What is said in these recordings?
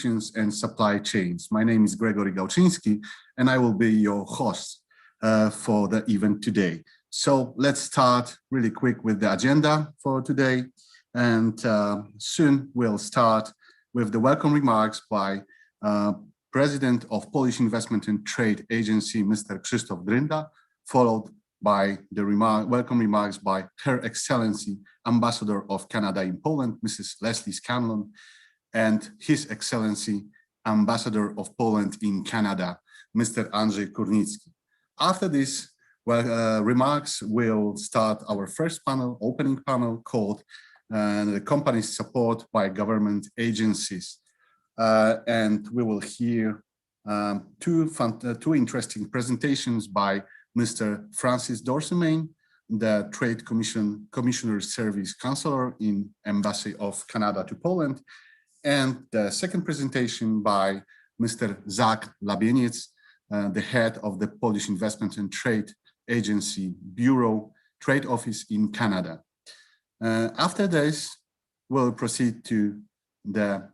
and supply chains. My name is Gregory Gałczyński, and I will be your host for the event today. So let's start really quick with the agenda for today. And soon we'll start with the welcome remarks by President of Polish Investment and Trade Agency, Mr. Krzysztof Drynda, followed by the welcome remarks by Her Excellency Ambassador of Canada in Poland, Mrs. Leslie Scanlon, and His Excellency Ambassador of Poland in Canada, Mr. Andrzej Kurnicki. After this remarks, we'll start our first panel, opening panel, called the company's support by government agencies. And we will hear two interesting presentations by Mr. Francis Dorsemain, the Trade Commissioner Service Counselor in Embassy of Canada to Poland, and the second presentation by Mr. Zach Labieniec, the head of the Polish Investment and Trade Agency Bureau Trade Office in Canada. After this, we'll proceed to the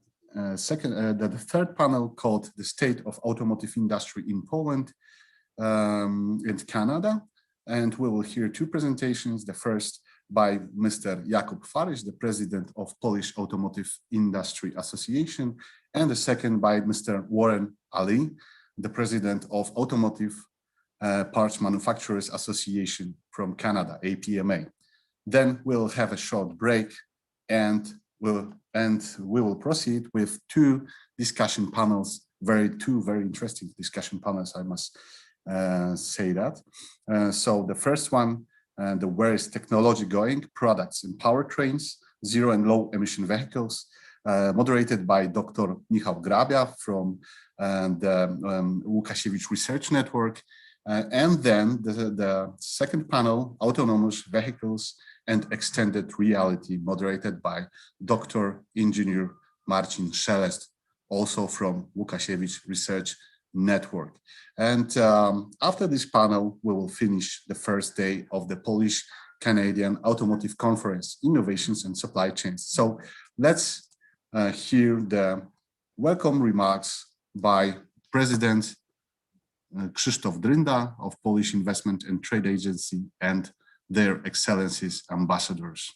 third panel called The State of Automotive Industry in Poland and Canada. And we will hear two presentations. The first by Mr. Jakub Faryś, the President of Polish Automotive Industry Association, and the second by Mr. Warren Ali, the President of Automotive Parts Manufacturers Association from Canada, APMA. Then we'll have a short break, and we will proceed with two discussion panels, two very interesting discussion panels, I must say that. So the first one, where is technology going? Products and powertrains, zero and low emission vehicles, moderated by Dr. Michał Grabia from the Łukasiewicz Research Network. And then the second panel, autonomous vehicles and extended reality, moderated by Dr. Engineer Marcin Szelest, also from Łukasiewicz Research Network. And after this panel, we will finish the first day of the Polish-Canadian Automotive Conference, Innovations and Supply Chains. So let's hear the welcome remarks by President Krzysztof Drynda of Polish Investment and Trade Agency and their excellencies ambassadors.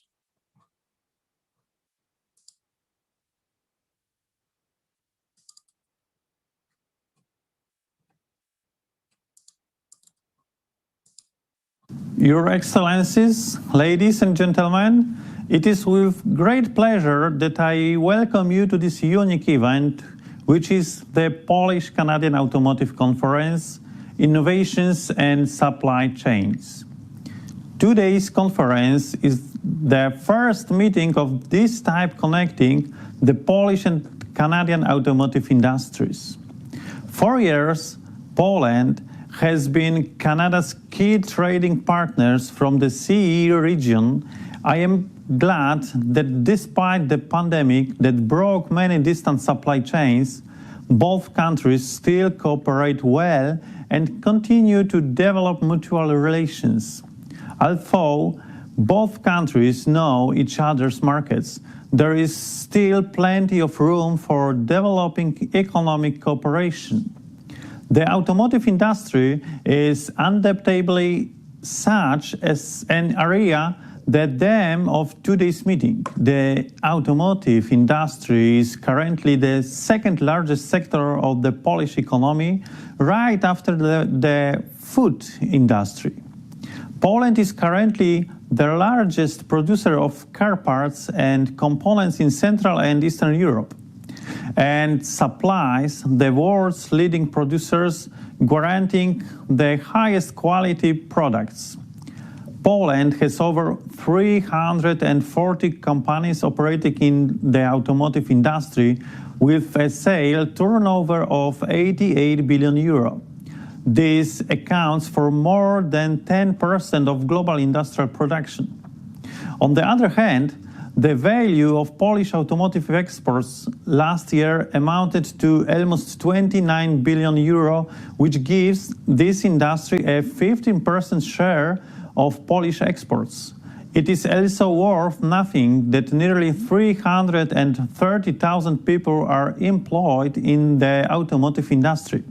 Your Excellencies, ladies and gentlemen, it is with great pleasure that I welcome you to this unique event, which is the Polish-Canadian Automotive Conference, Innovations and Supply Chains. Today's conference is the first meeting of this type connecting the Polish and Canadian automotive industries. For years, Poland has been Canada's key trading partners from the CE region. I am glad that despite the pandemic that broke many distant supply chains, both countries still cooperate well and continue to develop mutual relations. Although both countries know each other's markets, there is still plenty of room for developing economic cooperation. The automotive industry is undoubtedly such as an area the theme of today's meeting. The automotive industry is currently the second largest sector of the Polish economy, right after the food industry. Poland is currently the largest producer of car parts and components in Central and Eastern Europe, and supplies the world's leading producers, guaranteeing the highest quality products. Poland has over 340 companies operating in the automotive industry with a sale turnover of 88 billion euro. This accounts for more than 10% of global industrial production. On the other hand, the value of Polish automotive exports last year amounted to almost 29 billion euro, which gives this industry a 15% share of Polish exports. It is also worth nothing that nearly 330,000 people are employed in the automotive industry.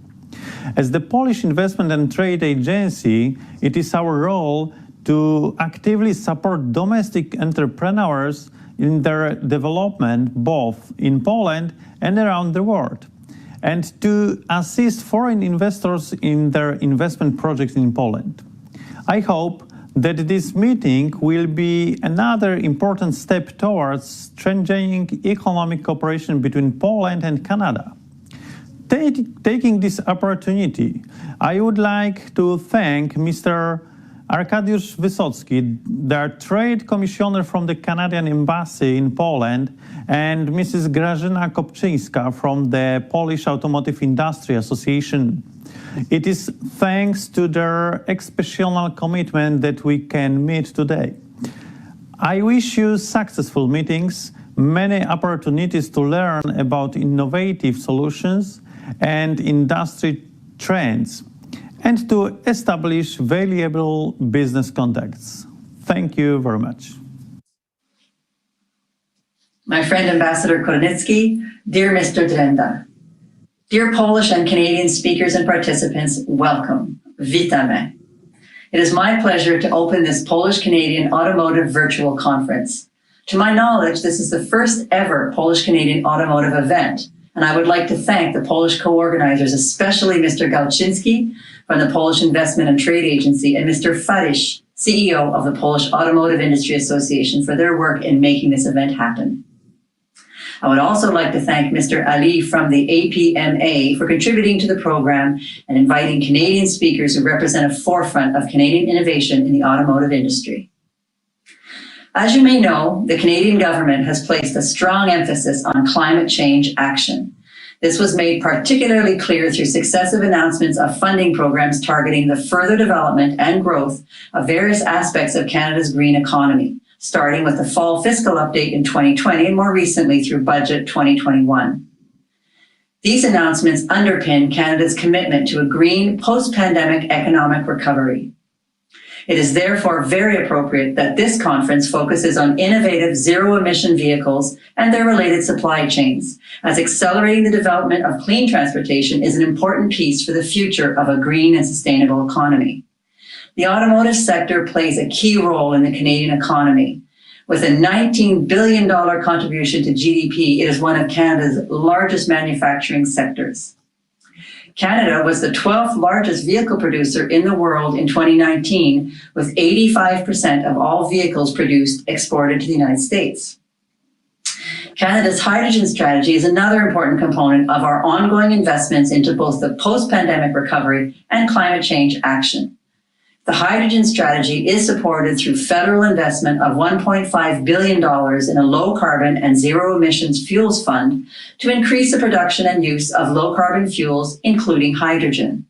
As the Polish Investment and Trade Agency, it is our role to actively support domestic entrepreneurs in their development both in Poland and around the world, and to assist foreign investors in their investment projects in Poland. I hope that this meeting will be another important step towards strengthening economic cooperation between Poland and Canada. Taking this opportunity, I would like to thank Mr. Arkadiusz Wysocki, the Trade Commissioner from the Canadian Embassy in Poland, and Mrs. Grażyna Kopczyńska from the Polish Automotive Industry Association. It is thanks to their exceptional commitment that we can meet today. I wish you successful meetings, many opportunities to learn about innovative solutions and industry trends, and to establish valuable business contacts. Thank you very much. My friend Ambassador Kornicki, dear Mr. Drenda, dear Polish and Canadian speakers and participants, welcome. Witamy. It is my pleasure to open this Polish-Canadian Automotive Virtual Conference. To my knowledge, this is the first ever Polish-Canadian Automotive event, and I would like to thank the Polish co-organizers, especially Mr. Gałczyński from the Polish Investment and Trade Agency and Mr. PAIH, CEO of the Polish Automotive Industry Association, for their work in making this event happen. I would also like to thank Mr. Ali from the APMA for contributing to the program and inviting Canadian speakers who represent a forefront of Canadian innovation in the automotive industry. As you may know, the Canadian government has placed a strong emphasis on climate change action. This was made particularly clear through successive announcements of funding programs targeting the further development and growth of various aspects of Canada's green economy, starting with the fall fiscal update in 2020 and more recently through Budget 2021. These announcements underpin Canada's commitment to a green post-pandemic economic recovery. It is therefore very appropriate that this conference focuses on innovative zero-emission vehicles and their related supply chains, as accelerating the development of clean transportation is an important piece for the future of a green and sustainable economy. The automotive sector plays a key role in the Canadian economy. With a $19 billion contribution to GDP, it is one of Canada's largest manufacturing sectors. Canada was the 12th largest vehicle producer in the world in 2019, with 85% of all vehicles produced exported to the United States. Canada's hydrogen strategy is another important component of our ongoing investments into both the post-pandemic recovery and climate change action. The hydrogen strategy is supported through federal investment of $1.5 billion in a low-carbon and zero-emissions fuels fund to increase the production and use of low-carbon fuels, including hydrogen.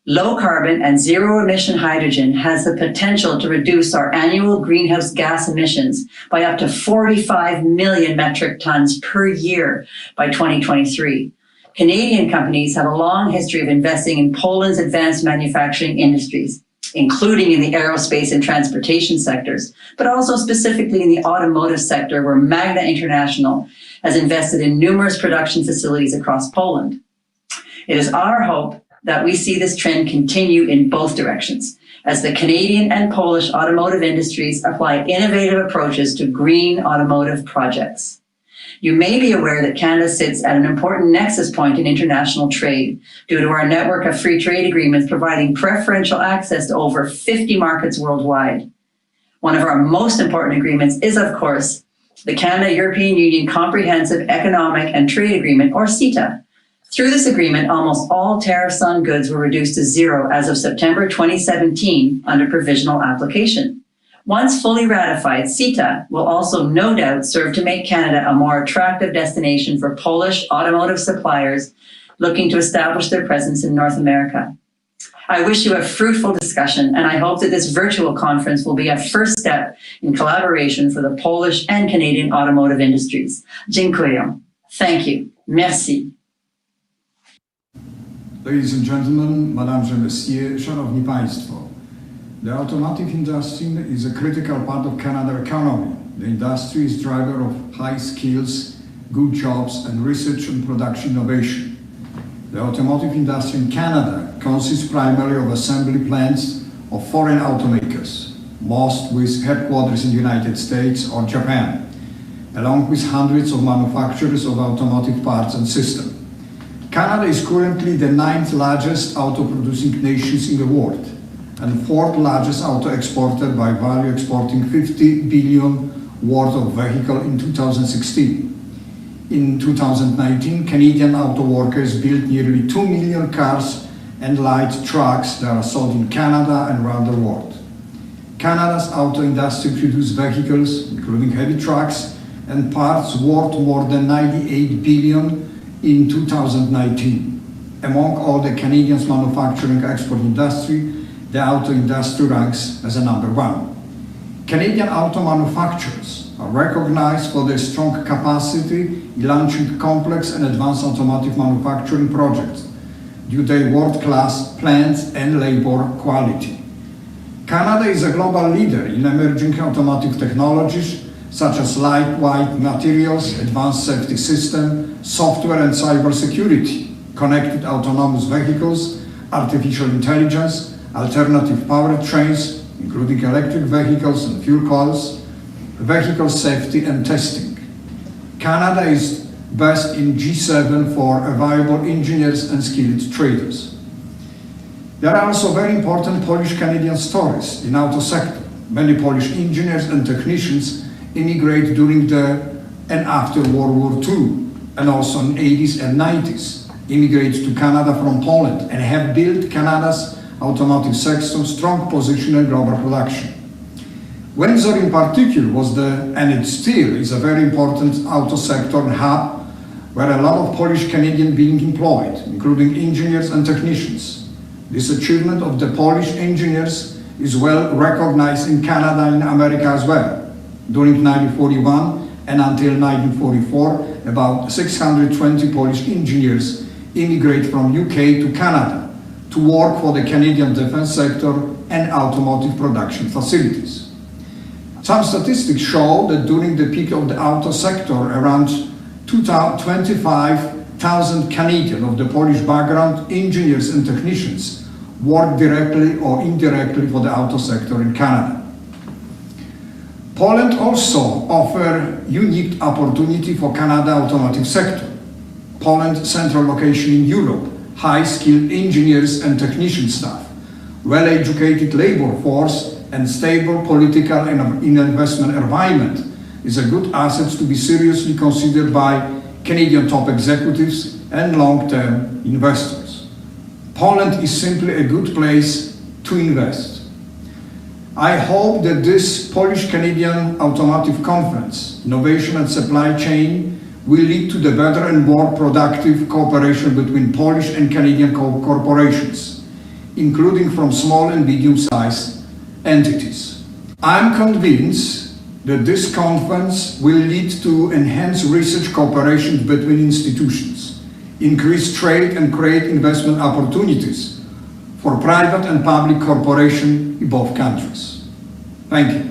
Low-carbon and zero-emission hydrogen has the potential to reduce our annual greenhouse gas emissions by up to 45 million metric tons per year by 2023. Canadian companies have a long history of investing in Poland's advanced manufacturing industries, including in the aerospace and transportation sectors, but also specifically in the automotive sector, where Magna International has invested in numerous production facilities across Poland. It is our hope that we see this trend continue in both directions, as the Canadian and Polish automotive industries apply innovative approaches to green automotive projects. You may be aware that Canada sits at an important nexus point in international trade due to our network of free trade agreements providing preferential access to over 50 markets worldwide. One of our most important agreements is, of course, the Canada-European Union Comprehensive Economic and Trade Agreement, or CETA. Through this agreement, almost all tariffs on goods were reduced to zero as of September 2017 under provisional application. Once fully ratified, CETA will also no doubt serve to make Canada a more attractive destination for Polish automotive suppliers looking to establish their presence in North America. I wish you a fruitful discussion, and I hope that this virtual conference will be a first step in collaboration for the Polish and Canadian automotive industries. Dziękuję. Thank you. Merci. Ladies and gentlemen, Mesdames et Messieurs, Szanowni Państwo, The automotive industry is a critical part of Canada's economy. The industry is driver of high skills, good jobs, and research and production innovation. The automotive industry in Canada consists primarily of assembly plants of foreign automakers, most with headquarters in the United States or Japan, along with hundreds of manufacturers of automotive parts and systems. Canada is currently the 9th largest auto-producing nation in the world and 4th largest auto exporter by value, exporting 50 billion worth of vehicle in 2016. In 2019, Canadian auto workers built nearly 2 million cars and light trucks that are sold in Canada and around the world. Canada's auto industry produces vehicles, including heavy trucks and parts, worth more than 98 billion in 2019. Among all the Canadians' manufacturing export industry, the auto industry ranks as a #1. Canadian auto manufacturers are recognized for their strong capacity in launching complex and advanced automotive manufacturing projects due to their world-class plants and labor quality. Canada is a global leader in emerging automotive technologies such as lightweight materials, advanced safety system, software and cybersecurity, connected autonomous vehicles, artificial intelligence, alternative powertrains, including electric vehicles and fuel cells, vehicle safety and testing. Canada is best in G7 for available engineers and skilled traders. There are also very important Polish-Canadian stories in auto sector. Many Polish engineers and technicians immigrate during and after World War II, and also in 80s and 90s, immigrate to Canada from Poland and have built Canada's automotive sector strong position in global production. Windsor in particular and it still is a very important auto sector and hub where a lot of Polish Canadians being employed, including engineers and technicians. This achievement of the Polish engineers is well recognized in Canada and America as well. During 1941 and until 1944, about 620 Polish engineers immigrate from UK to Canada to work for the Canadian defense sector and automotive production facilities. Some statistics show that during the peak of the auto sector, around 25,000 Canadian of the Polish background engineers and technicians work directly or indirectly for the auto sector in Canada. Poland also offers unique opportunity for Canada automotive sector. Poland's central location in Europe, high-skilled engineers and technician staff, well-educated labor force, and stable political and investment environment is a good asset to be seriously considered by Canadian top executives and long-term investors. Poland is simply a good place to invest. I hope that this Polish-Canadian Automotive Conference, Innovation and Supply Chain, will lead to the better and more productive cooperation between Polish and Canadian corporations, including from small and medium-sized entities. I'm convinced that this conference will lead to enhanced research cooperation between institutions, increase trade and create investment opportunities for private and public corporations in both countries. Thank you.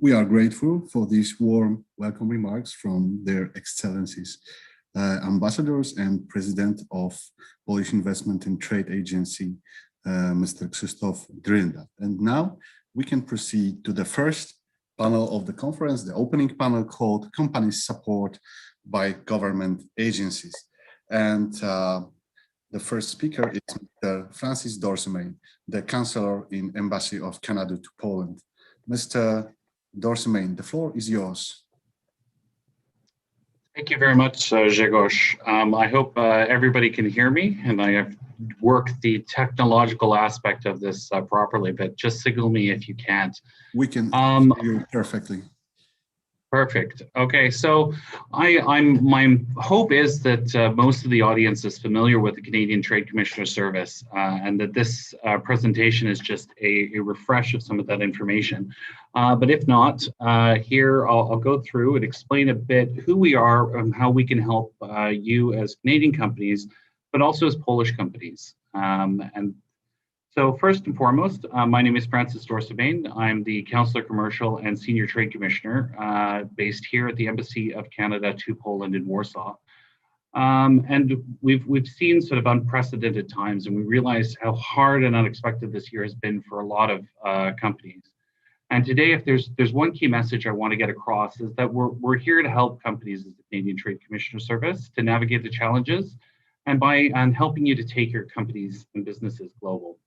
We are grateful for these warm welcome remarks from their excellencies, ambassadors and president of Polish Investment and Trade Agency, Mr. Krzysztof Drynda. And now we can proceed to the first panel of the conference, the opening panel called Companies Support by Government Agencies. And the first speaker is Mr. Francis Dorsemain, the Counselor in Embassy of Canada to Poland. Mr. Dorsemain, the floor is yours. Thank you very much, Grzegorz. I hope everybody can hear me, and I have worked the technological aspect of this properly, but just signal me if you can't. We can hear you perfectly. Perfect. Okay, so my hope is that most of the audience is familiar with the Canadian Trade Commissioner Service, and that this presentation is just a refresh of some of that information. But if not, here I'll go through and explain a bit who we are and how we can help you as Canadian companies but also as Polish companies. And so first and foremost, my name is Francis Dorsabane. I'm the Councillor Commercial and Senior Trade Commissioner based here at the Embassy of Canada to Poland in Warsaw. And we've seen sort of unprecedented times, and we realize how hard and unexpected this year has been for a lot of companies. And today, if there's one key message I want to get across, is that we're here to help companies as the Canadian Trade Commissioner Service to navigate the challenges, and by helping you to take your companies and businesses global.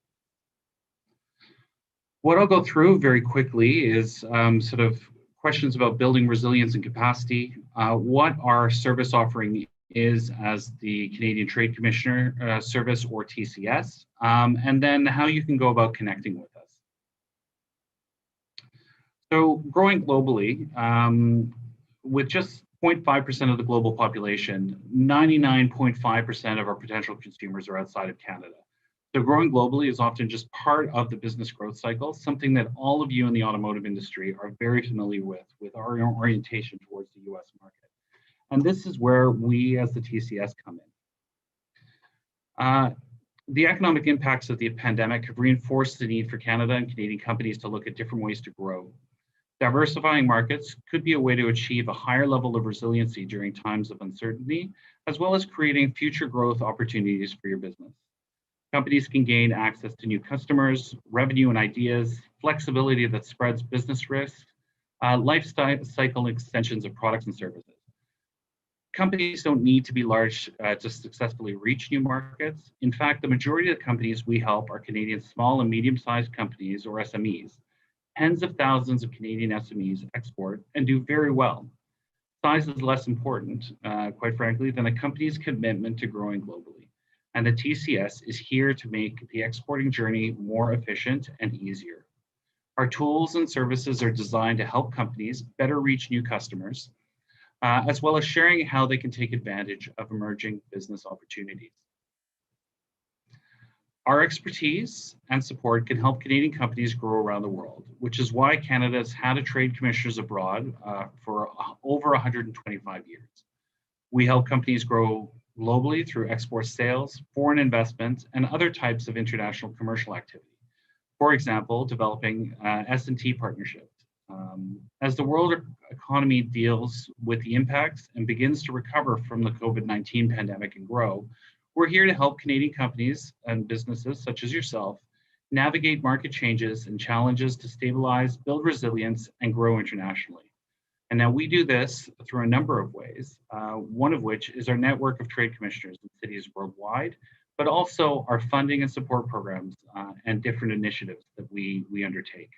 What I'll go through very quickly is sort of questions about building resilience and capacity, what our service offering is as the Canadian Trade Commissioner Service, or TCS, and then how you can go about connecting with us. So growing globally, with just 0.5% of the global population, 99.5% of our potential consumers are outside of Canada. So growing globally is often just part of the business growth cycle, something that all of you in the automotive industry are very familiar with our orientation towards the US market. And this is where we as the TCS come in. The economic impacts of the pandemic have reinforced the need for Canada and Canadian companies to look at different ways to grow. Diversifying markets could be a way to achieve a higher level of resiliency during times of uncertainty, as well as creating future growth opportunities for your business. Companies can gain access to new customers, revenue and ideas, flexibility that spreads business risk, life cycle extensions of products and services. Companies don't need to be large to successfully reach new markets. In fact, the majority of the companies we help are Canadian small and medium-sized companies, or SMEs. Tens of thousands of Canadian SMEs export and do very well. Size is less important, quite frankly, than a company's commitment to growing globally. And the TCS is here to make the exporting journey more efficient and easier. Our tools and services are designed to help companies better reach new customers, as well as sharing how they can take advantage of emerging business opportunities. Our expertise and support can help Canadian companies grow around the world, which is why Canada's had a trade commissioners abroad for over 125 years. We help companies grow globally through export sales, foreign investment, and other types of international commercial activity. For example, developing S&T partnerships. As the world economy deals with the impacts and begins to recover from the COVID-19 pandemic and grow, we're here to help Canadian companies and businesses such as yourself navigate market changes and challenges to stabilize, build resilience, and grow internationally. And now we do this through a number of ways, one of which is our network of trade commissioners in cities worldwide, but also our funding and support programs and different initiatives that we undertake.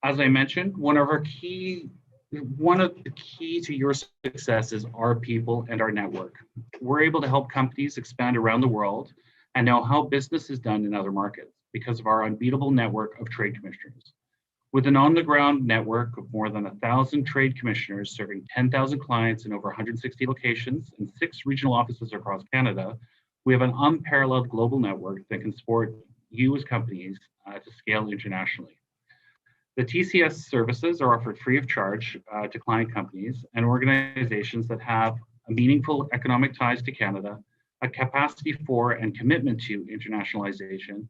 As I mentioned, one of the key to your success is our people and our network. We're able to help companies expand around the world and know how business is done in other markets because of our unbeatable network of trade commissioners. With an on-the-ground network of more than 1,000 trade commissioners serving 10,000 clients in over 160 locations and 6 regional offices across Canada, we have an unparalleled global network that can support you as companies to scale internationally. The TCS services are offered free of charge to client companies and organizations that have a meaningful economic ties to Canada, a capacity for and commitment to internationalization,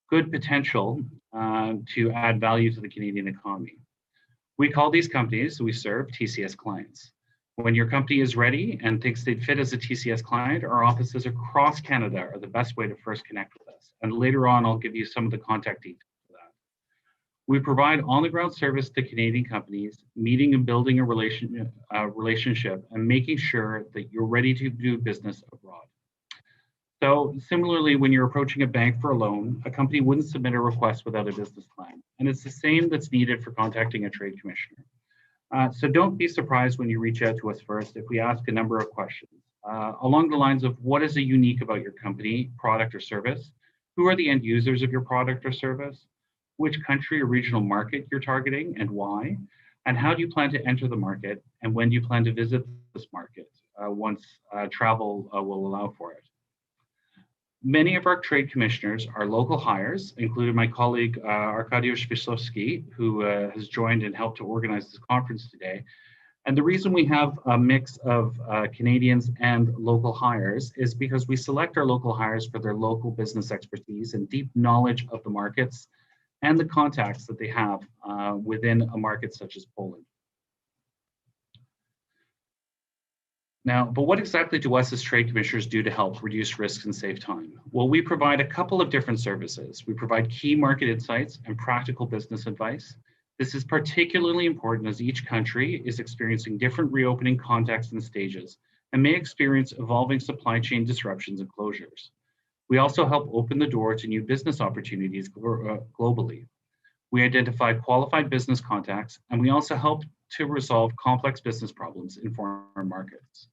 good potential to add value to the Canadian economy. We call these companies we serve TCS clients. When your company is ready and thinks they'd fit as a TCS client, our offices across Canada are the best way to first connect with us. And later on, I'll give you some of the contact details. We provide on-the-ground service to Canadian companies, meeting and building a relationship and making sure that you're ready to do business abroad. So similarly, when you're approaching a bank for a loan, a company wouldn't submit a request without a business plan. And it's the same that's needed for contacting a trade commissioner. So don't be surprised when you reach out to us first if we ask a number of questions along the lines of what is unique about your company, product or service? Who are the end users of your product or service? Which country or regional market you're targeting and why, and how do you plan to enter the market, and when do you plan to visit this market once travel will allow for it. Many of our trade commissioners are local hires, including my colleague Arkadiusz Wisłowski, who has joined and helped to organize this conference today. And the reason we have a mix of Canadians and local hires is because we select our local hires for their local business expertise and deep knowledge of the markets and the contacts that they have within a market such as Poland. Now, but what exactly do us as trade commissioners do to help reduce risks and save time? Well, we provide a couple of different services. We provide key market insights and practical business advice. This is particularly important as each country is experiencing different reopening contexts and stages and may experience evolving supply chain disruptions and closures. We also help open the door to new business opportunities globally. We identify qualified business contacts, and we also help to resolve complex business problems in foreign markets.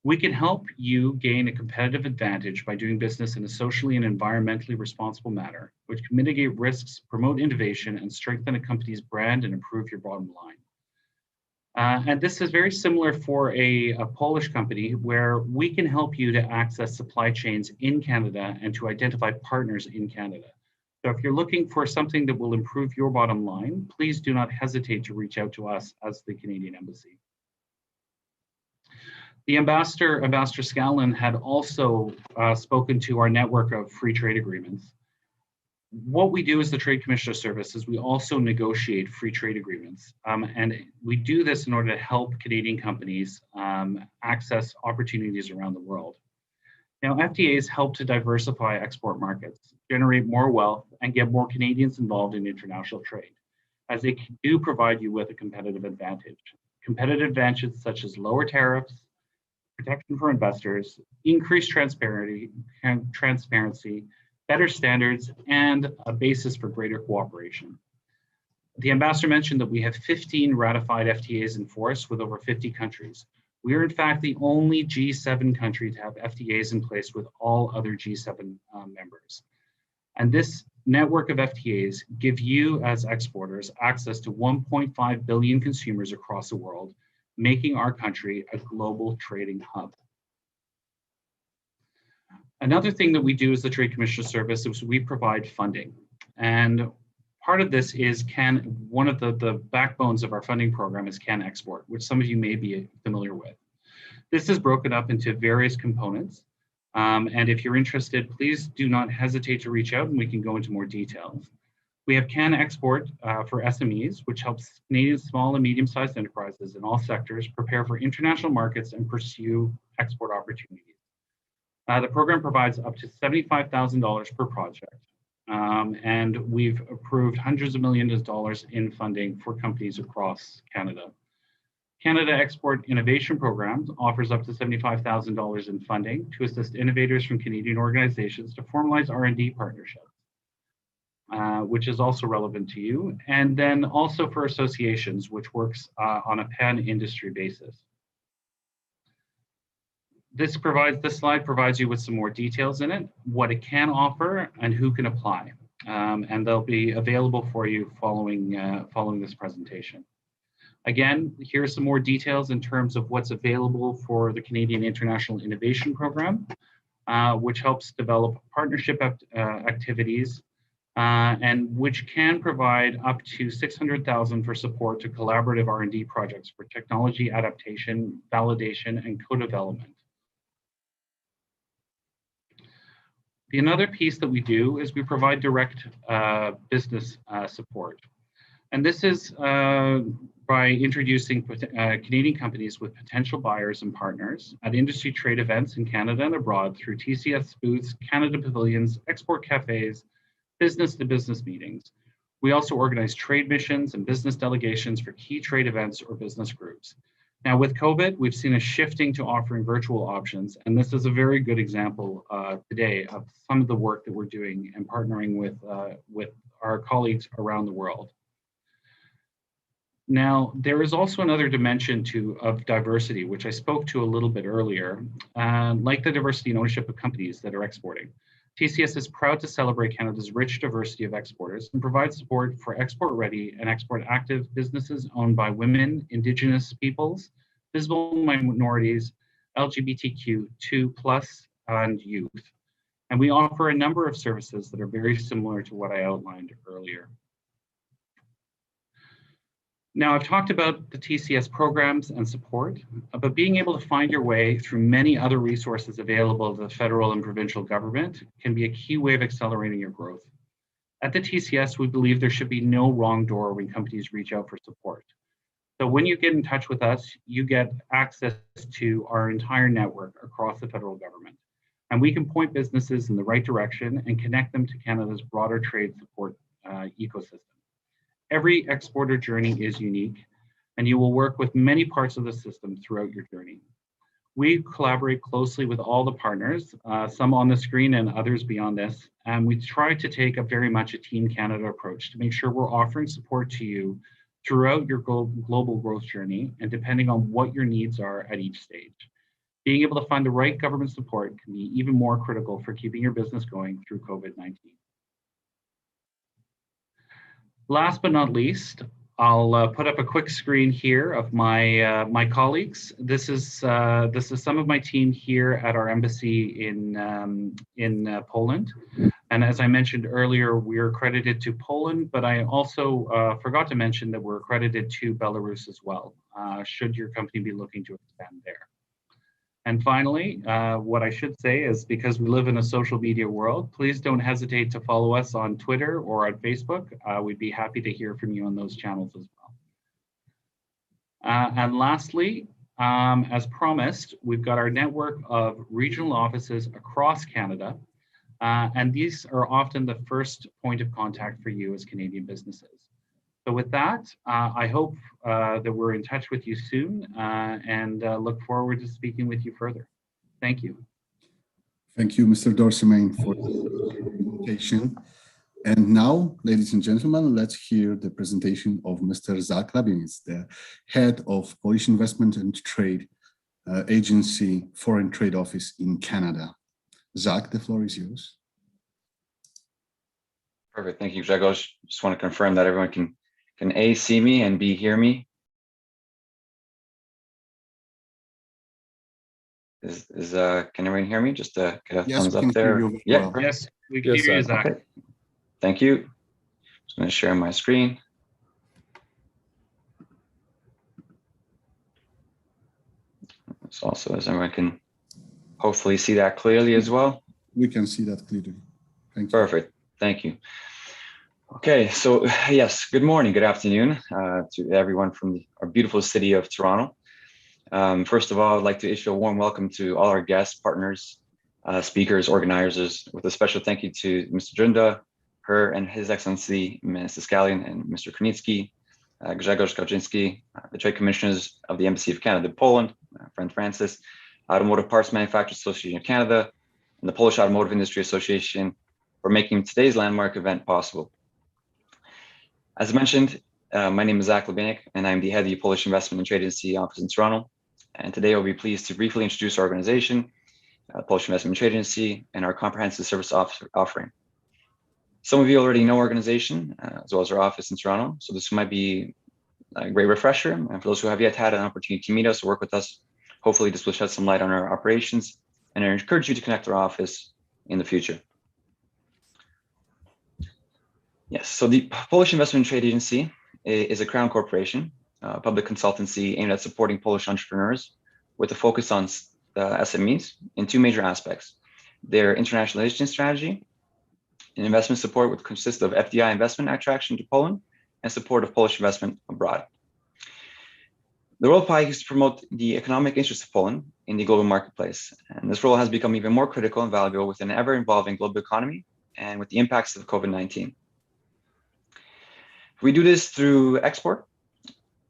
We can help you gain a competitive advantage by doing business in a socially and environmentally responsible manner, which can mitigate risks, promote innovation, and strengthen a company's brand and improve your bottom line. And this is very similar for a Polish company where we can help you to access supply chains in Canada and to identify partners in Canada. So if you're looking for something that will improve your bottom line, please do not hesitate to reach out to us as the Canadian Embassy. The Ambassador Scallon, had also spoken to our network of free trade agreements. What we do as the Trade Commissioner Service is we also negotiate free trade agreements. And we do this in order to help Canadian companies access opportunities around the world. Now, FTAs help to diversify export markets, generate more wealth, and get more Canadians involved in international trade, as they do provide you with a competitive advantage. Competitive advantages such as lower tariffs, protection for investors, increased transparency, better standards, and a basis for greater cooperation. The Ambassador mentioned that we have 15 ratified FTAs in force with over 50 countries. We are in fact the only G7 country to have FTAs in place with all other G7 members. And this network of FTAs give you as exporters access to 1.5 billion consumers across the world, making our country a global trading hub. Another thing that we do as the Trade Commissioner Service is we provide funding. And part of this is one of the backbones of our funding program is Can Export, which some of you may be familiar with. This is broken up into various components. And if you're interested, please do not hesitate to reach out and we can go into more details. We have Can Export for SMEs, which helps Canadian small and medium-sized enterprises in all sectors prepare for international markets and pursue export opportunities. The program provides up to $75,000 per project, and we've approved hundreds of millions of dollars in funding for companies across Canada. Canada Export Innovation Program offers up to $75,000 in funding to assist innovators from Canadian organizations to formalize R&D partnerships. Which is also relevant to you, and then also for associations, which works on a pan-industry basis. This slide provides you with some more details in it, what it can offer, and who can apply. And they'll be available for you following this presentation. Again, here are some more details in terms of what's available for the Canadian International Innovation Program, which helps develop partnership activities and which can provide up to $600,000 for support to collaborative R&D projects for technology adaptation, validation, and co-development. Another piece that we do is we provide direct business support. And this is by introducing Canadian companies with potential buyers and partners at industry trade events in Canada and abroad through TCS booths, Canada pavilions, export cafes, business-to-business meetings. We also organize trade missions and business delegations for key trade events or business groups. Now with COVID, we've seen a shifting to offering virtual options, and this is a very good example today of some of the work that we're doing and partnering with our colleagues around the world. Now, there is also another dimension of diversity, which I spoke to a little bit earlier, like the diversity and ownership of companies that are exporting. TCS is proud to celebrate Canada's rich diversity of exporters and provide support for export-ready and export-active businesses owned by women, Indigenous peoples, visible minorities, LGBTQ2+, and youth. And we offer a number of services that are very similar to what I outlined earlier. Now, I've talked about the TCS programs and support, but being able to find your way through many other resources available to the federal and provincial government can be a key way of accelerating your growth. At the TCS, we believe there should be no wrong door when companies reach out for support. So when you get in touch with us, you get access to our entire network across the federal government. And we can point businesses in the right direction and connect them to Canada's broader trade support ecosystem. Every exporter journey is unique, and you will work with many parts of the system throughout your journey. We collaborate closely with all the partners, some on the screen and others beyond this, and we try to take a very much a Team Canada approach to make sure we're offering support to you throughout your global growth journey and depending on what your needs are at each stage. Being able to find the right government support can be even more critical for keeping your business going through COVID-19. Last but not least, I'll put up a quick screen here of my colleagues. This is some of my team here at our embassy in Poland. And as I mentioned earlier, we're accredited to Poland, but I also forgot to mention that we're accredited to Belarus as well, should your company be looking to expand there. And finally, what I should say is because we live in a social media world, please don't hesitate to follow us on Twitter or on Facebook. We'd be happy to hear from you on those channels as well. And lastly, as promised, we've got our network of regional offices across Canada. And these are often the first point of contact for you as Canadian businesses. So with that, I hope that we're in touch with you soon and look forward to speaking with you further. Thank you. Thank you, Mr. Dorsemain, for the presentation. And now, ladies and gentlemen, let's hear the presentation of Mr. Zach Labienic, the head of Polish Investment and Trade Agency Foreign Trade Office in Canada. Zach, the floor is yours. Perfect. Thank you, Grzegorz. Just want to confirm that everyone can A, see me, and B, hear me. Can everyone hear me? Just get a thumbs up there. Yeah. Yes, we can hear you, Zach. Okay. Thank you. Just going to share my screen. So also, as everyone can hopefully see that clearly as well. We can see that clearly. Thank you. Perfect. Thank you. Okay, so yes, good morning, good afternoon to everyone from our beautiful city of Toronto. First of all, I'd like to issue a warm welcome to all our guests, partners, speakers, organizers, with a special thank you to Mr. Drinda, her and His Excellency, Mr. Scallion and Mr. Kronitsky, Grzegorz Gałczyński, the trade commissioners of the Embassy of Canada in Poland, friend Francis, Automotive Parts Manufacturers Association of Canada, and the Polish Automotive Industry Association for making today's landmark event possible. As mentioned, my name is Zach Labienic, and I'm the head of the Polish Investment and Trade Agency office in Toronto. And today I'll be pleased to briefly introduce our organization, Polish Investment and Trade Agency, and our comprehensive service offering. Some of you already know our organization, as well as our office in Toronto, so this might be a great refresher. And for those who have yet had an opportunity to meet us or work with us, hopefully this will shed some light on our operations, and I encourage you to connect our office in the future. Yes, so the Polish Investment and Trade Agency is a Crown corporation, a public consultancy aimed at supporting Polish entrepreneurs with a focus on SMEs in two major aspects: their internationalization strategy and investment support, which consists of FDI investment attraction to Poland and support of Polish investment abroad. The role of PAIH is to promote the economic interests of Poland in the global marketplace, and this role has become even more critical and valuable with an ever-evolving global economy and with the impacts of COVID-19. We do this through export,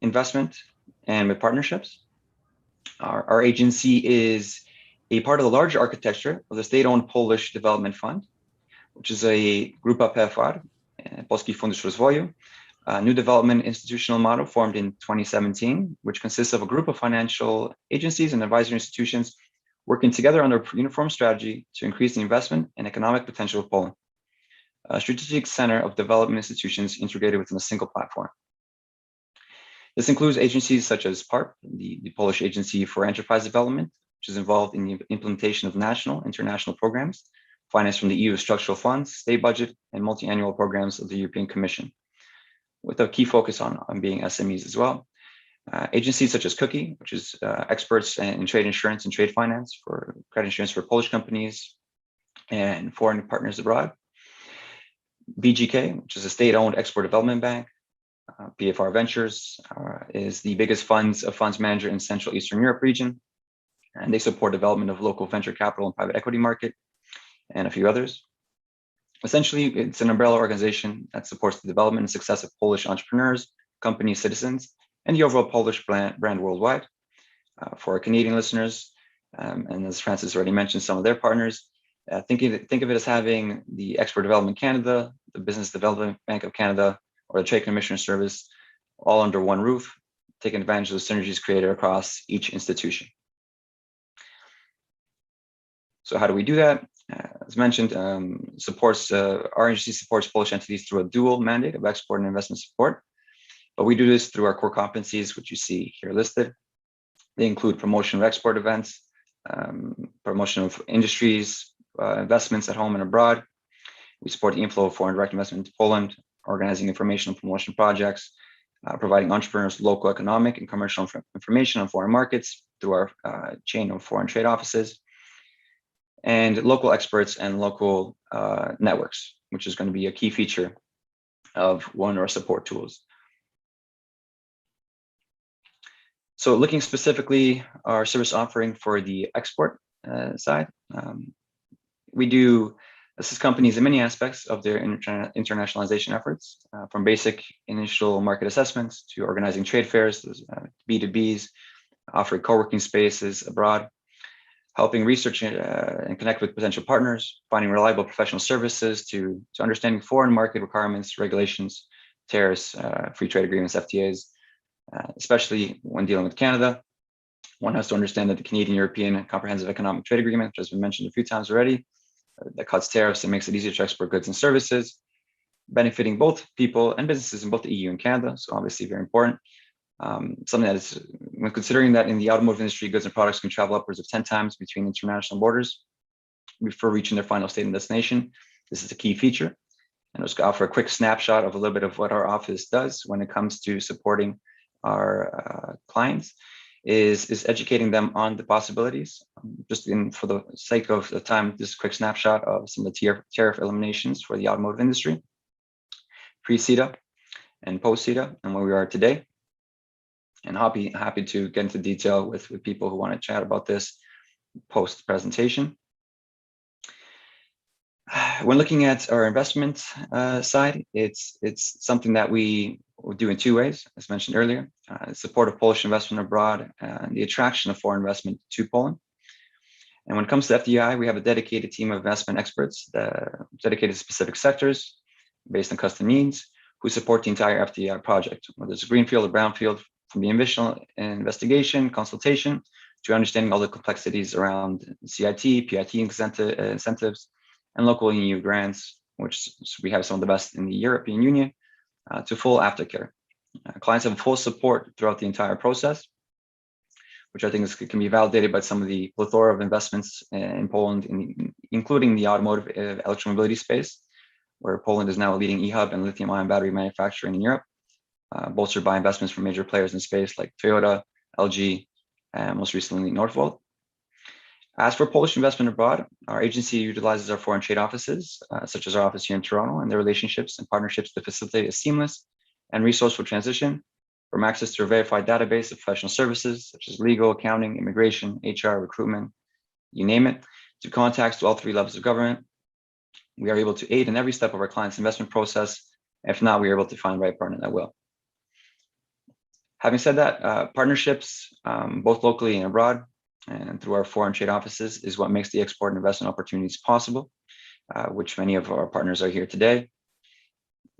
investment, and with partnerships. Our agency is a part of the larger architecture of the state-owned Polish Development Fund, which is a Grupa PFR, Polski Fundusz Rozwoju, a new development institutional model formed in 2017, which consists of a group of financial agencies and advisory institutions working together under a uniform strategy to increase the investment and economic potential of Poland. A strategic center of development institutions integrated within a single platform. This includes agencies such as PARP, the Polish Agency for Enterprise Development, which is involved in the implementation of national, international programs, financed from the EU structural funds, state budget, and multi-annual programs of the European Commission. with a key focus on being SMEs as well. Agencies such as Cookie, which is experts in trade insurance and trade finance for credit insurance for Polish companies and foreign partners abroad. BGK, which is a state-owned export development bank. PFR Ventures is the biggest funds manager in Central Eastern Europe region, and they support development of local venture capital and private equity market, and a few others. Essentially, it's an umbrella organization that supports the development and success of Polish entrepreneurs, companies, citizens, and the overall Polish brand worldwide. For our Canadian listeners, and as Francis already mentioned, some of their partners, think of it as having the Export Development Canada, the Business Development Bank of Canada, or the Trade Commissioner Service, all under one roof, taking advantage of the synergies created across each institution. So how do we do that? As mentioned, our agency supports Polish entities through a dual mandate of export and investment support. But we do this through our core competencies, which you see here listed. They include promotion of export events, promotion of industries, investments at home and abroad. We support the inflow of foreign direct investment into Poland, organizing information and promotion projects, providing entrepreneurs local economic and commercial information on foreign markets through our chain of foreign trade offices, and local experts and local networks, which is going to be a key feature of one of our support tools. So looking specifically our service offering for the export side, we do assist companies in many aspects of their internationalization efforts, from basic initial market assessments to organizing trade fairs, B2Bs, offering co-working spaces abroad, helping research and connect with potential partners, finding reliable professional services to understanding foreign market requirements, regulations, tariffs, free trade agreements, FTAs, especially when dealing with Canada. One has to understand that the Canadian-European Comprehensive Economic Trade Agreement, which has been mentioned a few times already, that cuts tariffs and makes it easier to export goods and services, benefiting both people and businesses in both the EU and Canada. So obviously very important. Something that is, when considering that in the automotive industry, goods and products can travel upwards of 10 times between international borders before reaching their final state and destination. This is a key feature. And I'll just offer a quick snapshot of a little bit of what our office does when it comes to supporting our clients is educating them on the possibilities. For the sake of the time, this quick snapshot of some of the tariff eliminations for the automotive industry, pre-CETA and post-CETA, and where we are today. And happy to get into detail with people who want to chat about this post presentation. When looking at our investment side, it's something that we will do in two ways, as mentioned earlier: support of Polish investment abroad and the attraction of foreign investment to Poland. And when it comes to FDI, we have a dedicated team of investment experts dedicated to specific sectors based on custom needs, who support the entire FDI project, whether it's greenfield or brownfield, from the initial investigation, consultation, to understanding all the complexities around CIT, PIT incentives, and local EU grants, which we have some of the best in the European Union, to full aftercare. Clients have full support throughout the entire process, which I think can be validated by some of the plethora of investments in Poland, including the automotive electromobility space, where Poland is now a leading e-hub and lithium-ion battery manufacturing in Europe, bolstered by investments from major players in space like Toyota, LG, and most recently Northvolt. As for Polish investment abroad, our agency utilizes our foreign trade offices, such as our office here in Toronto, and their relationships and partnerships to facilitate a seamless and resourceful transition, from access to a verified database of professional services, such as legal, accounting, immigration, HR, recruitment, you name it, to contacts to all three levels of government. We are able to aid in every step of our client's investment process. If not, we are able to find the right partner that will. Having said that, partnerships, both locally and abroad, and through our foreign trade offices, is what makes the export and investment opportunities possible, which many of our partners are here today.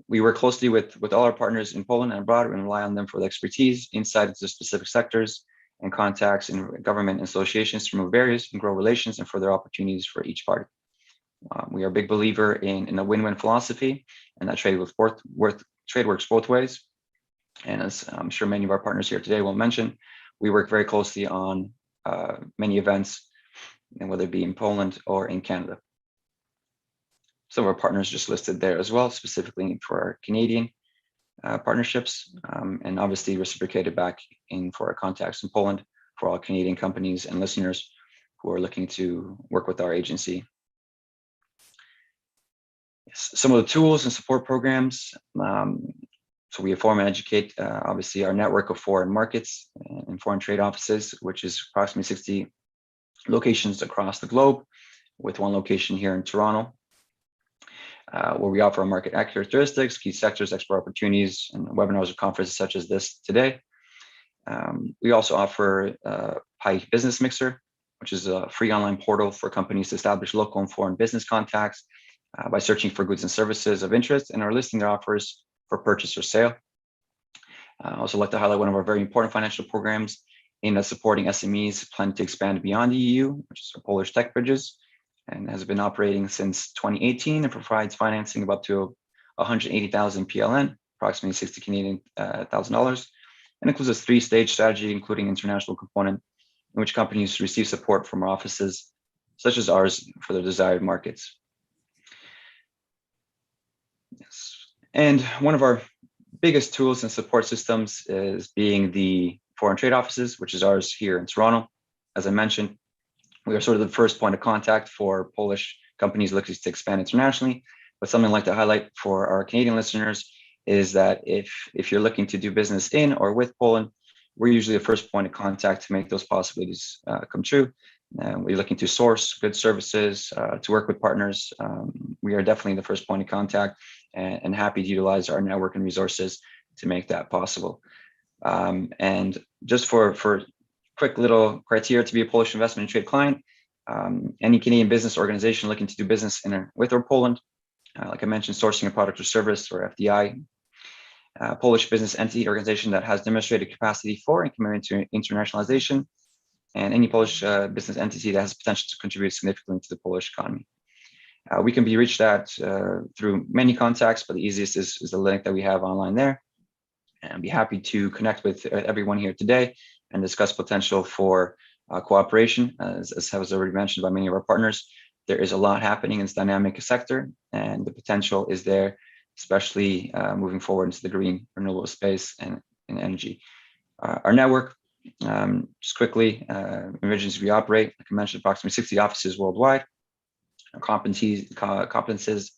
We work closely with all our partners in Poland and abroad, and rely on them for the expertise, insight into specific sectors, and contacts in government associations to remove barriers and grow relations and further opportunities for each party. We are a big believer in a win-win philosophy, and that trade works both ways. And as I'm sure many of our partners here today will mention, we work very closely on many events, and whether it be in Poland or in Canada. Some of our partners just listed there as well, specifically for our Canadian partnerships, and obviously reciprocated back in for our contacts in Poland for all Canadian companies and listeners who are looking to work with our agency. Some of the tools and support programs. So we inform and educate, obviously, our network of foreign markets and foreign trade offices, which is approximately 60 locations across the globe, with one location here in Toronto, where we offer market characteristics, key sectors, export opportunities, and webinars or conferences such as this today. We also offer PAIH Business Mixer, which is a free online portal for companies to establish local and foreign business contacts by searching for goods and services of interest and are listing their offers for purchase or sale. I also like to highlight one of our very important financial programs in supporting SMEs planning to expand beyond the EU, which is our Polish Tech Bridges, and has been operating since 2018 and provides financing of up to 180,000 PLN, approximately 60 Canadian thousand dollars, and includes a three-stage strategy, including international component, in which companies receive support from our offices, such as ours, for their desired markets. Yes. And one of our biggest tools and support systems is being the foreign trade offices, which is ours here in Toronto. As I mentioned, we are sort of the first point of contact for Polish companies looking to expand internationally. But something I'd like to highlight for our Canadian listeners is that if you're looking to do business in or with Poland, we're usually the first point of contact to make those possibilities come true. We're looking to source good services, to work with partners. We are definitely the first point of contact and happy to utilize our network and resources to make that possible. And just for quick little criteria to be a Polish investment and trade client, any Canadian business organization looking to do business with or Poland, like I mentioned, sourcing a product or service or FDI, Polish business entity organization that has demonstrated capacity for and commitment to internationalization, and any Polish business entity that has potential to contribute significantly to the Polish economy. We can be reached at through many contacts, but the easiest is the link that we have online there. And I'd be happy to connect with everyone here today and discuss potential for cooperation. As was already mentioned by many of our partners, there is a lot happening in this dynamic sector, and the potential is there, especially moving forward into the green renewable space and energy. Our network, just quickly, regions we operate, like I mentioned, approximately 60 offices worldwide. Our competences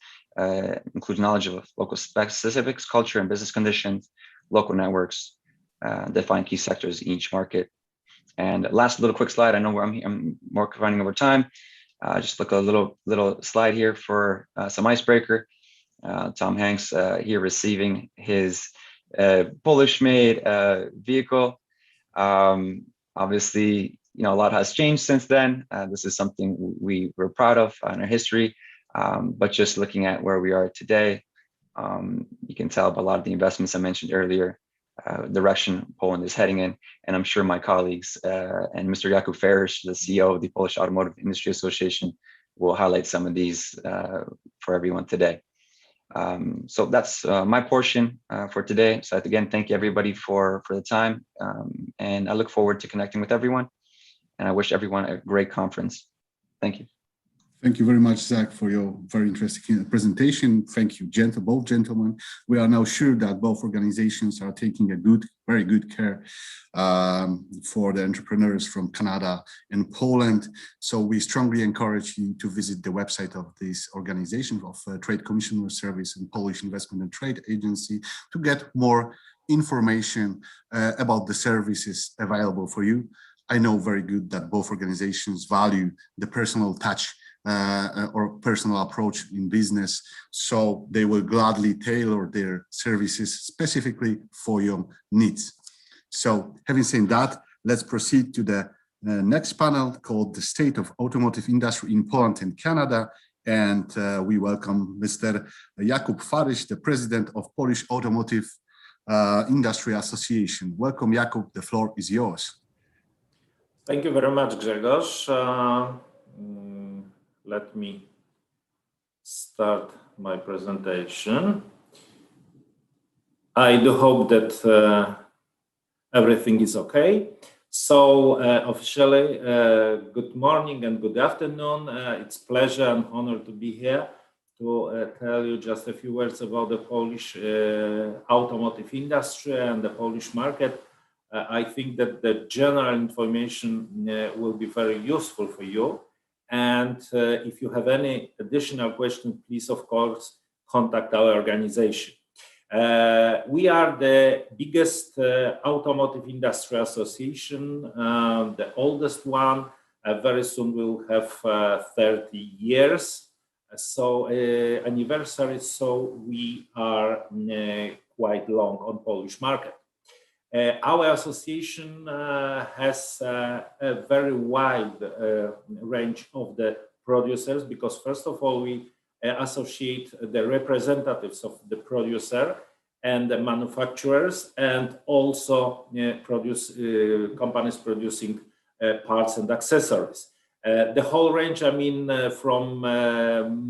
include knowledge of local specifics, culture and business conditions, local networks, define key sectors in each market. And last little quick slide, I know where I'm more running over time. Just look a little slide here for some icebreaker. Tom Hanks here receiving his Polish-made vehicle. Obviously, a lot has changed since then. This is something we were proud of in our history, but just looking at where we are today, you can tell by a lot of the investments I mentioned earlier, direction Poland is heading in, and I'm sure my colleagues and Mr. Jakub Farish, the CEO of the Polish Automotive Industry Association, will highlight some of these for everyone today. So that's my portion for today. So again, thank you everybody for the time, and I look forward to connecting with everyone, and I wish everyone a great conference. Thank you. Thank you very much, Zach, for your very interesting presentation. Thank you, both gentlemen. We are now sure that both organizations are taking a very good care for the entrepreneurs from Canada and Poland. So we strongly encourage you to visit the website of this organization of Trade Commissioner Service and Polish Investment and Trade Agency to get more information about the services available for you. I know very good that both organizations value the personal touch or personal approach in business, so they will gladly tailor their services specifically for your needs. So having said that, let's proceed to the next panel called The State of Automotive Industry in Poland and Canada. And we welcome Mr. Jakub Farish, the President of Polish Automotive Industry Association. Welcome, Jakub, the floor is yours. Thank you very much, Grzegorz. Let me start my presentation. I do hope that everything is okay. So officially, good morning and good afternoon. It's a pleasure and honor to be here to tell you just a few words about the Polish automotive industry and the Polish market. I think that the general information will be very useful for you. And if you have any additional questions, please, of course, contact our organization. We are the biggest automotive industry association, the oldest one. Very soon we'll have 30 years. So anniversary, so we are quite long on Polish market. Our association has a very wide range of the producers, because first of all, we associate the representatives of the producer and the manufacturers, and also companies producing parts and accessories. The whole range, I mean, from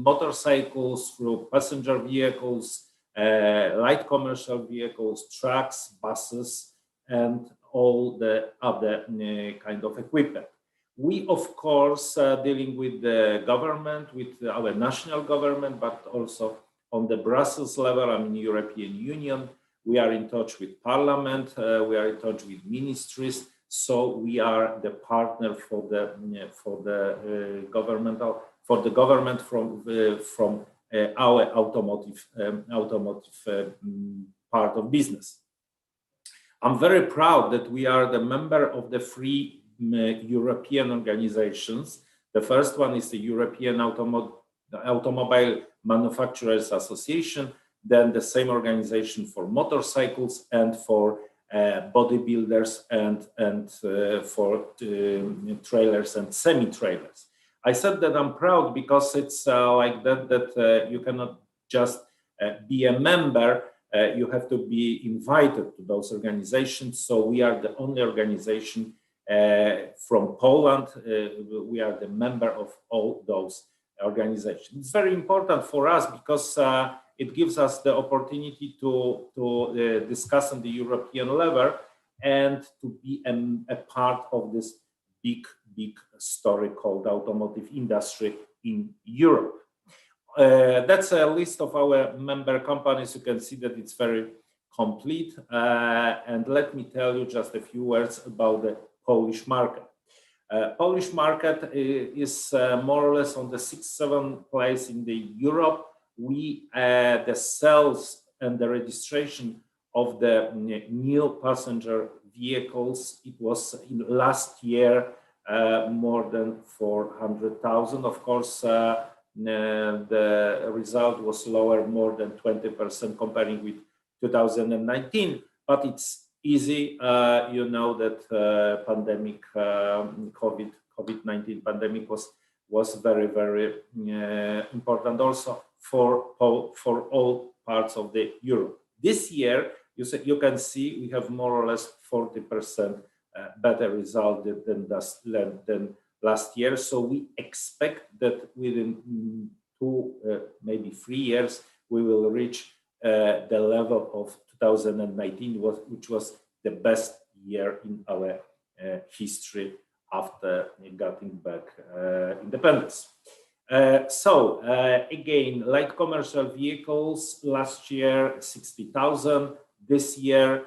motorcycles through passenger vehicles, light commercial vehicles, trucks, buses, and all the other kind of equipment. We, of course, dealing with the government, with our national government, but also on the Brussels level, I mean, European Union. We are in touch with Parliament, we are in touch with ministries. So we are the partner for the government from our automotive part of business. I'm very proud that we are the member of the three European organizations. The first one is the European Automobile Manufacturers Association, then the same organization for motorcycles and for bodybuilders and for trailers and semi-trailers. I said that I'm proud because it's like that you cannot just be a member, you have to be invited to those organizations. So we are the only organization from Poland. We are the member of all those organizations. It's very important for us because it gives us the opportunity to discuss on the European level and to be a part of this big story called automotive industry in Europe. That's a list of our member companies. You can see that it's very complete. And let me tell you just a few words about the Polish market. Polish market is more or less on the 6th, 7th place in the Europe. The sales and the registration of the new passenger vehicles, it was in last year more than 400,000. Of course, the result was lower, more than 20% comparing with 2019, but it's easy. You know that pandemic, COVID-19 pandemic was very, very important also for all parts of the Europe. This year, you can see we have more or less 40% better result than last year. So we expect that within 2, maybe 3 years, we will reach the level of 2019, which was the best year in our history after getting back independence. Again, light commercial vehicles, last year 60,000, this year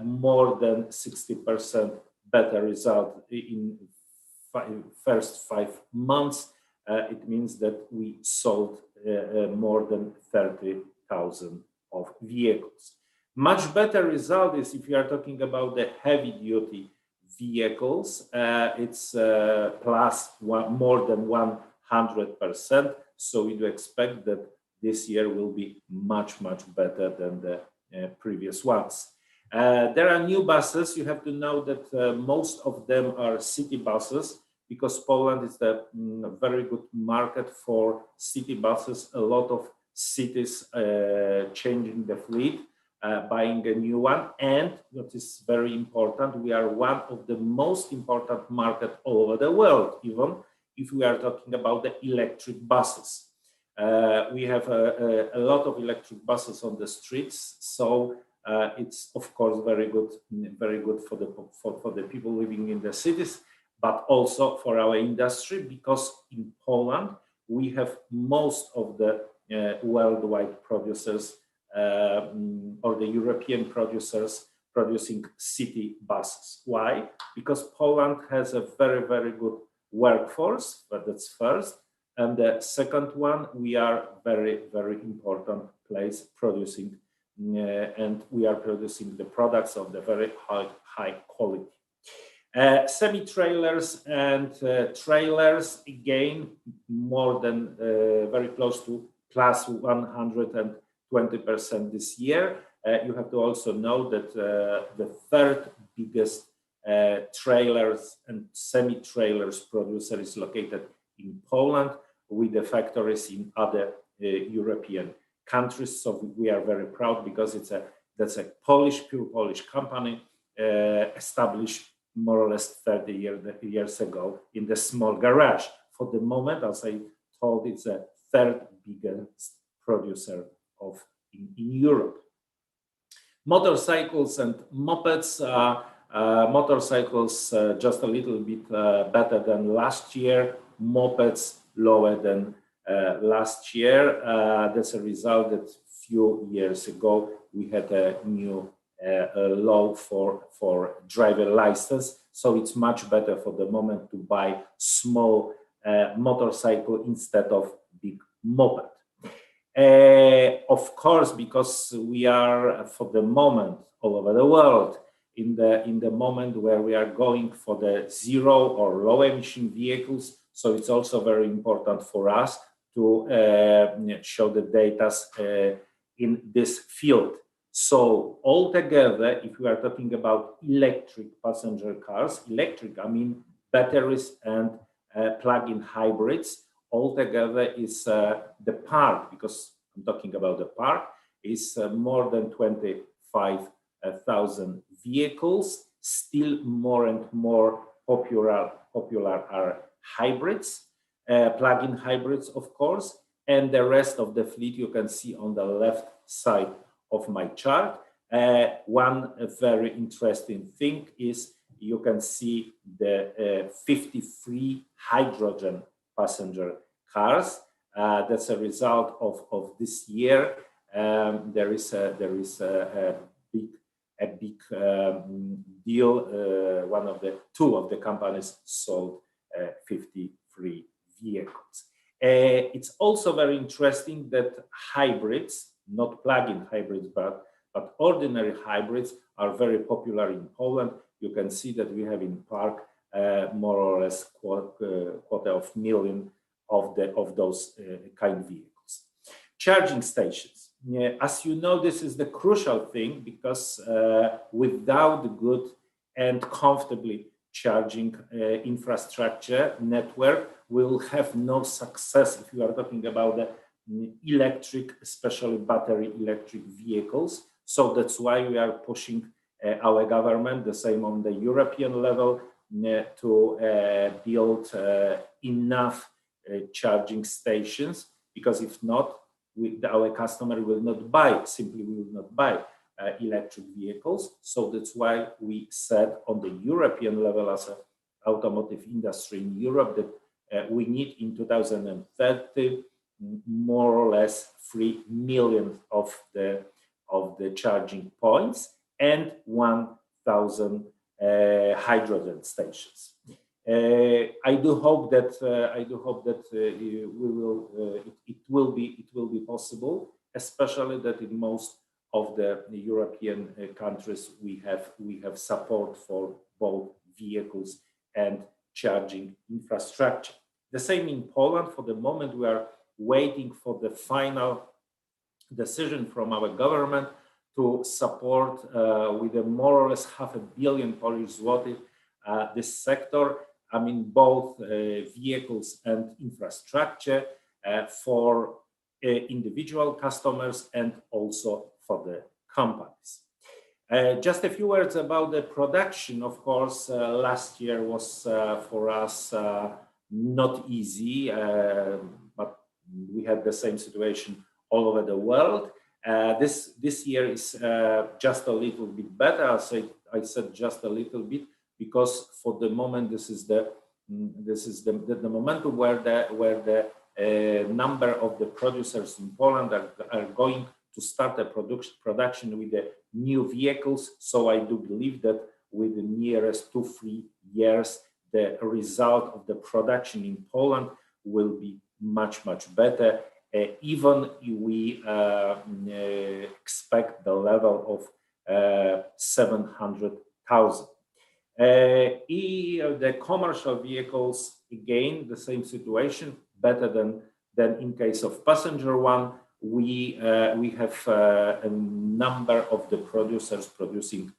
more than 60% better result in first 5 months. It means that we sold more than 30,000 of vehicles. Much better result is if you are talking about the heavy duty vehicles, it's more than 100%. So we do expect that this year will be much better than the previous ones. There are new buses. You have to know that most of them are city buses, because Poland is a very good market for city buses. A lot of cities changing the fleet, buying a new one. And what is very important, we are one of the most important market all over the world, even if we are talking about the electric buses. We have a lot of electric buses on the streets, so it's of course very good for the people living in the cities, but also for our industry, because in Poland we have most of the worldwide producers or the European producers producing city buses. Why? Because Poland has a very, very good workforce, but that's first. And the second one, we are very, very important place producing, and we are producing the products of the very high quality. Semi-trailers and trailers, again, more than very close to plus 120% this year. You have to also know that the third biggest trailers and semi-trailers producer is located in Poland, with the factories in other European countries. So we are very proud because that's a pure Polish company established more or less 30 years ago in the small garage. For the moment, as I told, it's a third biggest producer in Europe. Motorcycles and mopeds. Motorcycles just a little bit better than last year. Mopeds lower than last year. That's a result that few years ago we had a new law for driver license, so it's much better for the moment to buy small motorcycle instead of big moped. Of course, because we are for the moment all over the world in the moment where we are going for the zero or low emission vehicles, so it's also very important for us to show the data in this field. So altogether, if we are talking about electric passenger cars, electric, I mean batteries and plug-in hybrids, altogether is the park, because I'm talking about the park, is more than 25,000 vehicles. Still more and more popular are hybrids, plug-in hybrids, of course, and the rest of the fleet you can see on the left side of my chart. One very interesting thing is you can see the 53 hydrogen passenger cars. That's a result of this year. There is a big deal. Two of the companies sold 53 vehicles. It's also very interesting that hybrids, not plug-in hybrids, but ordinary hybrids are very popular in Poland. You can see that we have in park more or less quarter of million of those kind of vehicles. Charging stations. As you know, this is the crucial thing, because without good and comfortably charging infrastructure network, we'll have no success if you are talking about the electric, especially battery electric vehicles. So that's why we are pushing our government, the same on the European level, to build enough charging stations, because if not, our customer will not buy electric vehicles. So that's why we said on the European level as an automotive industry in Europe that we need in 2030 more or less 3 million of the charging points and 1,000 hydrogen stations. I do hope that it will be possible, especially that in most of the European countries we have support for both vehicles and charging infrastructure. The same in Poland. For the moment, we are waiting for the final decision from our government to support with a more or less $500 million Polish zloty this sector. I mean, both vehicles and infrastructure for individual customers and also for the companies. Just a few words about the production. Of course, last year was for us not easy, but we had the same situation all over the world. This year is just a little bit better. I said just a little bit, because for the moment this is the momentum where the number of the producers in Poland are going to start a production with the new vehicles. So I do believe that with the nearest 2-3 years, the result of the production in Poland will be much better. Even we expect the level of 700,000. The commercial vehicles, again, the same situation, better than in case of passenger one. We have a number of the producers producing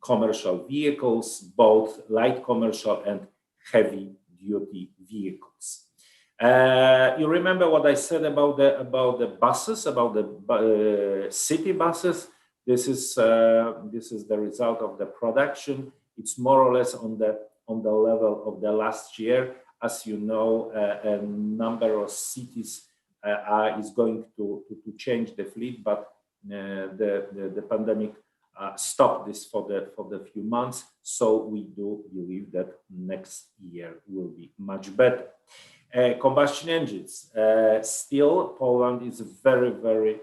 commercial vehicles, both light commercial and heavy duty vehicles. You remember what I said about the buses, about the city buses. This is the result of the production. It's more or less on the level of the last year. As you know, a number of cities is going to change the fleet, but the pandemic stopped this for the few months. So we do believe that next year will be much better. Combustion engines. Still, Poland is a very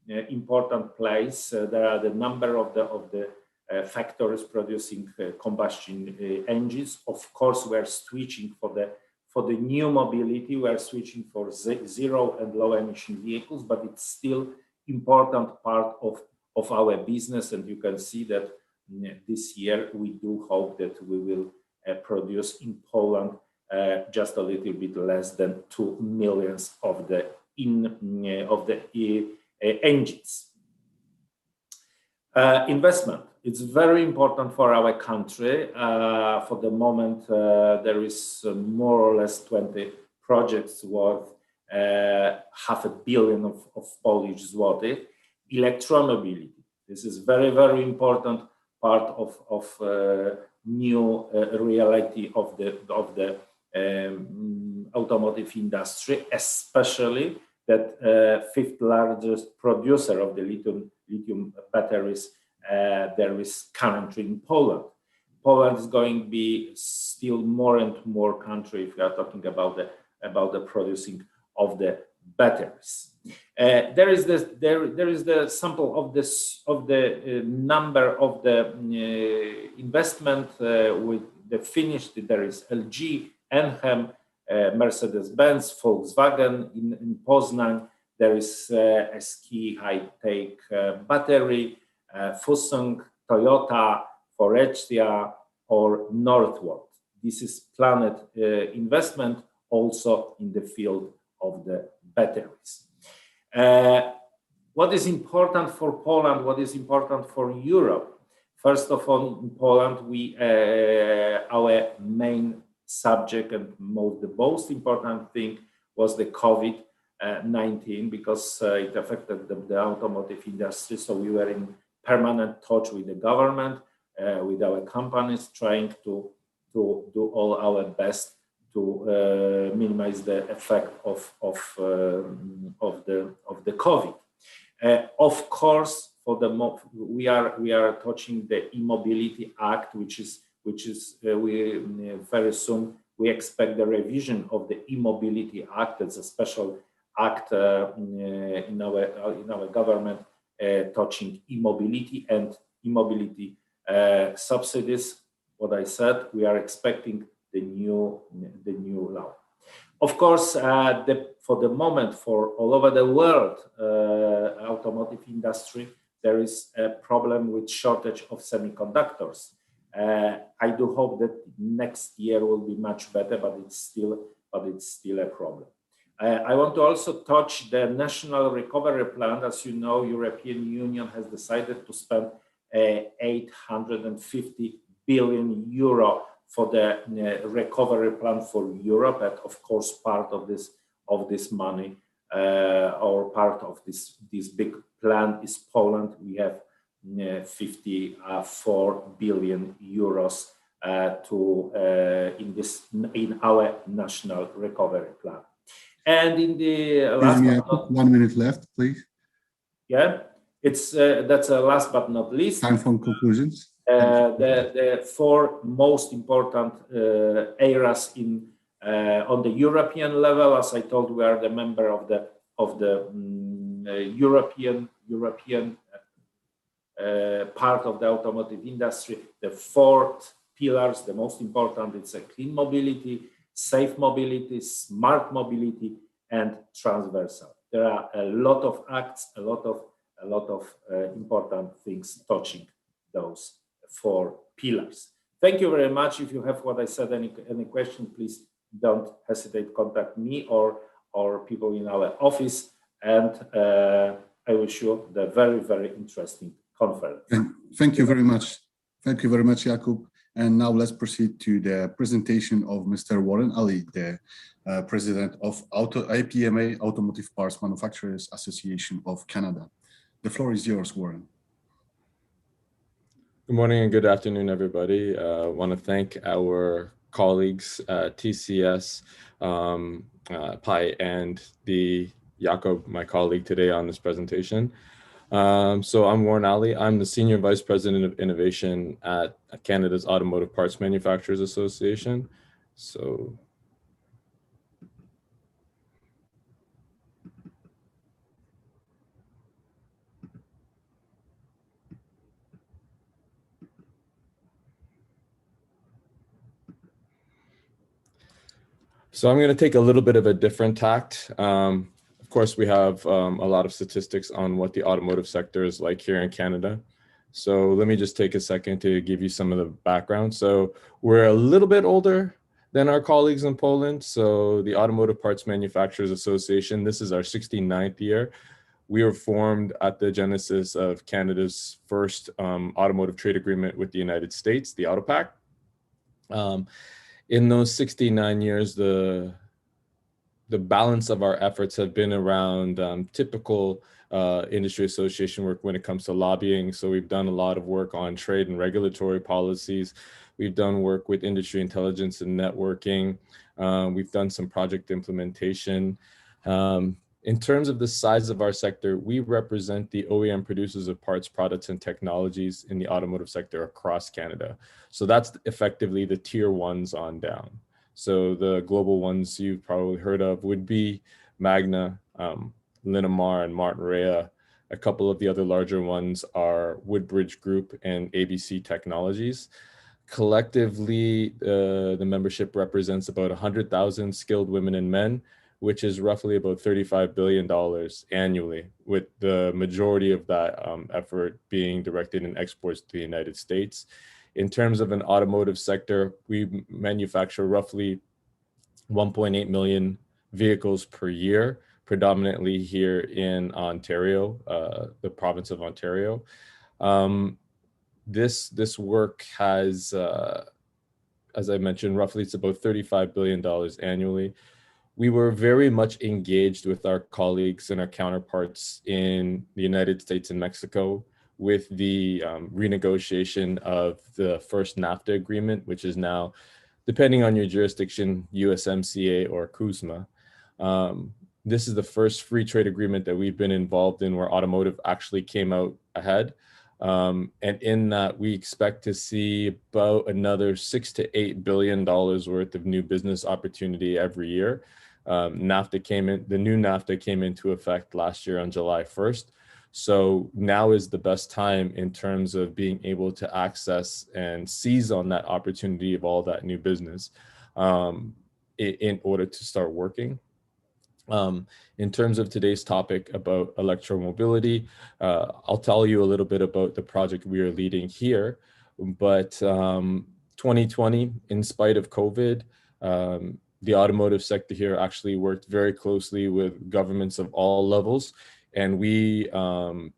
important place. There are the number of the factories producing combustion engines. Of course, we are switching for the new mobility. We are switching for zero and low emission vehicles, but it's still important part of our business. And you can see that this year we do hope that we will produce in Poland just a little bit less than 2 million of the engines. Investment. It's very important for our country. For the moment, there is more or less 20 projects worth $500 million of Polish zloty. Electromobility. This is very important part of new reality of the automotive industry, especially that fifth largest producer of the lithium batteries there is currently in Poland. Poland is going to be still more and more country if we are talking about the producing of the batteries. There is the sample of the number of the investment with the finished. There is LG, Enhem, Mercedes-Benz, Volkswagen in Poznań. There is SK High-Tech battery, Fusung, Toyota, Faurecia, or Northvolt. This is planned investment also in the field of the batteries. What is important for Poland? What is important for Europe? First of all, in Poland, our main subject and the most important thing was the COVID-19 because it affected the automotive industry. So we were in permanent touch with the government, with our companies, trying to do all our best to minimize the effect of the COVID. Of course, we are touching the E-Mobility Act, which is very soon we expect the revision of the E-Mobility Act. It's a special act in our government touching e-mobility and e-mobility subsidies. What I said, we are expecting the new law. Of course, for the moment, for all over the world, automotive industry, there is a problem with shortage of semiconductors. I do hope that next year will be much better, but it's still a problem. I want to also touch the National Recovery Plan. As you know, European Union has decided to spend 850 billion euro for the recovery plan for Europe, and of course, part of this money or part of this big plan is Poland. We have 54 billion euros in our national recovery plan. And in the last, 1 minute left, please. Yeah, that's last but not least. Time for conclusions. The four most important areas in On the European level, as I told, we are the member of the European part of the automotive industry. The fourth pillars, the most important, it's a clean mobility, safe mobility, smart mobility, and transversal. There are a lot of acts, a lot of important things touching those four pillars. Thank you very much. If you have what I said, any question, please don't hesitate to contact me or people in our office. And I wish you the very, very interesting conference. Thank you very much. Thank you very much, Jakub. And now let's proceed to the presentation of Mr. Warren Ali, the president of APMA, Automotive Parts Manufacturers Association of Canada. The floor is yours, Warren. Good morning and good afternoon, everybody. I want to thank our colleagues at TCS, PAIH, and Jakub, my colleague today on this presentation. So I'm Warren Ali. I'm the Senior Vice President of Innovation at Canada's Automotive Parts Manufacturers Association. So I'm going to take a little bit of a different tact. Of course, we have a lot of statistics on what the automotive sector is like here in Canada. So let me just take a second to give you some of the background. So we're a little bit older than our colleagues in Poland. So the Automotive Parts Manufacturers Association, this is our 69th year. We were formed at the genesis of Canada's first automotive trade agreement with the United States, the AutoPact. In those 69 years, the balance of our efforts have been around typical industry association work when it comes to lobbying. So we've done a lot of work on trade and regulatory policies. We've done work with industry intelligence and networking. We've done some project implementation. In terms of the size of our sector, we represent the OEM producers of parts, products, and technologies in the automotive sector across Canada. So that's effectively the tier ones on down. So the global ones you've probably heard of would be Magna, Linamar, and Martin-Rea. A couple of the other larger ones are Woodbridge Group and ABC Technologies. Collectively, the membership represents about 100,000 skilled women and men, which is roughly about $35 billion annually, with the majority of that effort being directed in exports to the United States. In terms of an automotive sector, we manufacture roughly 1.8 million vehicles per year, predominantly here in Ontario, the province of Ontario. This work has, as I mentioned, roughly it's about $35 billion annually. We were very much engaged with our colleagues and our counterparts in the United States and Mexico with the renegotiation of the first NAFTA agreement, which is now, depending on your jurisdiction, USMCA or CUSMA. This is the first free trade agreement that we've been involved in where automotive actually came out ahead. And in that, we expect to see about another $6 to $8 billion worth of new business opportunity every year. The new NAFTA came into effect last year on July 1st. So now is the best time in terms of being able to access and seize on that opportunity of all that new business in order to start working. In terms of today's topic about electromobility, I'll tell you a little bit about the project we are leading here. But 2020, in spite of COVID, the automotive sector here actually worked very closely with governments of all levels. And we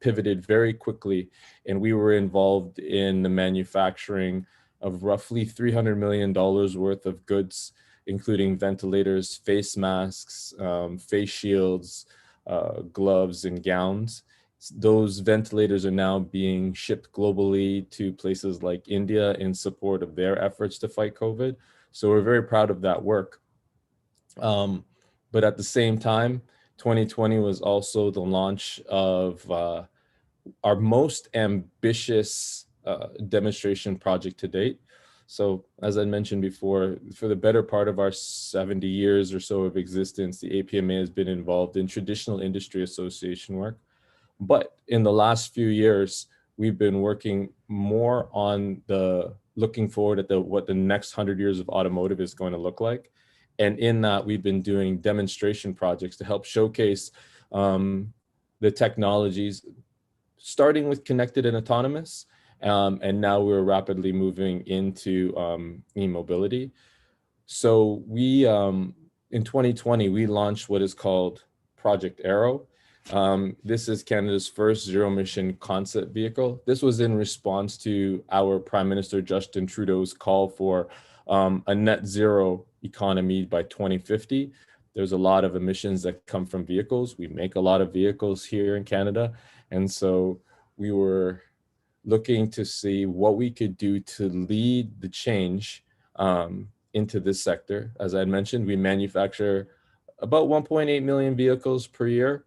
pivoted very quickly, and we were involved in the manufacturing of roughly $300 million worth of goods, including ventilators, face masks, face shields, gloves, and gowns. Those ventilators are now being shipped globally to places like India in support of their efforts to fight COVID. So we're very proud of that work. But at the same time, 2020 was also the launch of our most ambitious demonstration project to date. So as I mentioned before, for the better part of our 70 years or so of existence, the APMA has been involved in traditional industry association work. But in the last few years, we've been working more on looking forward at what the next 100 years of automotive is going to look like. And in that, we've been doing demonstration projects to help showcase the technologies, starting with connected and autonomous. And now we're rapidly moving into e-mobility. So we, in 2020, we launched what is called Project Aero. This is Canada's first zero-emission concept vehicle. This was in response to our Prime Minister Justin Trudeau's call for a net zero economy by 2050. There's a lot of emissions that come from vehicles. We make a lot of vehicles here in Canada. And so we were looking to see what we could do to lead the change into this sector. As I mentioned, we manufacture about 1.8 million vehicles per year,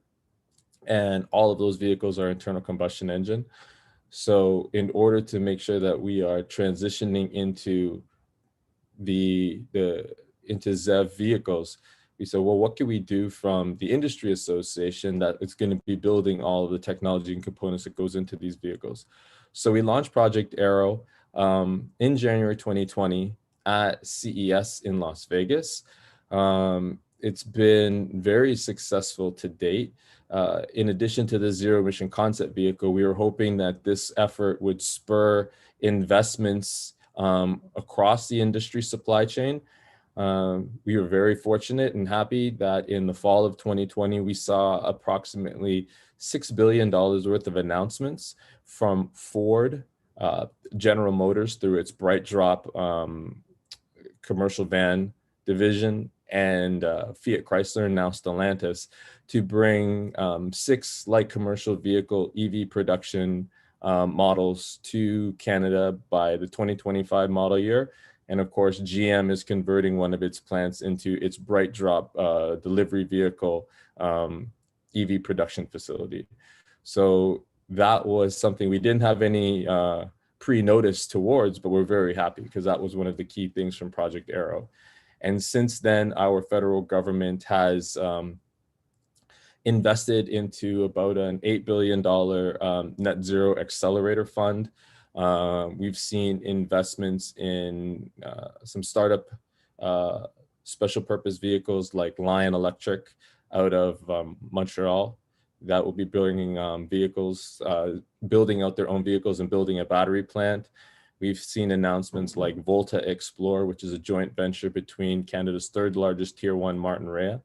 and all of those vehicles are internal combustion engine. So in order to make sure that we are transitioning into into ZEV vehicles, we said, well, what can we do from the industry association that is going to be building all of the technology and components that goes into these vehicles? So we launched Project Aero in January 2020 at CES in Las Vegas. It's been very successful to date. In addition to the zero emission concept vehicle, we were hoping that this effort would spur investments across the industry supply chain. We were very fortunate and happy that in the fall of 2020, we saw approximately $6 billion worth of announcements from Ford, General Motors through its Bright Drop commercial van division, and Fiat Chrysler, and now Stellantis, to bring 6 light commercial vehicle EV production models to Canada by the 2025 model year. And of course, GM is converting one of its plants into its Bright Drop delivery vehicle EV production facility. So that was something we didn't have any pre-notice towards, but we're very happy because that was one of the key things from Project Aero. And since then, our federal government has invested into about an $8 billion net zero accelerator fund. We've seen investments in some startup special purpose vehicles like Lion Electric out of Montreal that will be bringing vehicles, building out their own vehicles and building a battery plant. We've seen announcements like Volta Explore, which is a joint venture between Canada's 3rd largest tier 1 Martin Rea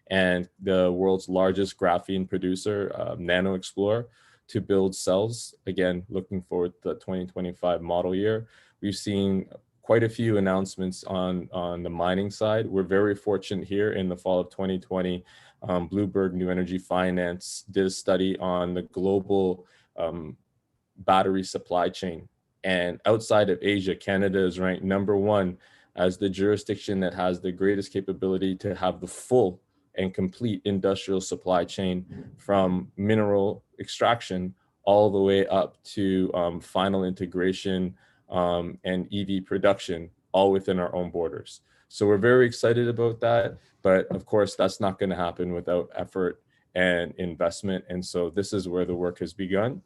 and the world's largest graphene producer, Nano Explorer, to build cells. Again, looking forward to the 2025 model year. We've seen quite a few announcements on the mining side. We're very fortunate here in the fall of 2020. Bloomberg New Energy Finance did a study on the global battery supply chain. And outside of Asia, Canada is ranked #1 as the jurisdiction that has the greatest capability to have the full and complete industrial supply chain from mineral extraction all the way up to final integration and EV production, all within our own borders. So we're very excited about that. But of course, that's not going to happen without effort and investment. And so this is where the work has begun.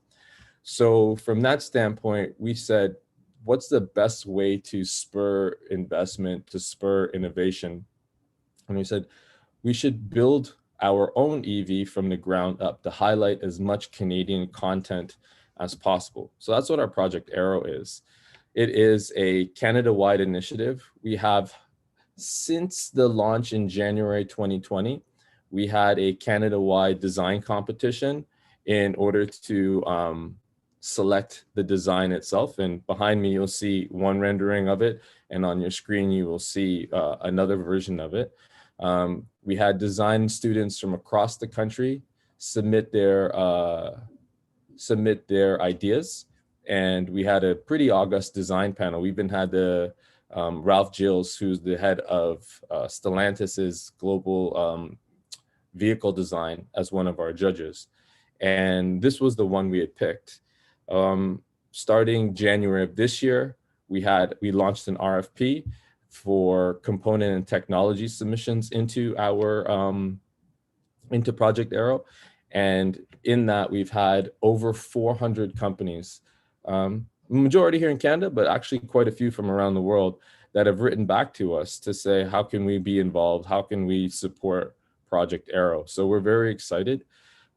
So from that standpoint, we said, what's the best way to spur investment, to spur innovation? And we said, we should build our own EV from the ground up to highlight as much Canadian content as possible. So that's what our Project Aero is. It is a Canada-wide initiative. We have, since the launch in January 2020, we had a Canada-wide design competition in order to select the design itself. And behind me, you'll see one rendering of it. And on your screen, you will see another version of it. We had design students from across the country submit their ideas. And we had a pretty august design panel. We even had the Ralph Gilles, who's the head of Stellantis's global vehicle design, as one of our judges. And this was the one we had picked. Starting January of this year, we launched an RFP for component and technology submissions into our into Project Aero. And in that, we've had over 400 companies, majority here in Canada, but actually quite a few from around the world that have written back to us to say, how can we be involved? How can we support Project Aero? So we're very excited.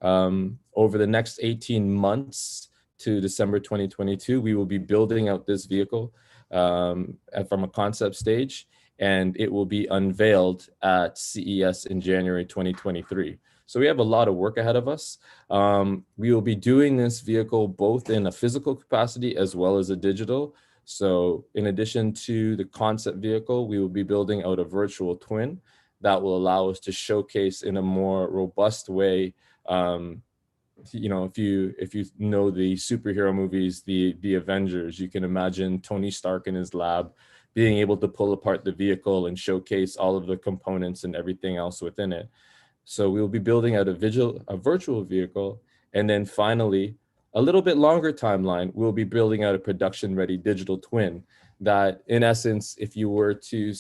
Over the next 18 months to December 2022, we will be building out this vehicle from a concept stage, and it will be unveiled at CES in January 2023. So we have a lot of work ahead of us. We will be doing this vehicle both in a physical capacity as well as a digital. So in addition to the concept vehicle, we will be building out a virtual twin that will allow us to showcase in a more robust way. You know, if you know the superhero movies, the Avengers, you can imagine Tony Stark in his lab being able to pull apart the vehicle and showcase all of the components and everything else within it. So we will be building out a virtual vehicle, and then finally, a little bit longer timeline, we'll be building out a production-ready digital twin that, in essence, if you were to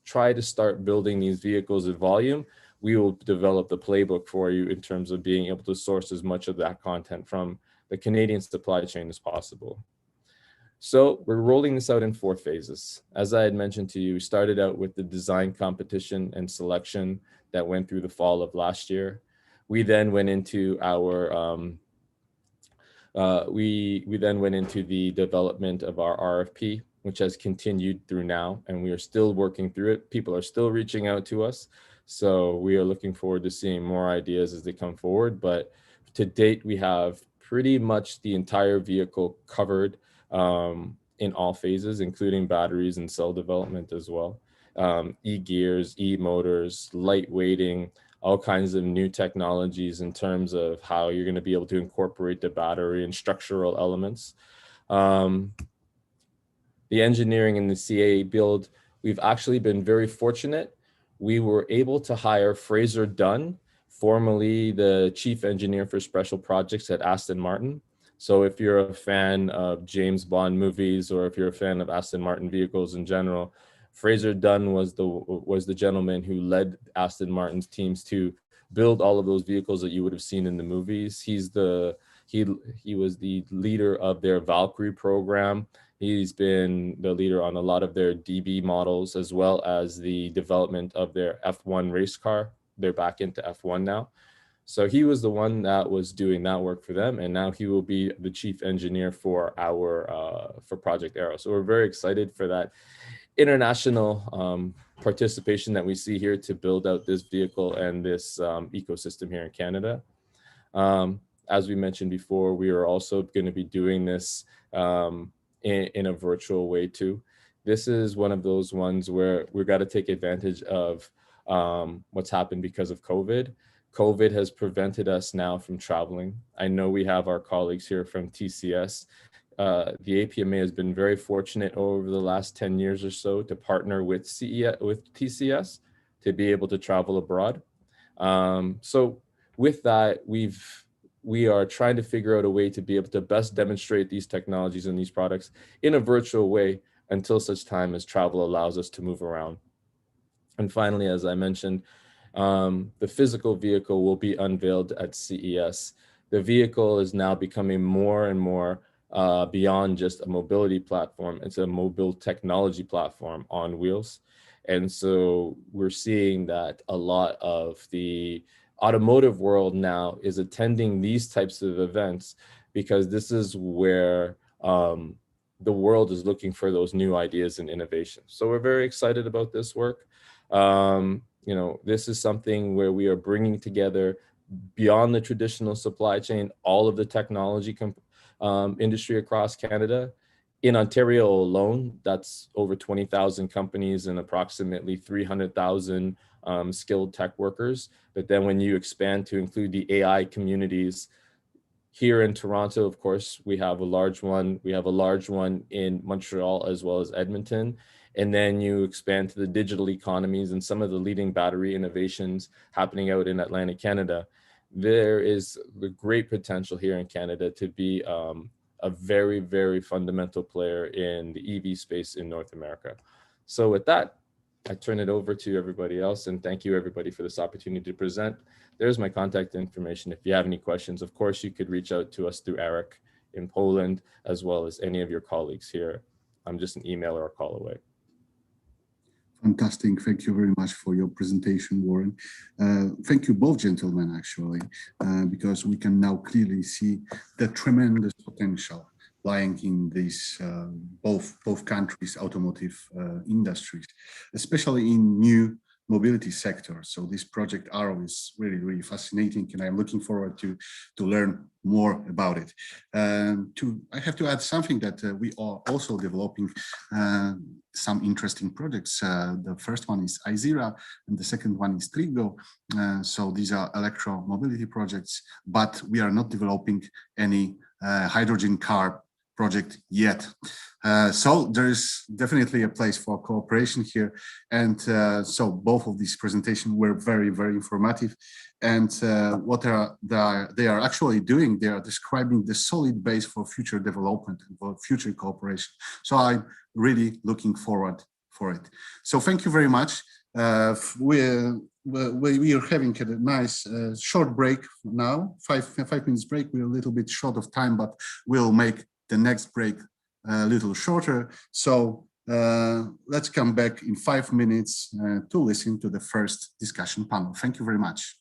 try to start building these vehicles in volume, we will develop the playbook for you in terms of being able to source as much of that content from the Canadian supply chain as possible. So we're rolling this out in 4 phases. As I had mentioned to you, we started out with the design competition and selection that went through the fall of last year. We then went into our we then went into the development of our RFP, which has continued through now, and we are still working through it. People are still reaching out to us. So we are looking forward to seeing more ideas as they come forward. But to date, we have pretty much the entire vehicle covered in all phases, including batteries and cell development as well. E-gears, e-motors, lightweighting, all kinds of new technologies in terms of how you're going to be able to incorporate the battery and structural elements. The engineering and the CA build, we've actually been very fortunate. We were able to hire Fraser Dunn, formerly the chief engineer for special projects at Aston Martin. So if you're a fan of James Bond movies, or if you're a fan of Aston Martin vehicles in general, Fraser Dunn was the gentleman who led Aston Martin's teams to build all of those vehicles that you would have seen in the movies. He was the leader of their Valkyrie program. He's been the leader on a lot of their DB models, as well as the development of their F1 race car. They're back into F1 now. So he was the one that was doing that work for them, and now he will be the chief engineer for our for Project Aero. So we're very excited for that international participation that we see here to build out this vehicle and this ecosystem here in Canada. As we mentioned before, we are also going to be doing this in a virtual way too. This is one of those ones where we've got to take advantage of what's happened because of COVID. COVID has prevented us now from traveling. I know we have our colleagues here from TCS. The APMA has been very fortunate over the last 10 years or so to partner with TCS to be able to travel abroad. So with that, we are trying to figure out a way to be able to best demonstrate these technologies and these products in a virtual way until such time as travel allows us to move around. And finally, as I mentioned, the physical vehicle will be unveiled at CES. The vehicle is now becoming more and more beyond just a mobility platform. It's a mobile technology platform on wheels. And so we're seeing that a lot of the automotive world now is attending these types of events because this is where the world is looking for those new ideas and innovations. So we're very excited about this work. You know, this is something where we are bringing together beyond the traditional supply chain, all of the technology industry across Canada. In Ontario alone, that's over 20,000 companies and approximately 300,000 skilled tech workers. But then when you expand to include the AI communities, here in Toronto, of course, we have a large one. We have a large one in Montreal as well as Edmonton. And then you expand to the digital economies and some of the leading battery innovations happening out in Atlantic Canada. There is the great potential here in Canada to be a very, very fundamental player in the EV space in North America. So with that, I turn it over to everybody else, and thank you everybody for this opportunity to present. There's my contact information. If you have any questions, of course, you could reach out to us through Eric in Poland, as well as any of your colleagues here. I'm just an email or a call away. Fantastic. Thank you very much for your presentation, Warren. Thank you both gentlemen, actually, because we can now clearly see the tremendous potential lying in these both countries' automotive industries, especially in new mobility sector. So this project Arrow is really, really fascinating, and I'm looking forward to learn more about it. I have to add something that we are also developing some interesting projects. The first one is iZera, and the second one is Trigo. So these are electro-mobility projects, but we are not developing any hydrogen car project yet. So there is definitely a place for cooperation here. And so both of these presentations were very, very informative. And what they are actually doing, they are describing the solid base for future development and for future cooperation. So I'm really looking forward for it. So thank you very much. We are having a nice short break now, five minutes break. We're a little bit short of time, but we'll make the next break a little shorter. So let's come back in 5 minutes to listen to the first discussion panel. Thank you very much.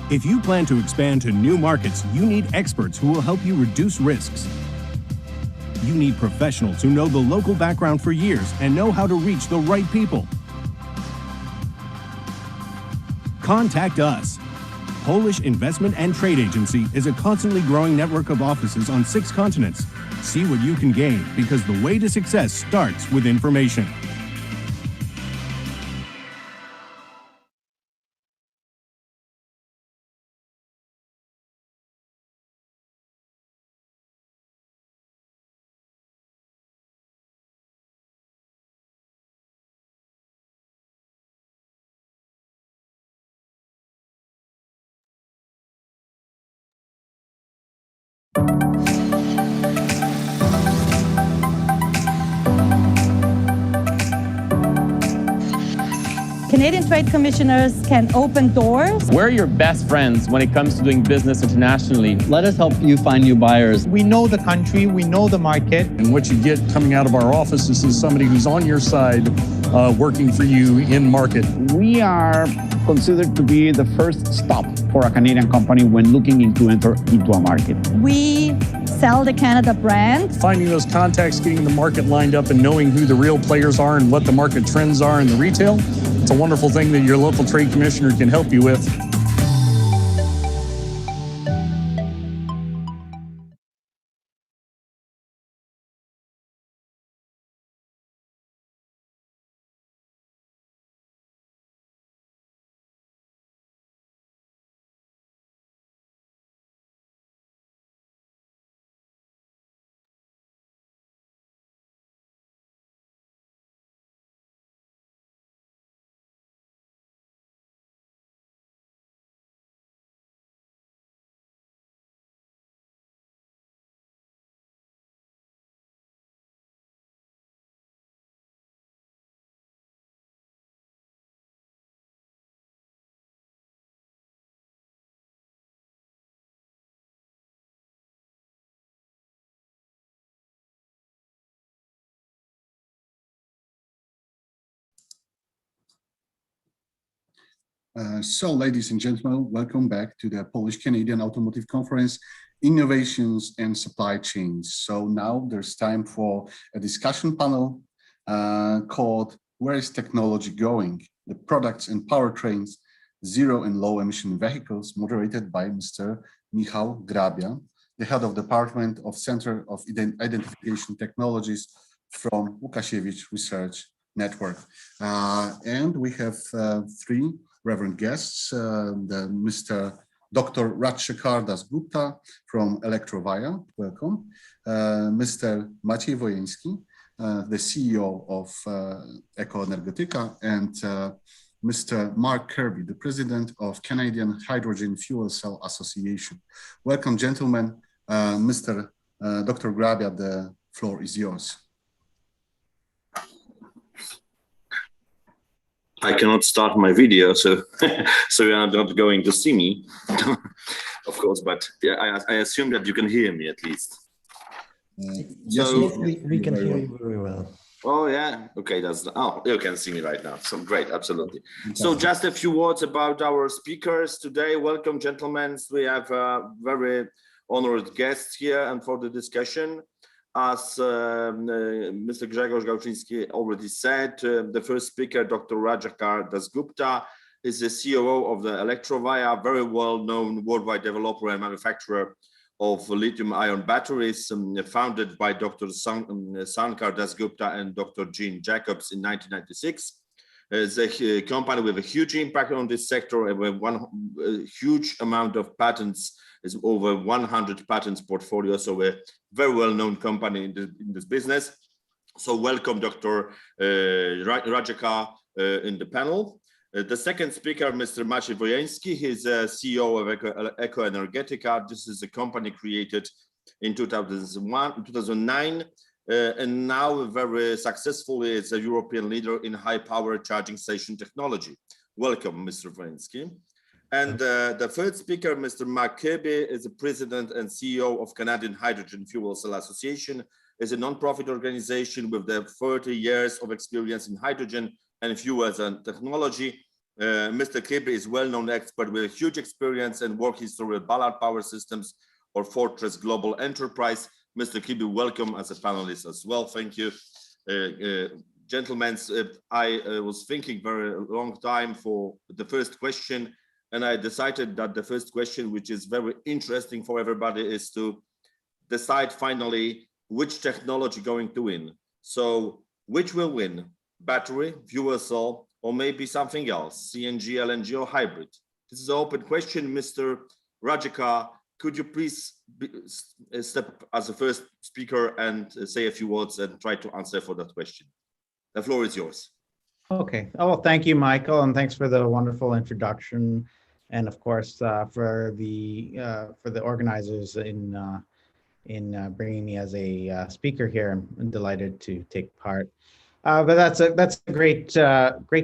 If you plan to expand to new markets, you need experts who will help you reduce risks. You need professionals who know the local background for years and know how to reach the right people. Contact us. Polish Investment and Trade Agency is a constantly growing network of offices on 6 continents. See what you can gain, because the way to success starts with information. Canadian trade commissioners can open doors. We're your best friends when it comes to doing business internationally. Let us help you find new buyers. We know the country, we know the market. And what you get coming out of our offices is somebody who's on your side, working for you in market. We are considered to be the first stop for a Canadian company when looking to enter into a market. We sell the Canada brand. Finding those contacts, getting the market lined up, and knowing who the real players are and what the market trends are in the retail, it's a wonderful thing that your local trade commissioner can help you with. So, ladies and gentlemen, welcome back to the Polish-Canadian Automotive Conference, Innovations and Supply Chains. So now there's time for a discussion panel called Where is Technology Going? The Products and Powertrains, Zero and Low Emission Vehicles, moderated by Mr. Michał Grabia, the head of Department of Center of Identification Technologies from Łukasiewicz Research Network. And we have three reverend guests, Mr. Dr. Rajshekar Dasgupta from Electrovaya, welcome. Mr. Maciej Wojeński, the CEO of EcoEnergetyka, and Mr. Mark Kirby, the president of Canadian Hydrogen Fuel Cell Association. Welcome, gentlemen. Mr. Dr. Grabia, the floor is yours. I cannot start my video, so so you are not going to see me, of course. But yeah, I assume that you can hear me at least. Yes, we can hear you very well. Oh yeah, okay. You can see me right now. So great, absolutely. So just a few words about our speakers today. Welcome, gentlemen. We have very honored guests here, and for the discussion. As Mr. Grzegorz Gałczyński already said, the first speaker, Dr. Rajshekar Dasgupta, is the COO of the Electrovaya, very well-known worldwide developer and manufacturer of lithium-ion batteries, founded by Dr. Sankar Dasgupta and Dr. Jean Jacobs in 1996. It's a company with a huge impact on this sector and with a huge amount of patents. Is over 100 patents portfolio, so a very well-known company in this business. So welcome, Dr. Rajshekar, in the panel. The second speaker, Mr. Maciej Wojeński, he's a CEO of EcoEnergetyka. This is a company created in 2009, and now very successfully is a European leader in high-power charging station technology. Welcome, Mr. Wojeński. And the third speaker, Mr. Mark Kirby, is the president and CEO of Canadian Hydrogen Fuel Cell Association. Is a non-profit organization with 30 years of experience in hydrogen and fuels and technology. Mr. Kirby is a well-known expert with a huge experience and work history with Ballard Power Systems or Fortress Global Enterprise. Mr. Kirby, welcome as a panelist as well. Thank you. Gentlemen, I was thinking very long time for the first question. And I decided that the first question, which is very interesting for everybody, is to decide finally which technology going to win. So which will win? Battery, fuel cell, or maybe something else, CNG, LNG, or hybrid? This is an open question. Mr. Rajshekar, could you please step as the first speaker and say a few words and try to answer for that question? The floor is yours. Okay. Oh, well, thank you, Michael, and thanks for the wonderful introduction, and of course for the organizers in bringing me as a speaker here. I'm delighted to take part. But that's a great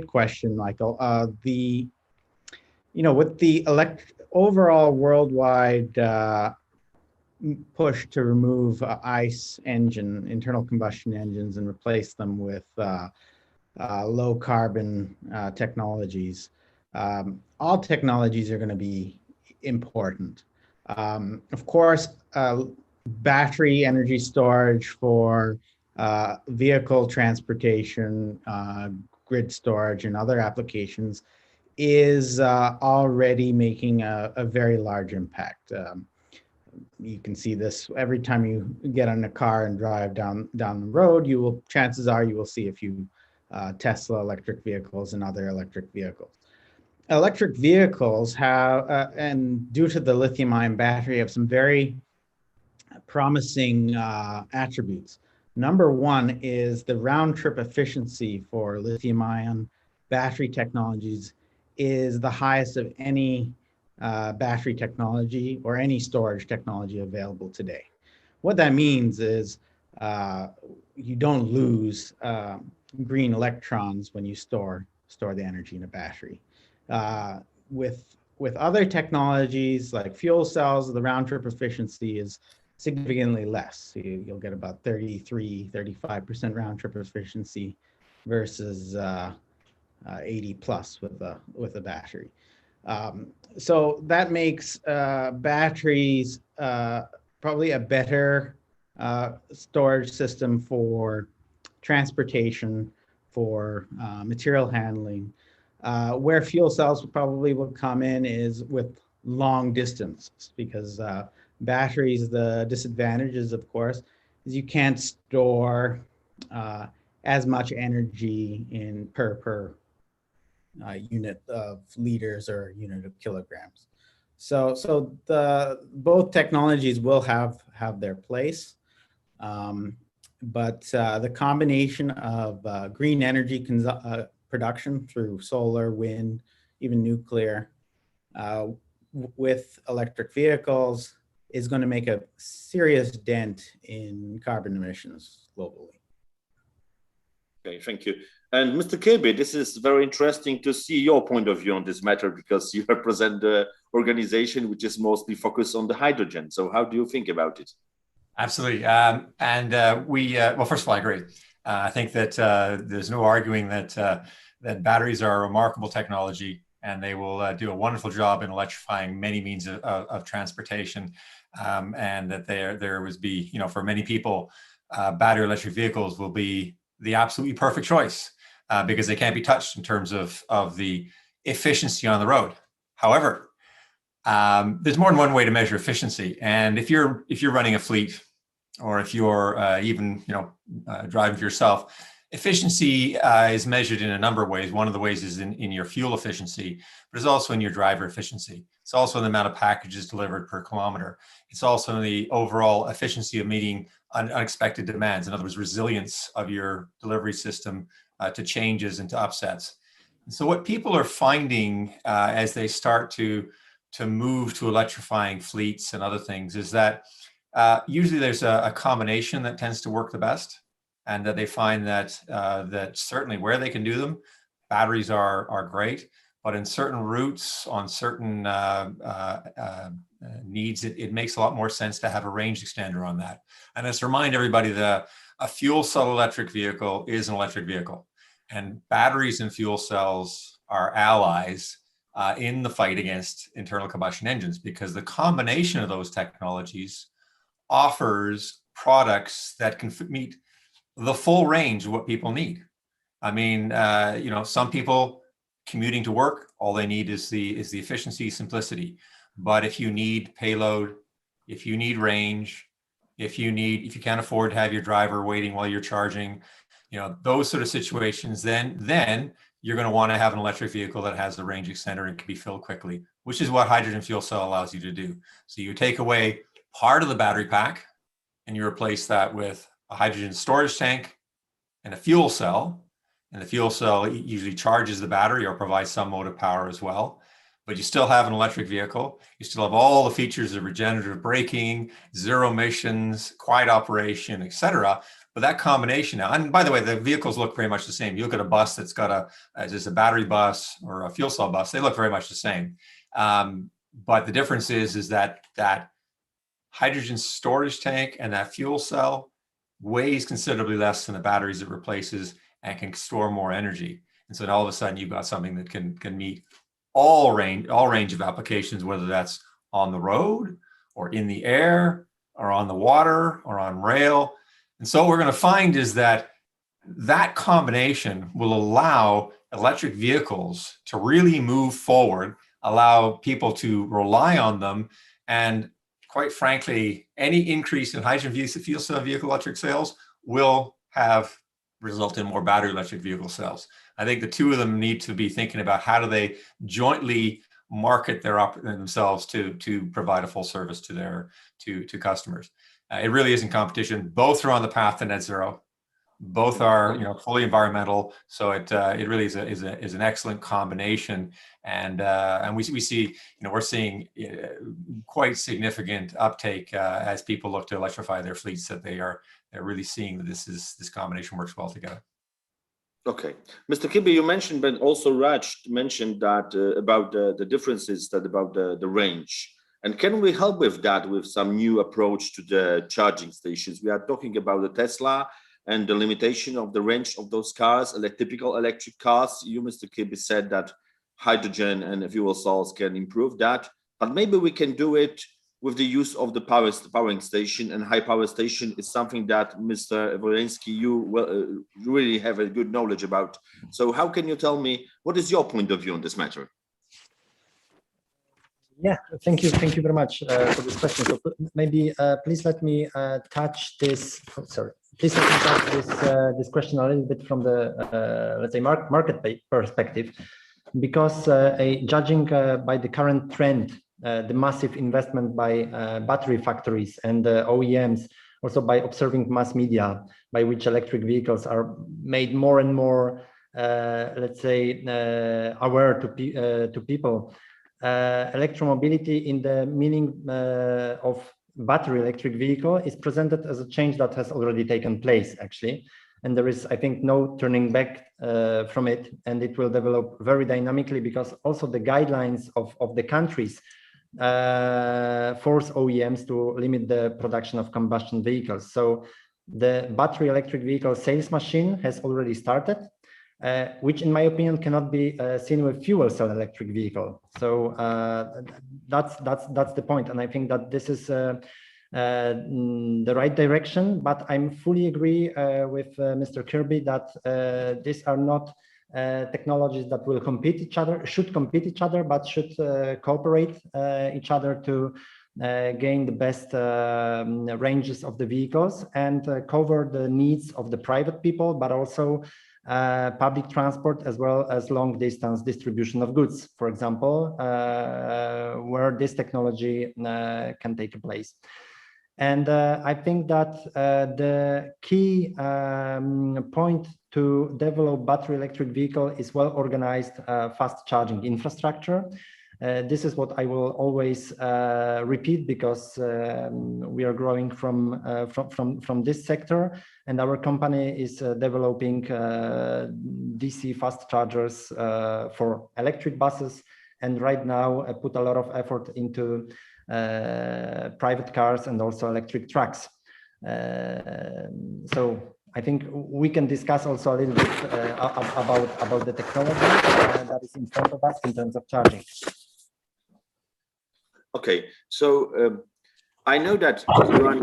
question, Michael. With the overall worldwide push to remove ICE internal combustion engines, and replace them with low carbon technologies. All technologies are going to be important. Of course, battery energy storage for vehicle transportation, grid storage, and other applications is already making a very large impact. You can see this every time you get in a car and drive down the road. Chances are you will see a few Tesla electric vehicles and other electric vehicles. Electric vehicles have, and due to the lithium-ion battery, have some very promising attributes. Number one is the round-trip efficiency for lithium-ion battery technologies is the highest of any battery technology or any storage technology available today. What that means is you don't lose green electrons when you store the energy in a battery. With other technologies like fuel cells, the round-trip efficiency is significantly less. You'll get about 33-35% round-trip efficiency versus 80 plus with a battery. So that makes batteries probably a better storage system for transportation, for material handling. Where fuel cells probably will come in is with long distances, because batteries, the disadvantages, of course, is you can't store as much energy in per unit of liters or unit of kilograms. So both technologies will have their place, but the combination of green energy production through solar, wind, even nuclear, with electric vehicles is going to make a serious dent in carbon emissions globally. Okay, thank you. And Mr. Kebe, this is very interesting to see your point of view on this matter, because you represent the organization which is mostly focused on the hydrogen. So how do you think about it? Absolutely. Well, first of all, I agree. I think that there's no arguing that batteries are a remarkable technology, and they will do a wonderful job in electrifying many means of transportation, and that there would be, for many people, battery electric vehicles will be the absolutely perfect choice because they can't be touched in terms of the efficiency on the road. However, there's more than one way to measure efficiency, and if you're running a fleet, or if you're even driving for yourself, efficiency is measured in a number of ways. One of the ways is in your fuel efficiency, but it's also in your driver efficiency. It's also in the amount of packages delivered per kilometer. It's also in the overall efficiency of meeting unexpected demands. In other words, resilience of your delivery system to changes and to upsets. And so what people are finding as they start to move to electrifying fleets and other things is that usually there's a combination that tends to work the best, and that they find that that certainly where they can do them, batteries are great, but in certain routes, on certain needs, it makes a lot more sense to have a range extender on that. And let's remind everybody that a fuel cell electric vehicle is an electric vehicle, and batteries and fuel cells are allies in the fight against internal combustion engines, because the combination of those technologies offers products that can meet the full range of what people need. I mean, some people commuting to work, all they need is the efficiency, simplicity. But if you need payload, if you need range, if you can't afford to have your driver waiting while you're charging, those sort of situations, then you're going to want to have an electric vehicle that has the range extender and can be filled quickly, which is what hydrogen fuel cell allows you to do. So you take away part of the battery pack and you replace that with a hydrogen storage tank and a fuel cell. And the fuel cell usually charges the battery or provides some mode of power as well. But you still have an electric vehicle. You still have all the features of regenerative braking, zero emissions, quiet operation, etc. But that combination now, and by the way, the vehicles look very much the same. You look at a bus that's got just a battery bus or a fuel cell bus, they look very much the same. But the difference is that hydrogen storage tank and that fuel cell weighs considerably less than the batteries it replaces and can store more energy. And so then all of a sudden you've got something that can meet all range of applications, whether that's on the road or in the air or on the water or on rail. And so what we're going to find is that combination will allow electric vehicles to really move forward, allow people to rely on them, and quite frankly, any increase in hydrogen fuel cell vehicle electric sales will result in more battery electric vehicle sales. I think the two of them need to be thinking about how do they jointly market themselves to provide a full service to customers. It really isn't competition. Both are on the path to net zero. Both are fully environmental. So it really is an excellent combination. And we see we're seeing quite significant uptake as people look to electrify their fleets, that they're really seeing that this combination works well together. Okay, Mr. Kibbe, you mentioned, but also Raj mentioned that about the differences, about the range. And can we help with that with some new approach to the charging stations? We are talking about the Tesla, and the limitation of the range of those cars, typical electric cars. You, Mr. Kirby, said that hydrogen and fuel cells can improve that, but maybe we can do it with the use of the powering station, and high power station is something that Mr. Wolensky, you really have a good knowledge about. So how can you tell me, what is your point of view on this matter? Yeah, thank you very much for this question. So maybe please let me touch this. Sorry, please let me touch this question a little bit from the let's say market perspective, because judging by the current trend, the massive investment by battery factories and OEMs, also by observing mass media, by which electric vehicles are made more and more, let's say, aware to people. Electromobility in the meaning of battery electric vehicle is presented as a change that has already taken place, actually. And there is, I think, no turning back from it. And it will develop very dynamically, because also the guidelines of the countries force OEMs to limit the production of combustion vehicles. So the battery electric vehicle sales machine has already started. Which in my opinion cannot be seen with fuel cell electric vehicle. So that's the point. And I think that this is the right direction, but I'm fully agree with Mr. Kirby that these are not technologies that will compete each other, should compete each other, but should cooperate each other to gain the best ranges of the vehicles and cover the needs of the private people, but also public transport, as well as long distance distribution of goods, for example, where this technology can take place. And I think that the key point to develop battery electric vehicle is well-organized fast charging infrastructure. This is what I will always repeat, because we are growing from this sector, and our company is developing DC fast chargers for electric buses, and right now I put a lot of effort into private cars and also electric trucks. So I think we can discuss also a little bit about the technology that is in front of us in terms of charging. Okay, so I know that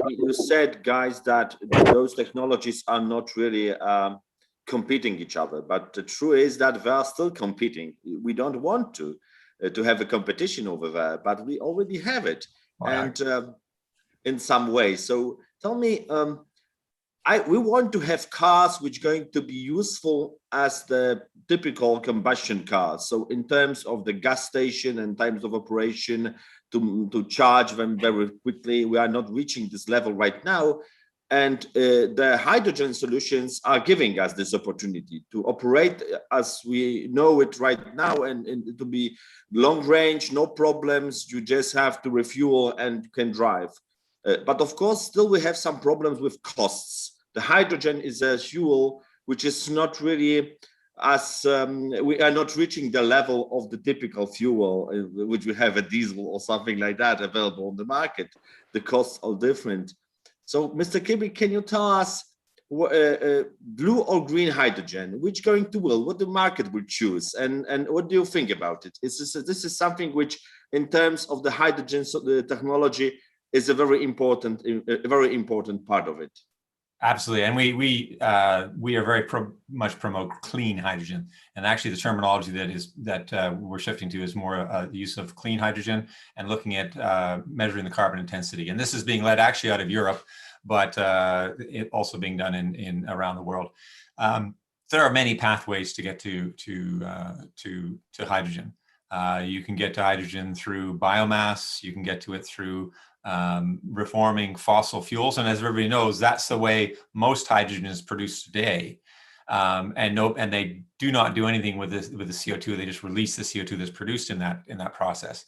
you said, guys, that those technologies are not really competing each other, but the truth is that they are still competing. We don't want to have a competition over there, but we already have it, and in some way. So tell me, we want to have cars which are going to be useful as the typical combustion cars. So in terms of the gas station and times of operation, to charge them very quickly, we are not reaching this level right now. And the hydrogen solutions are giving us this opportunity to operate as we know it right now, and to be long range, no problems. You just have to refuel and you can drive. But of course, still we have some problems with costs. The hydrogen is a fuel which is not really as we are not reaching the level of the typical fuel, which we have a diesel or something like that available on the market. The costs are different. So, Mr. Kirby, can you tell us blue or green hydrogen, which going to will, what the market will choose, and what do you think about it? This is something which, in terms of the hydrogen technology, is a very important part of it. Absolutely, and we are very much promote clean hydrogen, and actually the terminology that we're shifting to is more the use of clean hydrogen and looking at measuring the carbon intensity. And this is being led actually out of Europe, but it also being done in around the world. There are many pathways to get to hydrogen. You can get to hydrogen through biomass. You can get to it through reforming fossil fuels, and as everybody knows, that's the way most hydrogen is produced today. And they do not do anything with the CO2. They just release the CO2 that's produced in that process.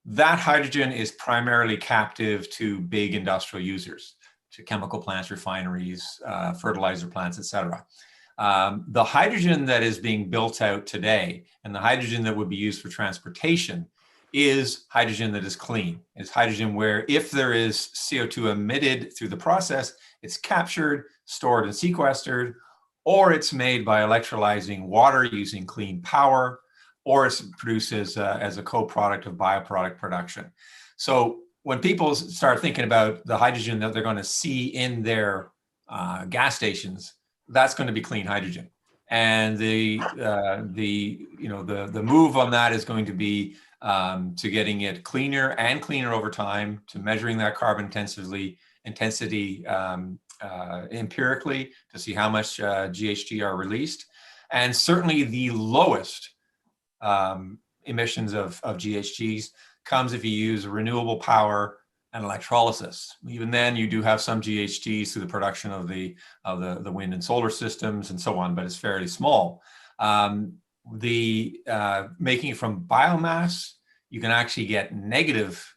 That hydrogen is primarily captive to big industrial users, to chemical plants, refineries, fertilizer plants, etc. The hydrogen that is being built out today, and the hydrogen that would be used for transportation, is hydrogen that is clean. It's hydrogen where if there is CO2 emitted through the process, it's captured, stored and sequestered, or it's made by electrolyzing water using clean power, or it's produced as a co-product of bioproduct production. So when people start thinking about the hydrogen that they're going to see in their gas stations, that's going to be clean hydrogen. And the move on that is going to be to getting it cleaner and cleaner over time, to measuring that carbon intensity empirically to see how much GHG are released, and certainly the lowest emissions of GHGs comes if you use renewable power and electrolysis. Even then, you do have some GHGs through the production of the wind and solar systems and so on, but it's fairly small. Making it from biomass, you can actually get negative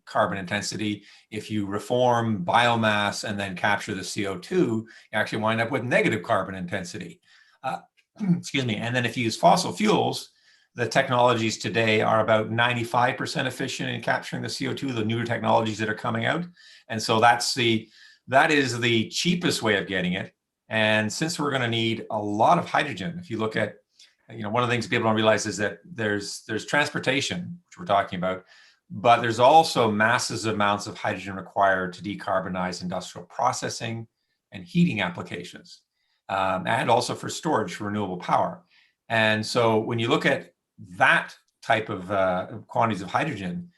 carbon intensity. If you reform biomass and then capture the CO2, you actually wind up with negative carbon intensity. Excuse me. And then if you use fossil fuels, the technologies today are about 95% efficient in capturing the CO2, the newer technologies that are coming out. And so that is the cheapest way of getting it. And since we're going to need a lot of hydrogen, if you look at, one of the things people don't realize is that there's transportation, which we're talking about, but there's also massive amounts of hydrogen required to decarbonize industrial processing and heating applications, and also for storage for renewable power. And so when you look at that type of quantities of hydrogen,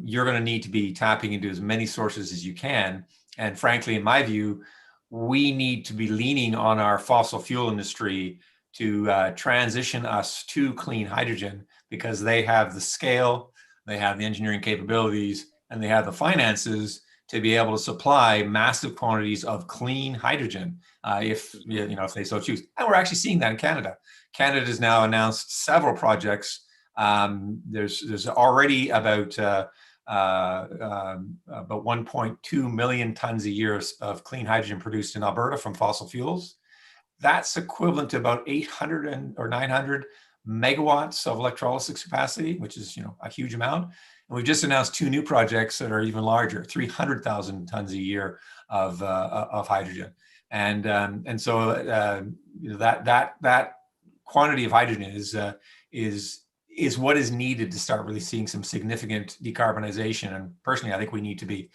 you're going to need to be tapping into as many sources as you can. And frankly, in my view, we need to be leaning on our fossil fuel industry to transition us to clean hydrogen, because they have the scale, they have the engineering capabilities, and they have the finances to be able to supply massive quantities of clean hydrogen if they so choose. And we're actually seeing that in Canada. Canada has now announced several projects. There's already about 1.2 million tons a year of clean hydrogen produced in Alberta from fossil fuels. That's equivalent to about 800 or 900 megawatts of electrolysis capacity, which is a huge amount. And we've just announced 2 new projects that are even larger, 300,000 tons a year of hydrogen. And so that quantity of hydrogen is what is needed to start really seeing some significant decarbonization. And personally, I think we need to be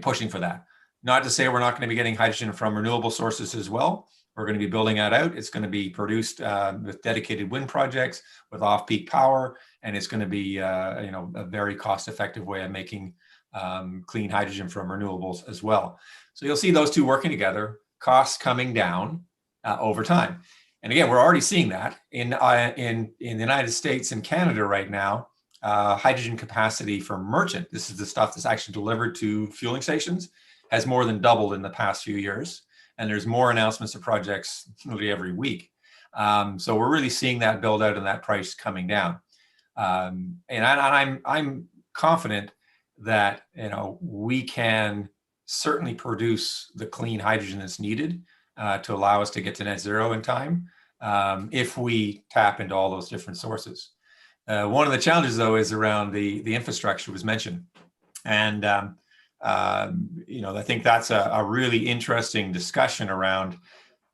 pushing for that. Not to say we're not going to be getting hydrogen from renewable sources as well. We're going to be building that out. It's going to be produced with dedicated wind projects, with off-peak power, and it's going to be a very cost-effective way of making clean hydrogen from renewables as well. So you'll see those two working together, costs coming down over time. And again, we're already seeing that in the United States and Canada right now. Hydrogen capacity for merchant, this is the stuff that's actually delivered to fueling stations, has more than doubled in the past few years. And there's more announcements of projects literally every week. So we're really seeing that build out and that price coming down. And I'm confident that we can certainly produce the clean hydrogen that's needed to allow us to get to net zero in time if we tap into all those different sources. One of the challenges, though, is around the infrastructure was mentioned. And I think that's a really interesting discussion around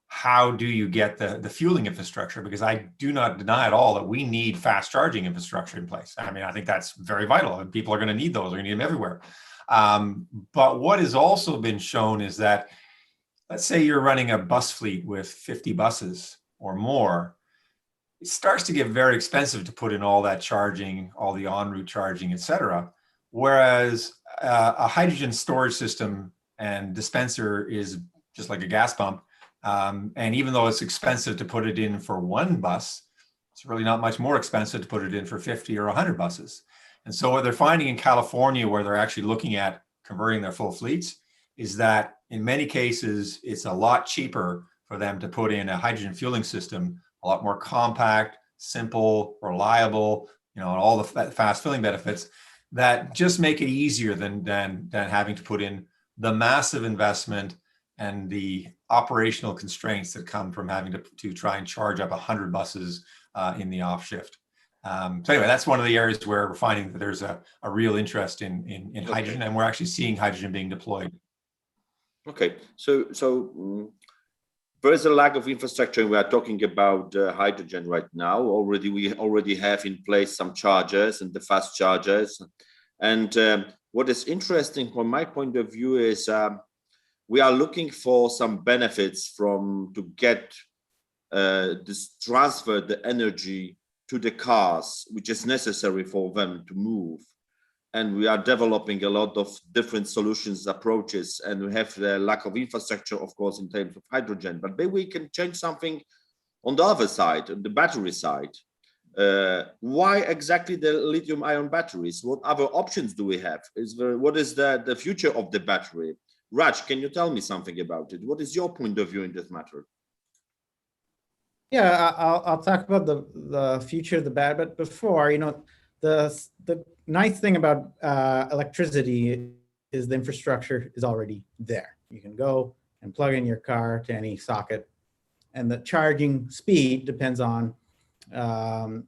how do you get the fueling infrastructure, because I do not deny at all that we need fast charging infrastructure in place. I mean, I think that's very vital, and people are going to need those. They're going to need them everywhere. But what has also been shown is that, let's say you're running a bus fleet with 50 buses or more, it starts to get very expensive to put in all that charging, all the en route charging, et cetera. Whereas a hydrogen storage system and dispenser is just like a gas pump. And even though it's expensive to put it in for one bus, it's really not much more expensive to put it in for 50 or 100 buses. And so what they're finding in California, where they're actually looking at converting their full fleets, is that in many cases, it's a lot cheaper for them to put in a hydrogen fueling system, a lot more compact, simple, reliable, and all the fast filling benefits that just make it easier than having to put in the massive investment and the operational constraints that come from having to try and charge up 100 buses in the off shift. So anyway, that's one of the areas where we're finding that there's a real interest in hydrogen, and we're actually seeing hydrogen being deployed. Okay, there is a lack of infrastructure. We are talking about hydrogen right now. We already have in place some chargers and the fast chargers. And what is interesting from my point of view is we are looking for some benefits to get this transfer the energy to the cars, which is necessary for them to move. And we are developing a lot of different solutions, approaches, and we have the lack of infrastructure, of course, in terms of hydrogen. But maybe we can change something on the other side, on the battery side. Why exactly the lithium-ion batteries? What other options do we have? What is the future of the battery? Raj, can you tell me something about it? What is your point of view in this matter? Yeah, I'll talk about the future of the battery, but before, the nice thing about electricity is the infrastructure is already there. You can go and plug in your car to any socket, and the charging speed depends on the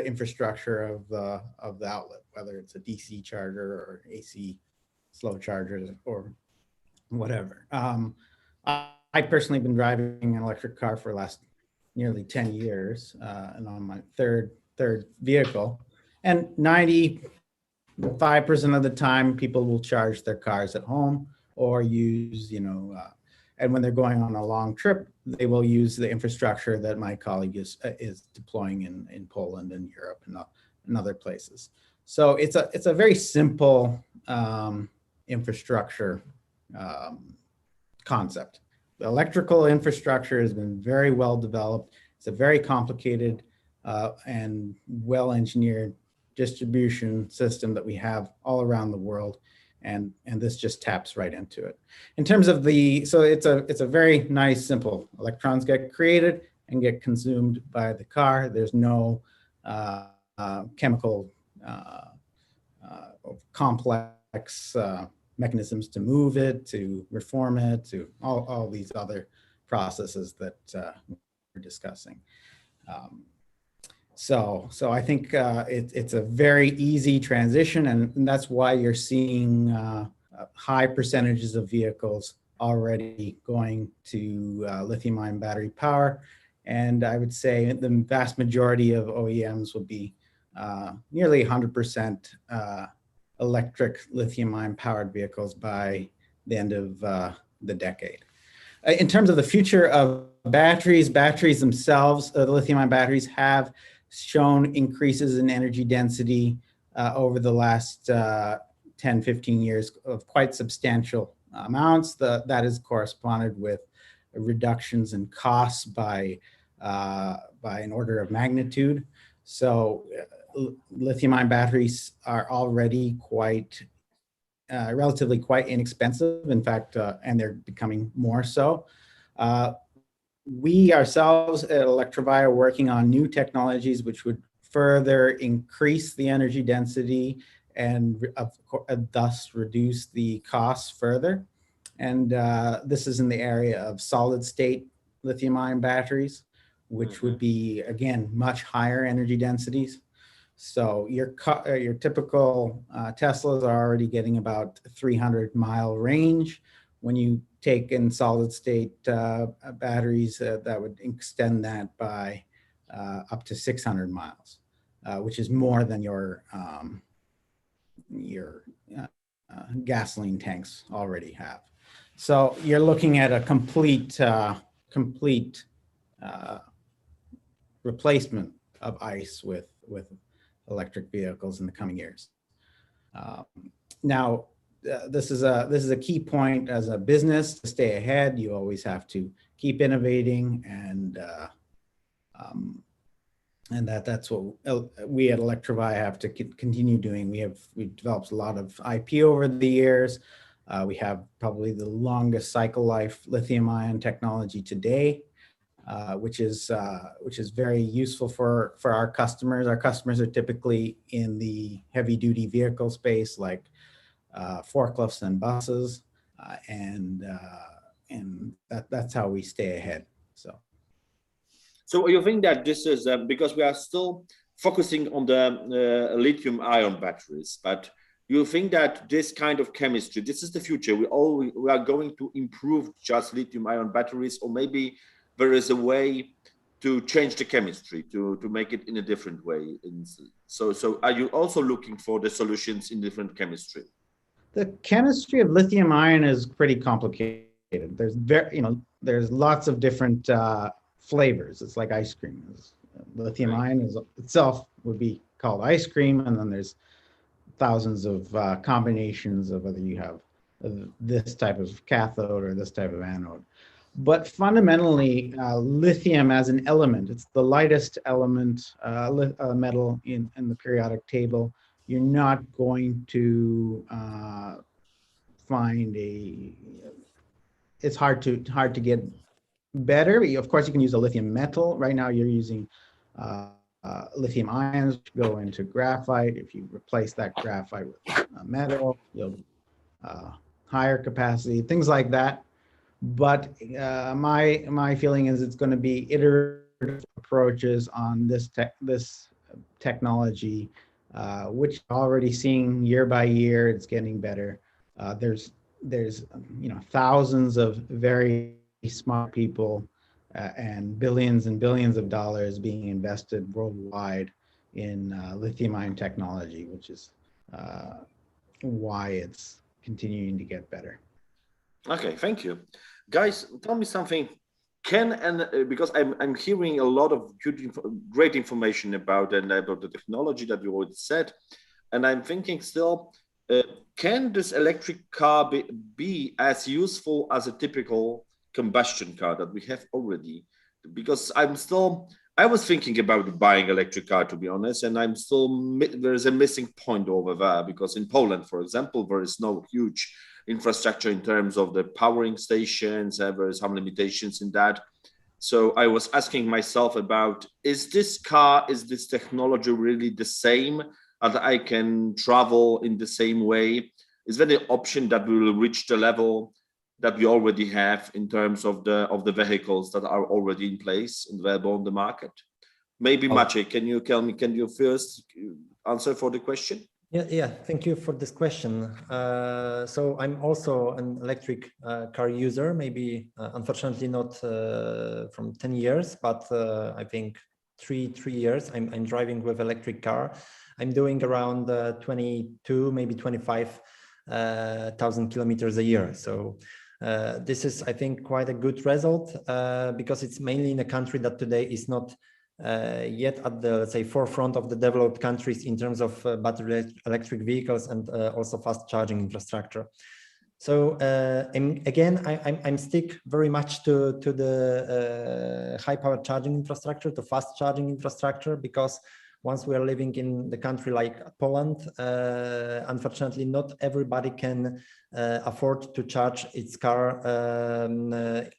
infrastructure of the outlet, whether it's a DC charger or AC slow chargers or whatever. I personally have been driving an electric car for the last nearly 10 years, and on my third vehicle, and 95% of the time people will charge their cars at home or use, and when they're going on a long trip, they will use the infrastructure that my colleague is deploying in Poland and Europe and other places. So it's a very simple infrastructure concept. The electrical infrastructure has been very well developed. It's a very complicated and well-engineered distribution system that we have all around the world, and this just taps right into it. In terms of so it's a very nice, simple. Electrons get created and get consumed by the car. There's no chemical complex mechanisms to move it, to reform it, to all these other processes that we're discussing. So I think it's a very easy transition, and that's why you're seeing high percentages of vehicles already going to lithium-ion battery power. And I would say the vast majority of OEMs will be nearly 100% electric lithium-ion powered vehicles by the end of the decade. In terms of the future of batteries themselves, the lithium-ion batteries have shown increases in energy density over the last 10, 15 years of quite substantial amounts. That is corresponded with reductions in costs by an order of magnitude. So lithium-ion batteries are already relatively quite inexpensive, in fact, and they're becoming more so. We ourselves at Electrovaya are working on new technologies which would further increase the energy density and thus reduce the costs further. And this is in the area of solid state lithium-ion batteries, which would be, again, much higher energy densities. So your typical Teslas are already getting about 300-mile range. When you take in solid state batteries, that would extend that by up to 600 miles, which is more than your gasoline tanks already have. So you're looking at a complete replacement of ICE with electric vehicles in the coming years. Now, this is a key point as a business to stay ahead. You always have to keep innovating, and that's what we at Electrovaya have to continue doing. We've developed a lot of IP over the years. We have probably the longest cycle life lithium-ion technology today, which is very useful for our customers. Our customers are typically in the heavy-duty vehicle space, like forklifts and buses, and that's how we stay ahead. So you think that this is because we are still focusing on the lithium-ion batteries, but you think that this kind of chemistry, this is the future, we are going to improve just lithium-ion batteries, or maybe there is a way to change the chemistry to make it in a different way? So are you also looking for the solutions in different chemistry? The chemistry of lithium ion is pretty complicated. There's lots of different flavors. It's like ice cream. Lithium ion itself would be called ice cream, and then there's thousands of combinations of whether you have this type of cathode or this type of anode. But fundamentally, lithium as an element, it's the lightest element, metal in the periodic table. You're not going to find it's hard to get better. Of course, you can use a lithium metal. Right now, you're using lithium ions to go into graphite. If you replace that graphite with metal, you'll higher capacity, things like that. But my feeling is it's going to be iterative approaches on this technology, which already seeing year by year, it's getting better. There's thousands of very smart people and billions of dollars being invested worldwide in lithium-ion technology, which is why it's continuing to get better. Okay, thank you. Guys, tell me something. Because I'm hearing a lot of great information about the technology that you already said, and I'm thinking still, can this electric car be as useful as a typical combustion car that we have already? Because I was thinking about buying electric car, to be honest, and there's a missing point over there, because in Poland, for example, there is no huge infrastructure in terms of the powering stations. There are some limitations in that. So I was asking myself about, is this technology really the same, that I can travel in the same way? Is there the option that we will reach the level that we already have in terms of the vehicles that are already in place and available on the market? Maybe Maciej, can you first answer for the question? Yeah, thank you for this question. So I'm also an electric car user, maybe unfortunately not from 10 years, but I think three years I'm driving with electric car. I'm doing around 22, maybe 25,000 kilometers a year. So this is, I think, quite a good result because it's mainly in a country that today is not yet at the, let's say, forefront of the developed countries in terms of battery electric vehicles and also fast charging infrastructure. So I'm stick very much to the high power charging infrastructure, to fast charging infrastructure, because once we are living in the country like Poland, unfortunately, not everybody can afford to charge its car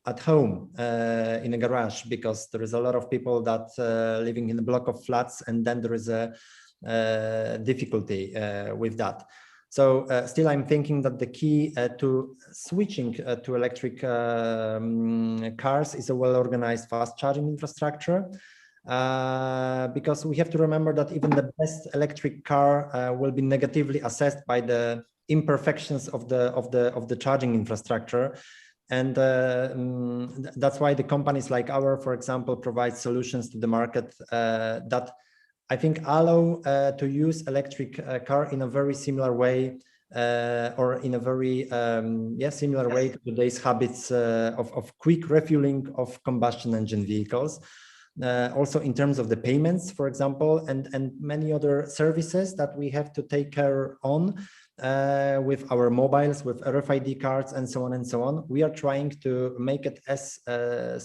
at home in a garage, because there is a lot of people that living in a block of flats, and then there is a difficulty with that. So still, I'm thinking that the key to switching to electric cars is a well-organized fast charging infrastructure. Because we have to remember that even the best electric car will be negatively assessed by the imperfections of the charging infrastructure, and that's why the companies like ours, for example, provide solutions to the market that I think allow to use electric car in a very similar way, or in a very similar way to today's habits of quick refueling of combustion engine vehicles. Also in terms of the payments, for example, and many other services that we have to take care on with our mobiles, with RFID cards, and so on and so on. We are trying to make it as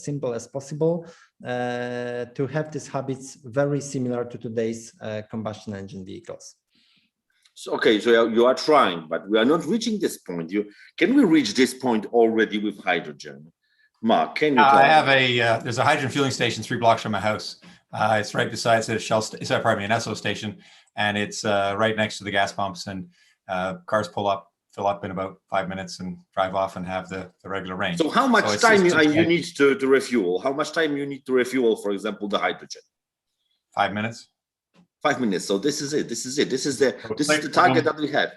simple as possible to have these habits very similar to today's combustion engine vehicles. So, okay, so you are trying, but we are not reaching this point. Can we reach this point already with hydrogen? Mark, can you tell I have there's a hydrogen fueling station 3 blocks from my house. It's right beside an Esso station, and it's right next to the gas pumps, and cars fill up in about 5 minutes and drive off and have the regular range. So how much time you need to refuel? How much time you need to refuel, for example, the hydrogen? 5 minutes. 5 minutes. So this is it. This is the target that we have.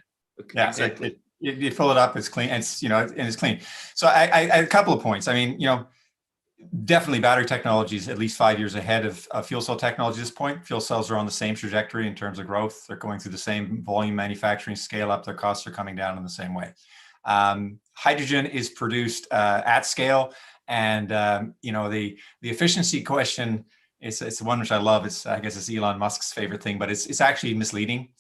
Yeah, exactly. You fill it up, it's clean, and it's clean. So I a couple of points. I mean, definitely battery technology is at least 5 years ahead of fuel cell technology at this point. Fuel cells are on the same trajectory in terms of growth. They're going through the same volume manufacturing scale up. Their costs are coming down in the same way. Hydrogen is produced at scale, and the efficiency question it's one which I love. I guess it's Elon Musk's favorite thing, but it's actually misleading.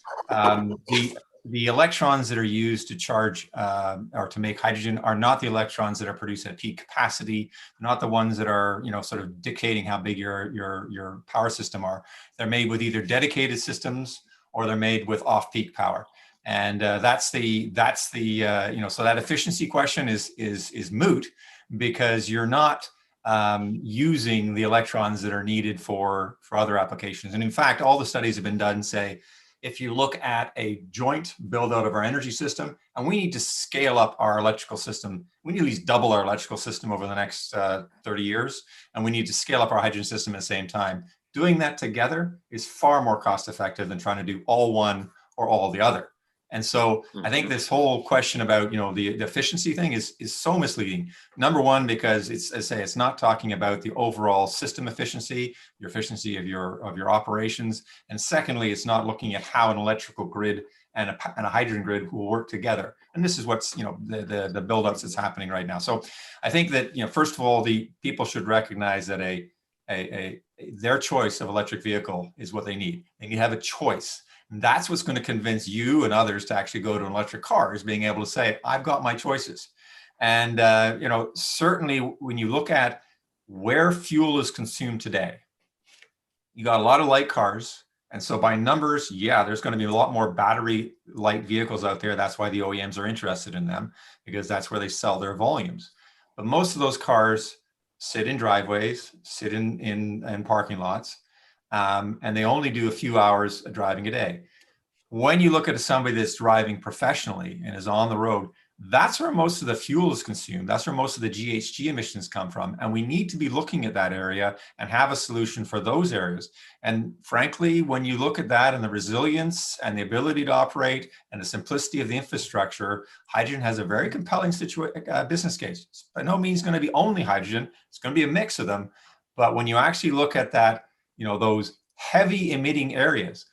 The electrons that are used to charge or to make hydrogen are not the electrons that are produced at peak capacity, not the ones that are sort of dictating how big your power system are. They're made with either dedicated systems or they're made with off-peak power. And that's the so that efficiency question is moot, because you're not using the electrons that are needed for other applications. And in fact, all the studies have been done say, if you look at a joint build out of our energy system, and we need to scale up our electrical system, we need to at least double our electrical system over the next 30 years, and we need to scale up our hydrogen system at the same time. Doing that together is far more cost effective than trying to do all one or all the other. And so I think this whole question about the efficiency thing is so misleading. Number one, because it's not talking about the overall system efficiency, your efficiency of your operations, and secondly, it's not looking at how an electrical grid and a hydrogen grid will work together. And this is what's the build-ups that's happening right now. So I think that first of all, the people should recognize that their choice of electric vehicle is what they need. They need to have a choice. And that's what's going to convince you and others to actually go to an electric car, is being able to say, I've got my choices. And, certainly when you look at where fuel is consumed today, you got a lot of light cars. And so by numbers, yeah, there's going to be a lot more battery light vehicles out there. That's why the OEMs are interested in them, because that's where they sell their volumes. But most of those cars sit in driveways, sit in parking lots. And they only do a few hours of driving a day. When you look at somebody that's driving professionally and is on the road, that's where most of the fuel is consumed. That's where most of the GHG emissions come from. And we need to be looking at that area and have a solution for those areas. And frankly, when you look at that and the resilience and the ability to operate and the simplicity of the infrastructure, hydrogen has a very compelling business case. It's by no means going to be only hydrogen. It's going to be a mix of them. But when you actually look at that, those heavy emitting areas,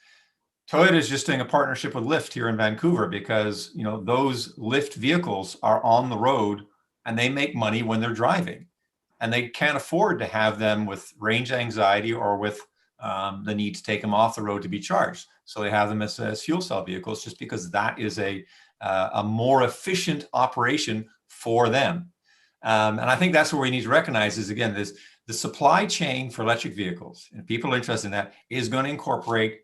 Toyota is just doing a partnership with Lyft here in Vancouver, because those Lyft vehicles are on the road and they make money when they're driving, and they can't afford to have them with range anxiety or with the need to take them off the road to be charged. So they have them as fuel cell vehicles, just because that is a more efficient operation for them. And I think that's what we need to recognize is, again, the supply chain for electric vehicles, and people are interested in that, is going to incorporate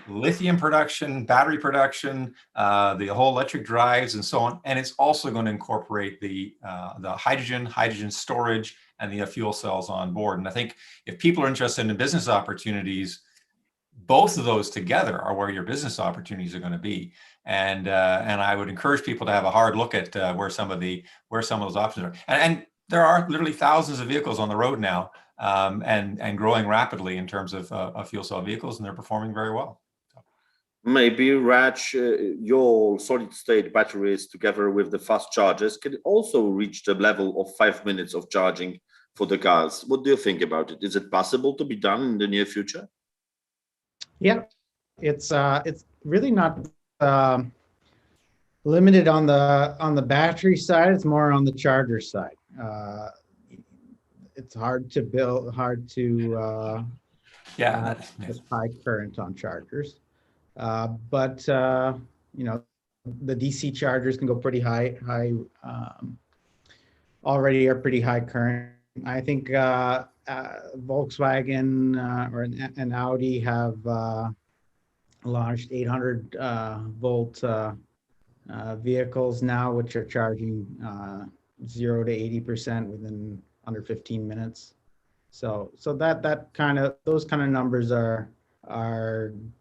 lithium production, battery production, the whole electric drives and so on. And it's also going to incorporate the hydrogen storage, and the fuel cells on board. And I think if people are interested in business opportunities, both of those together are where your business opportunities are going to be. And I would encourage people to have a hard look at where some of those options are. And there are literally thousands of vehicles on the road now, and growing rapidly in terms of fuel cell vehicles, and they're performing very well. Maybe, Raj, your solid state batteries together with the fast chargers can also reach the level of 5 minutes of charging for the cars. What do you think about it? Is it possible to be done in the near future? Yeah, it's really not limited on the battery side. It's more on the charger side. It's hard to build, with high current on chargers. But the DC chargers can go pretty high, already are pretty high current. I think Volkswagen and Audi have launched 800 volt vehicles now, which are charging 0 to 80% within under 15 minutes. So those kind of numbers are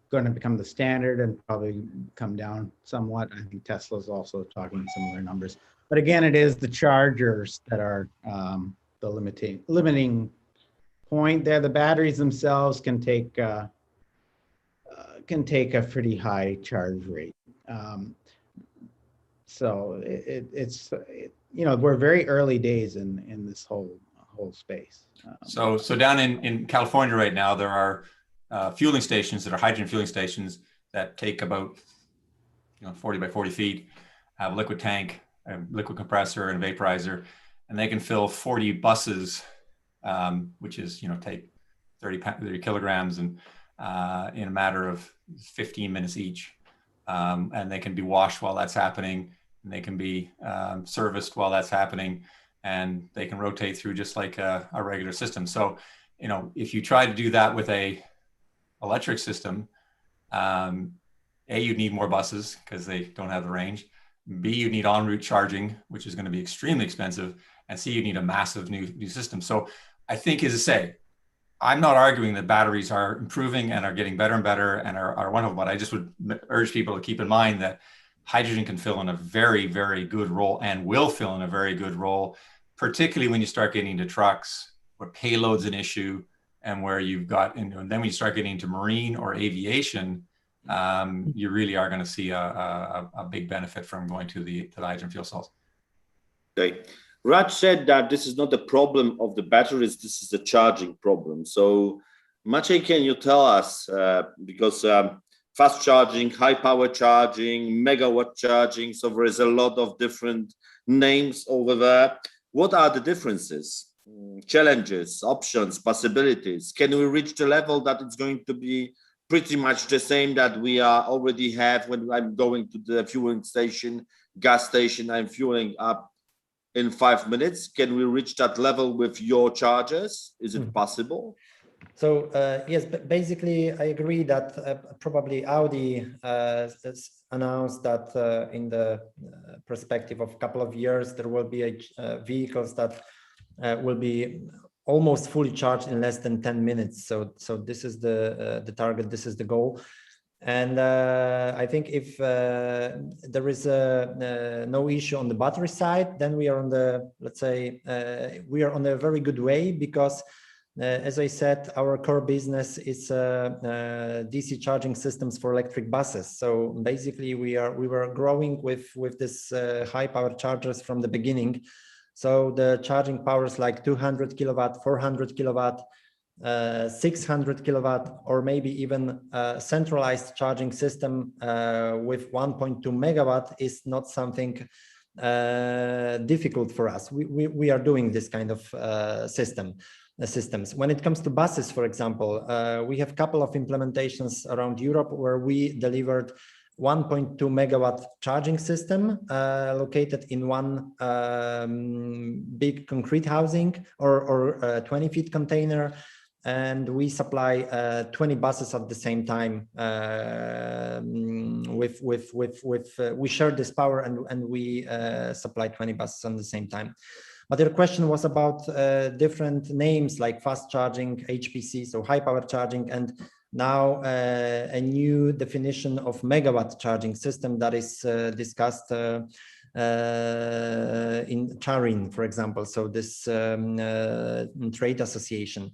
going to become the standard and probably come down somewhat. I think Tesla's also talking similar numbers. But again, it is the chargers that are the limiting point there. The batteries themselves can take a pretty high charge rate. So we're very early days in this whole space. So down in California right now, there are fueling stations that are hydrogen fueling stations that take about 40 by 40 feet, have a liquid tank, a liquid compressor, and a vaporizer, and they can fill 40 buses, which is take 30 kilograms, and in a matter of 15 minutes each, and they can be washed while that's happening, and they can be serviced while that's happening, and they can rotate through just like a regular system. So, if you try to do that with a electric system, A, you need more buses because they don't have the range. B, you need en route charging, which is going to be extremely expensive. And C, you need a massive new system. So I think, as I say, I'm not arguing that batteries are improving and are getting better and better and are wonderful, but I just would urge people to keep in mind that hydrogen can fill in a very, very good role and will fill in a very good role, particularly when you start getting into trucks where payload's an issue and where you've got, and then when you start getting into marine or aviation, you really are going to see a big benefit from going to the hydrogen fuel cells. Okay. Raj said that this is not the problem of the batteries, this is the charging problem. So Maciej, can you tell us, because fast charging, high power charging, megawatt charging, so there is a lot of different names over there. What are the differences, challenges, options, possibilities? Can we reach the level that it's going to be pretty much the same that we already have when I'm going to the fueling station, gas station, I'm fueling up in 5 minutes? Can we reach that level with your chargers? Is it possible? So yes, but basically I agree that probably Audi has announced that in the perspective of a couple of years, there will be vehicles that will be almost fully charged in less than 10 minutes. So this is the target, this is the goal. And I think if there is no issue on the battery side, then we are on the, let's say, we are on a very good way, because as I said, our core business is DC charging systems for electric buses. So basically we were growing with this high power chargers from the beginning. So the charging powers like 200 kilowatt, 400 kilowatt, 600 kilowatt, or maybe even a centralized charging system with 1.2 megawatt is not something difficult for us. We are doing this kind of systems. When it comes to buses, for example, we have a couple of implementations around Europe where we delivered 1.2 megawatt charging system located in one big concrete housing or 20 feet container, and we supply 20 buses at the same time. We share this power and we supply 20 buses at the same time. But your question was about different names like fast charging, HPC, so high power charging, and now a new definition of megawatt charging system that is discussed in Charin, for example, so this trade association.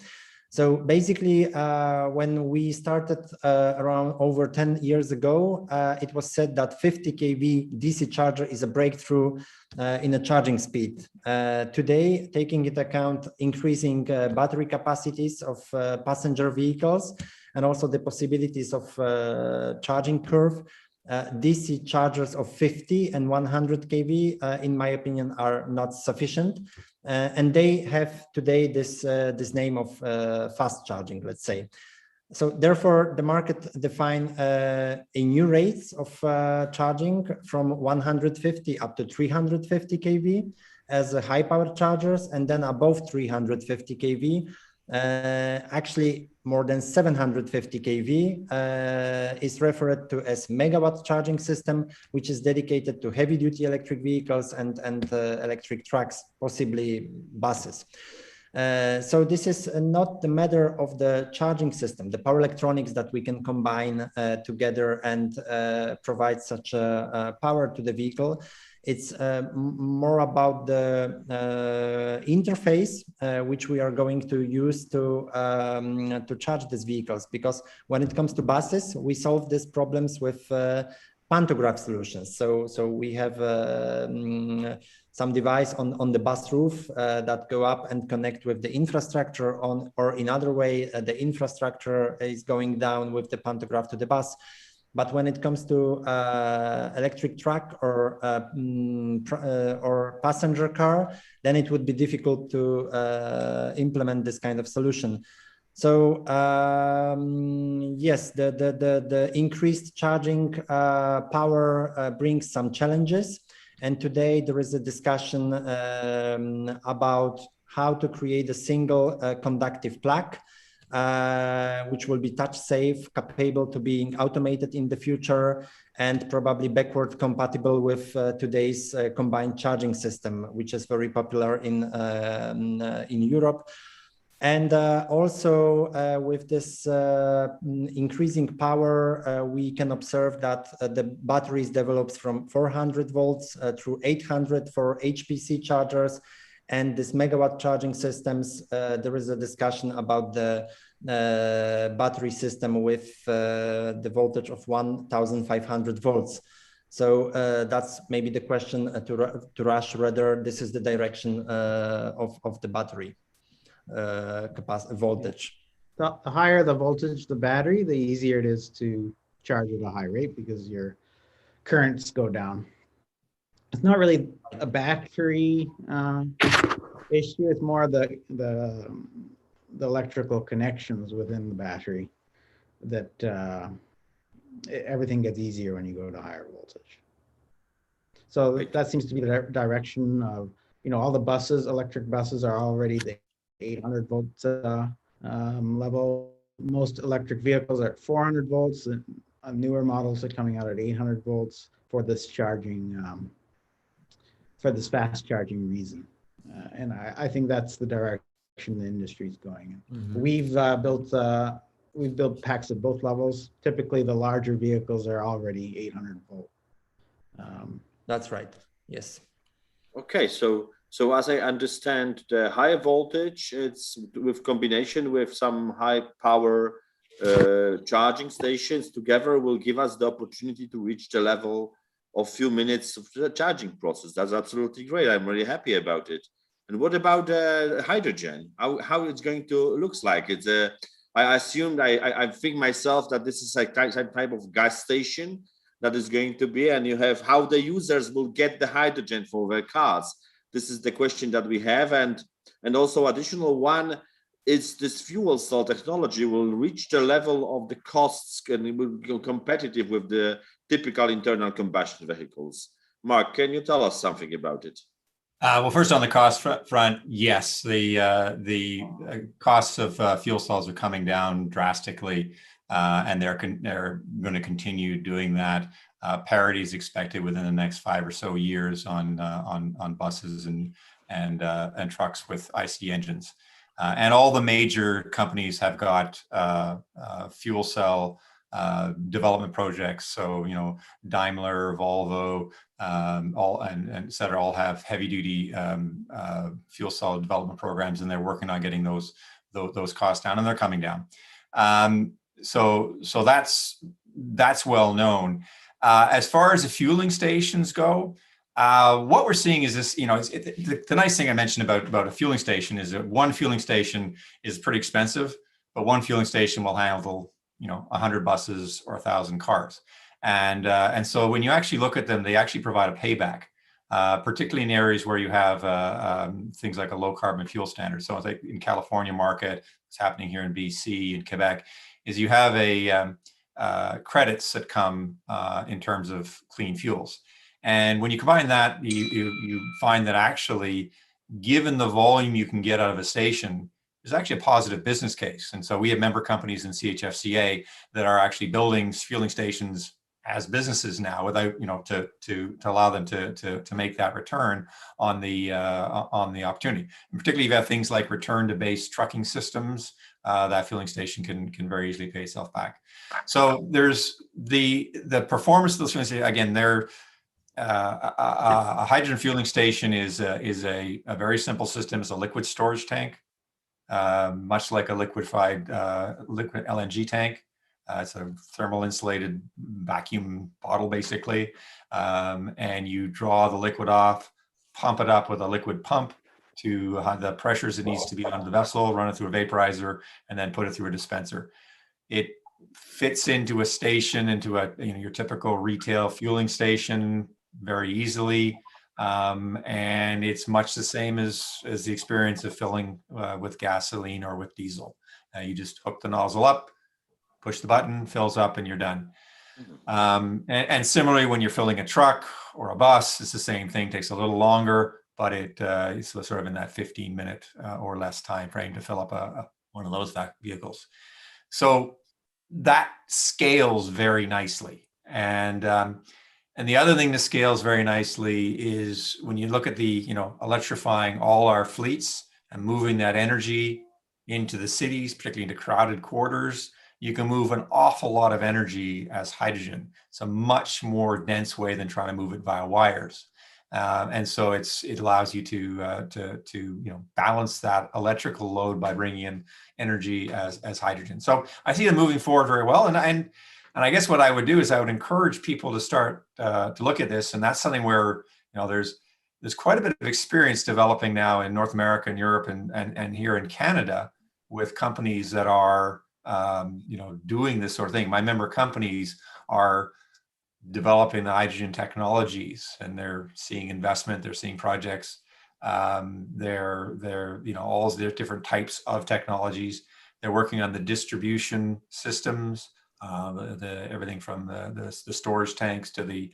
So basically, when we started around over 10 years ago, it was said that 50 kV DC charger is a breakthrough in a charging speed. Today, taking into account increasing battery capacities of passenger vehicles and also the possibilities of charging curve, DC chargers of 50 and 100 kV, in my opinion, are not sufficient. And they have today this name of fast charging, let's say. So therefore, the market define a new rates of charging from 150 up to 350 kV as high power chargers, and then above 350 kV. Actually, more than 750 kV is referred to as megawatt charging system, which is dedicated to heavy duty electric vehicles and electric trucks, possibly buses. So this is not the matter of the charging system, the power electronics that we can combine together and provide such a power to the vehicle. It's more about the interface which we are going to use to charge these vehicles. Because when it comes to buses, we solve these problems with pantograph solutions. So we have some device on the bus roof that go up and connect with the infrastructure or in other way, the infrastructure is going down with the pantograph to the bus. But when it comes to electric truck or passenger car, then it would be difficult to implement this kind of solution. So yes, the increased charging power brings some challenges. And today there is a discussion about how to create a single conductive plug, which will be touch safe, capable to being automated in the future, and probably backward compatible with today's combined charging system, which is very popular in Europe. And also with this increasing power, we can observe that the batteries develops from 400 volts through 800 for HPC chargers. And this megawatt charging systems, there is a discussion about the battery system with the voltage of 1,500 volts. So that's maybe the question to Rush, whether this is the direction of the battery capacity voltage. The higher the voltage, the battery, the easier it is to charge at a high rate because your currents go down. It's not really a battery issue. It's more the electrical connections within the battery that everything gets easier when you go to higher voltage. So that seems to be the direction of, all the buses, electric buses are already the 800 volts level. Most electric vehicles are at 400 volts, and newer models are coming out at 800 volts for this charging, for this fast charging reason. And I think that's the direction the industry is going in. Mm-hmm. We've built packs at both levels. Typically, the larger vehicles are already 800 volt. That's right. Yes. Okay, so as I understand, the higher voltage, it's with combination with some high power charging stations together will give us the opportunity to reach the level of few minutes of the charging process. That's absolutely great. I'm really happy about it. And what about hydrogen? How it's going to looks like? It's I assumed I think myself that this is a type of gas station that is going to be, and you have how the users will get the hydrogen for their cars. This is the question that we have, and also additional one is this fuel cell technology will reach the level of the costs and it will go competitive with the typical internal combustion vehicles. Mark, can you tell us something about it? Well, first on the cost front, yes, the costs of fuel cells are coming down drastically, and they're going to continue doing that. Parity is expected within the next 5 or so years on buses and trucks with IC engines, and all the major companies have got fuel cell development projects. So Daimler, Volvo, all and et cetera, all have heavy duty fuel cell development programs, and they're working on getting those costs down, and they're coming down. So that's well known. As far as the fueling stations go, what we're seeing is this, the nice thing I mentioned about a fueling station is that one fueling station is pretty expensive, but one fueling station will handle 100 buses or 1,000 cars. And so when you actually look at them, they actually provide a payback, particularly in areas where you have things like a low carbon fuel standard. So it's like in California market, it's happening here in BC and Quebec, is you have credits that come in terms of clean fuels. And when you combine that, you find that actually, given the volume you can get out of a station, there's actually a positive business case. And so we have member companies in CHFCA that are actually building fueling stations as businesses now, without to allow them to make that return on the opportunity. And particularly, you have things like return to base trucking systems. That fueling station can very easily pay itself back. So there's the performance of those fueling stations. Again, they're a hydrogen fueling station is a very simple system. It's a liquid storage tank, much like a liquid LNG tank. It's a thermal insulated vacuum bottle, basically. And you draw the liquid off, pump it up with a liquid pump to the pressures it needs to be on the vessel, run it through a vaporizer, and then put it through a dispenser. It fits into a station, into a your typical retail fueling station very easily. And it's much the same as the experience of filling with gasoline or with diesel. You just hook the nozzle up, push the button, fills up, and you're done. And similarly, when you're filling a truck or a bus, it's the same thing. It takes a little longer, but it's sort of in that 15-minute or less time frame to fill up one of those vehicles. So that scales very nicely. And the other thing that scales very nicely is when you look at the, electrifying all our fleets and moving that energy into the cities, particularly into crowded quarters, you can move an awful lot of energy as hydrogen. It's a much more dense way than trying to move it via wires. And so it allows you to balance that electrical load by bringing in energy as hydrogen. So I see them moving forward very well. And I guess what I would do is I would encourage people to start to look at this. And that's something where there's quite a bit of experience developing now in North America and Europe and here in Canada with companies that are doing this sort of thing. My member companies are developing the hydrogen technologies, and they're seeing investment, they're seeing projects, they're all their different types of technologies. They're working on the distribution systems, everything from the storage tanks to the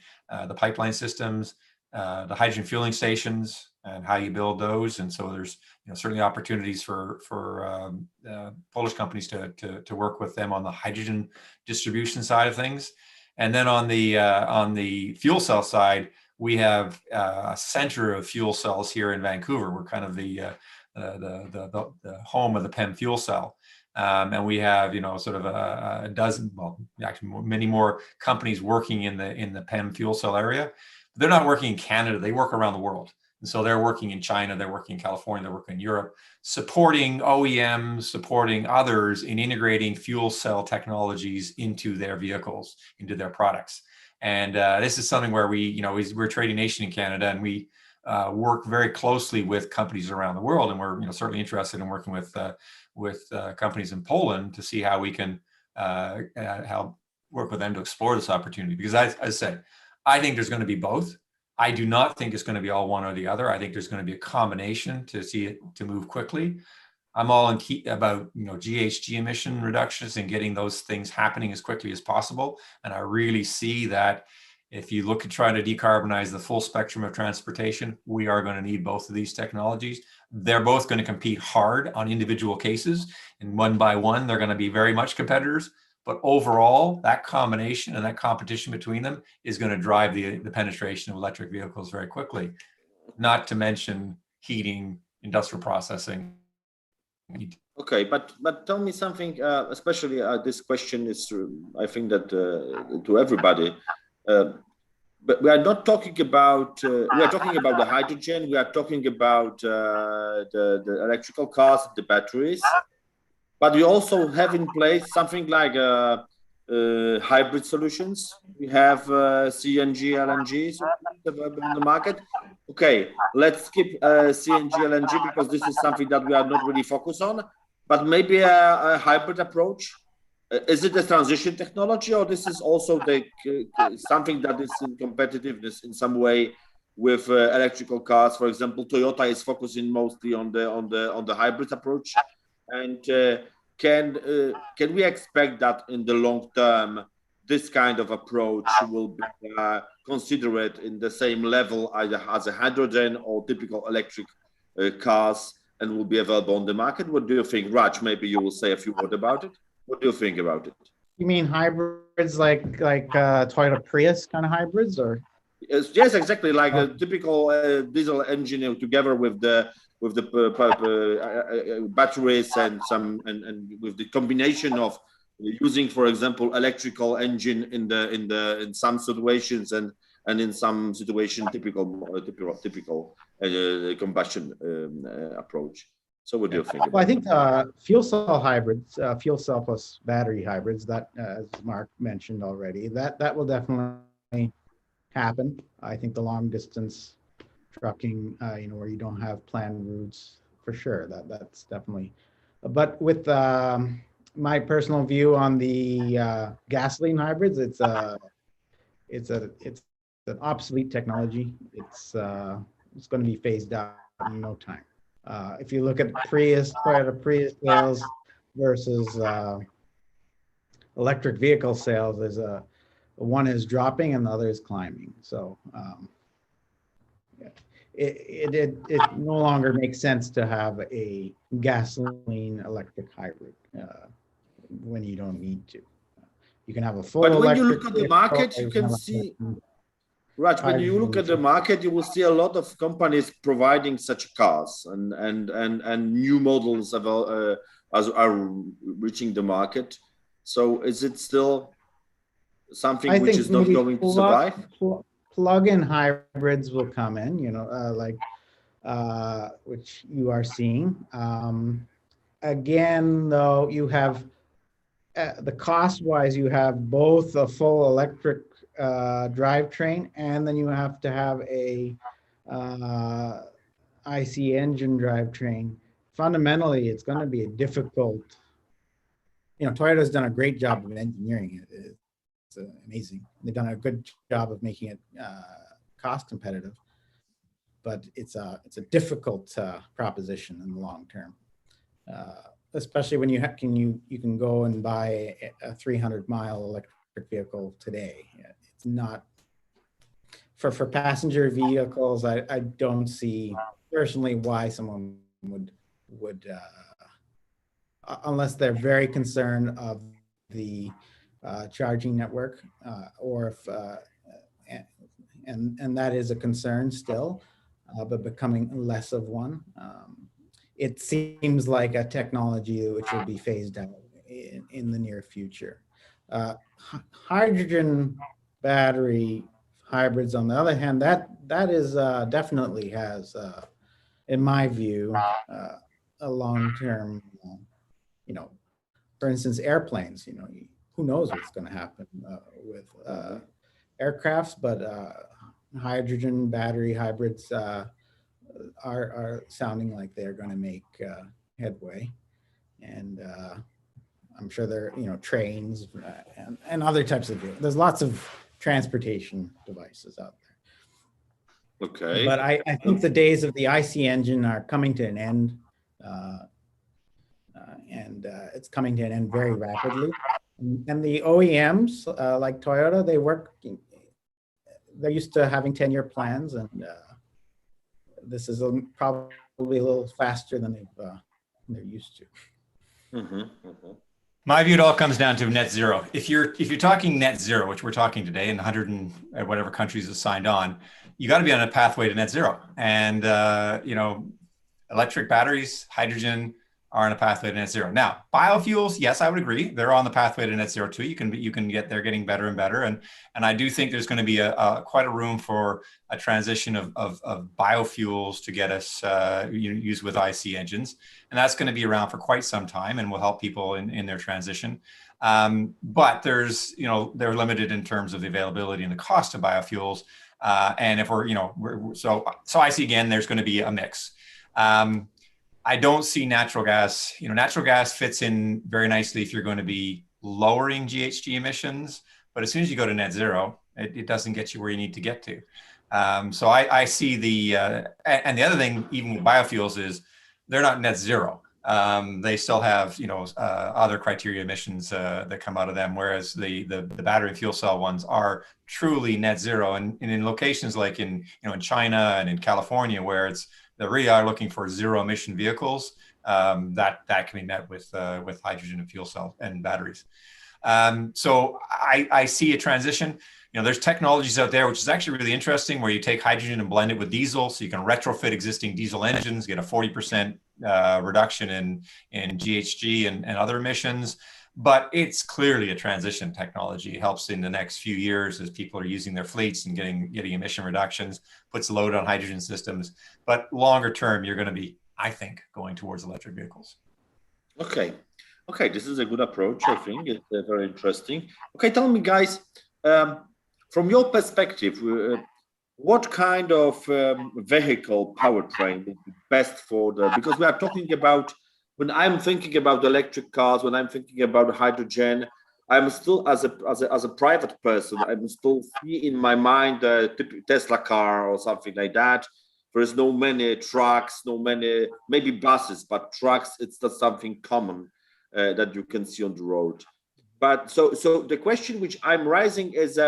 pipeline systems, the hydrogen fueling stations, and how you build those. And so there's certainly opportunities for Polish companies to work with them on the hydrogen distribution side of things. And then on the fuel cell side, we have a center of fuel cells here in Vancouver. We're kind of the home of the PEM fuel cell. And we have, sort of a dozen, well, actually many more companies working in the PEM fuel cell area. They're not working in Canada, they work around the world. And so they're working in China, they're working in California, they're working in Europe, supporting OEMs, supporting others in integrating fuel cell technologies into their vehicles, into their products. And this is something where we're a trading nation in Canada, and we work very closely with companies around the world. And we're certainly interested in working with companies in Poland to see how we can help work with them to explore this opportunity. Because as I said, I think there's going to be both. I do not think it's going to be all one or the other. I think there's going to be a combination to see it to move quickly. I'm all about GHG emission reductions and getting those things happening as quickly as possible. And I really see that if you look at trying to decarbonize the full spectrum of transportation, we are going to need both of these technologies. They're both going to compete hard on individual cases, and one by one, they're going to be very much competitors. But overall, that combination and that competition between them is going to drive the penetration of electric vehicles very quickly, not to mention heating, industrial processing. Okay, but tell me something, especially this question is, I think that to everybody, but we are not talking about, we are talking about the hydrogen, we are talking about the electrical cars, the batteries. But we also have in place something like hybrid solutions. We have CNG, LNG on the market. Okay, let's skip CNG, LNG because this is something that we are not really focused on. But maybe a hybrid approach. Is it a transition technology, or this is also something that is in competitiveness in some way with electrical cars? For example, Toyota is focusing mostly on the hybrid approach. And can we expect that in the long term, this kind of approach will be considered in the same level either as a hydrogen or typical electric cars and will be available on the market? What do you think? Raj, maybe you will say a few words about it. What do you think about it? You mean hybrids like Toyota Prius kind of hybrids, or? Yes, exactly, like a typical diesel engine together with the batteries and with the combination of using, for example, electrical engine in some situations and in some situation typical combustion approach. So what do you think? Well, I think fuel cell hybrids, fuel cell plus battery hybrids, that as Mark mentioned already, that will definitely happen. I think the long distance trucking, where you don't have planned routes, for sure, that's definitely. But with my personal view on the gasoline hybrids, it's an obsolete technology. It's going to be phased out in no time. If you look at Toyota Prius sales versus electric vehicle sales, there's one is dropping and the other is climbing. So it no longer makes sense to have a gasoline electric hybrid when you don't need to. You can have a full But when you electric look at the market, you can see, Raj, when you look at the market, you will see a lot of companies providing such cars, and new models are reaching the market. So is it still something which is not going to survive? Plug-in hybrids will come in, which you are seeing. Again, though, you have the cost-wise, you have both a full electric drivetrain, and then you have to have a IC engine drivetrain. Fundamentally, it's going to be a difficult. Toyota's done a great job of engineering it. It's amazing. They've done a good job of making it cost competitive, but it's a difficult proposition in the long term. Especially when you can go and buy a 300-mile electric vehicle today. It's not for passenger vehicles. I don't see personally why someone would unless they're very concerned of the charging network, or if and that is a concern still, but becoming less of one. It seems like a technology which will be phased out in the near future. Hydrogen battery hybrids, on the other hand, that is definitely has, in my view, a long-term. For instance, airplanes. Who knows what's going to happen with aircrafts, but hydrogen battery hybrids are sounding like they're going to make headway, and I'm sure there trains and other types of vehicles. There's lots of transportation devices out there. Okay. But I think the days of the IC engine are coming to an end, and it's coming to an end very rapidly. And the OEMs like Toyota, they're used to having 10-year plans, and this is probably a little faster than they're used to. Mm-hmm, mm-hmm. My view, it all comes down to net zero. If you're talking net zero, which we're talking today, in 100 and whatever countries have signed on, you got to be on a pathway to net zero. And electric batteries, hydrogen are on a pathway to net zero. Now, biofuels, yes, I would agree, they're on the pathway to net zero too. They're getting better and better, and I do think there's going to be quite a room for a transition of biofuels to get us used with IC engines, and that's going to be around for quite some time, and will help people in their transition. But they're limited in terms of the availability and the cost of biofuels, and if so I see again there's going to be a mix. I don't see natural gas. Natural gas fits in very nicely if you're going to be lowering GHG emissions, but as soon as you go to net zero, it doesn't get you where you need to get to. So I see and the other thing, even with biofuels, is they're not net zero. They still have, other criteria emissions that come out of them, whereas the battery and fuel cell ones are truly net zero. And in locations like in China and in California, where they really are looking for zero emission vehicles, that can be met with hydrogen and fuel cell and batteries. So I see a transition. There's technologies out there, which is actually really interesting, where you take hydrogen and blend it with diesel, so you can retrofit existing diesel engines, get a 40% reduction in GHG and other emissions. But it's clearly a transition technology. It helps in the next few years as people are using their fleets and getting emission reductions, puts a load on hydrogen systems. But longer term, you're going to be I think, going towards electric vehicles. Okay. Okay, this is a good approach, I think. It's very interesting. Okay, tell me, guys, from your perspective, what kind of vehicle powertrain would be best for the, because we are talking about, when I'm thinking about electric cars, when I'm thinking about hydrogen, I'm still, as a private person, I'm still see in my mind a Tesla car or something like that. There's no many trucks, no many, maybe buses, but trucks, it's not something common that you can see on the road. But so the question which I'm raising is,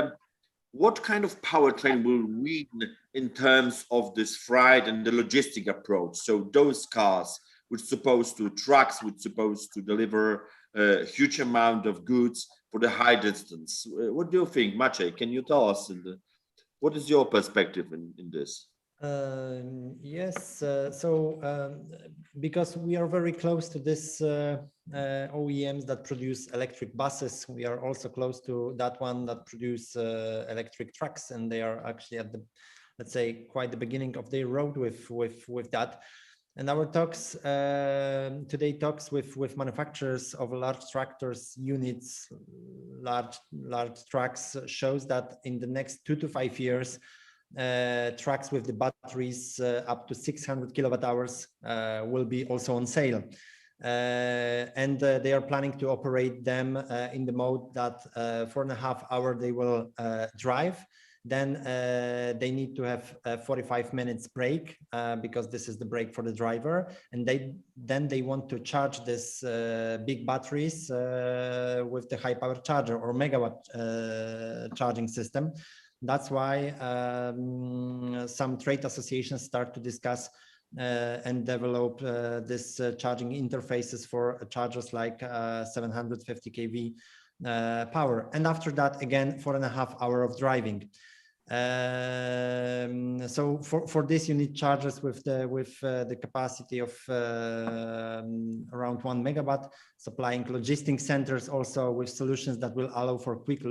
what kind of powertrain will win in terms of this freight and the logistic approach? So those cars which trucks which supposed to deliver a huge amount of goods for the high distance. What do you think, Maciej? Can you tell us what is your perspective in this? Yes, because we are very close to this OEMs that produce electric buses, we are also close to that one that produce electric trucks, and they are actually at the, let's say, quite the beginning of their road with that. And our talks today with manufacturers of large tractors units, large trucks, shows that in the next 2 to 5 years, trucks with the batteries up to 600 kilowatt hours will be also on sale. And they are planning to operate them in the mode that 4.5 hours they will drive. Then they need to have a 45 minutes break because this is the break for the driver. And then they want to charge this big batteries with the high power charger or megawatt charging system. That's why some trade associations start to discuss and develop this charging interfaces for chargers like 750 kV power. And after that, again, 4.5 hours of driving. So for this, you need chargers with the capacity of around 1 megawatt, supplying logistic centers also with solutions that will allow for quick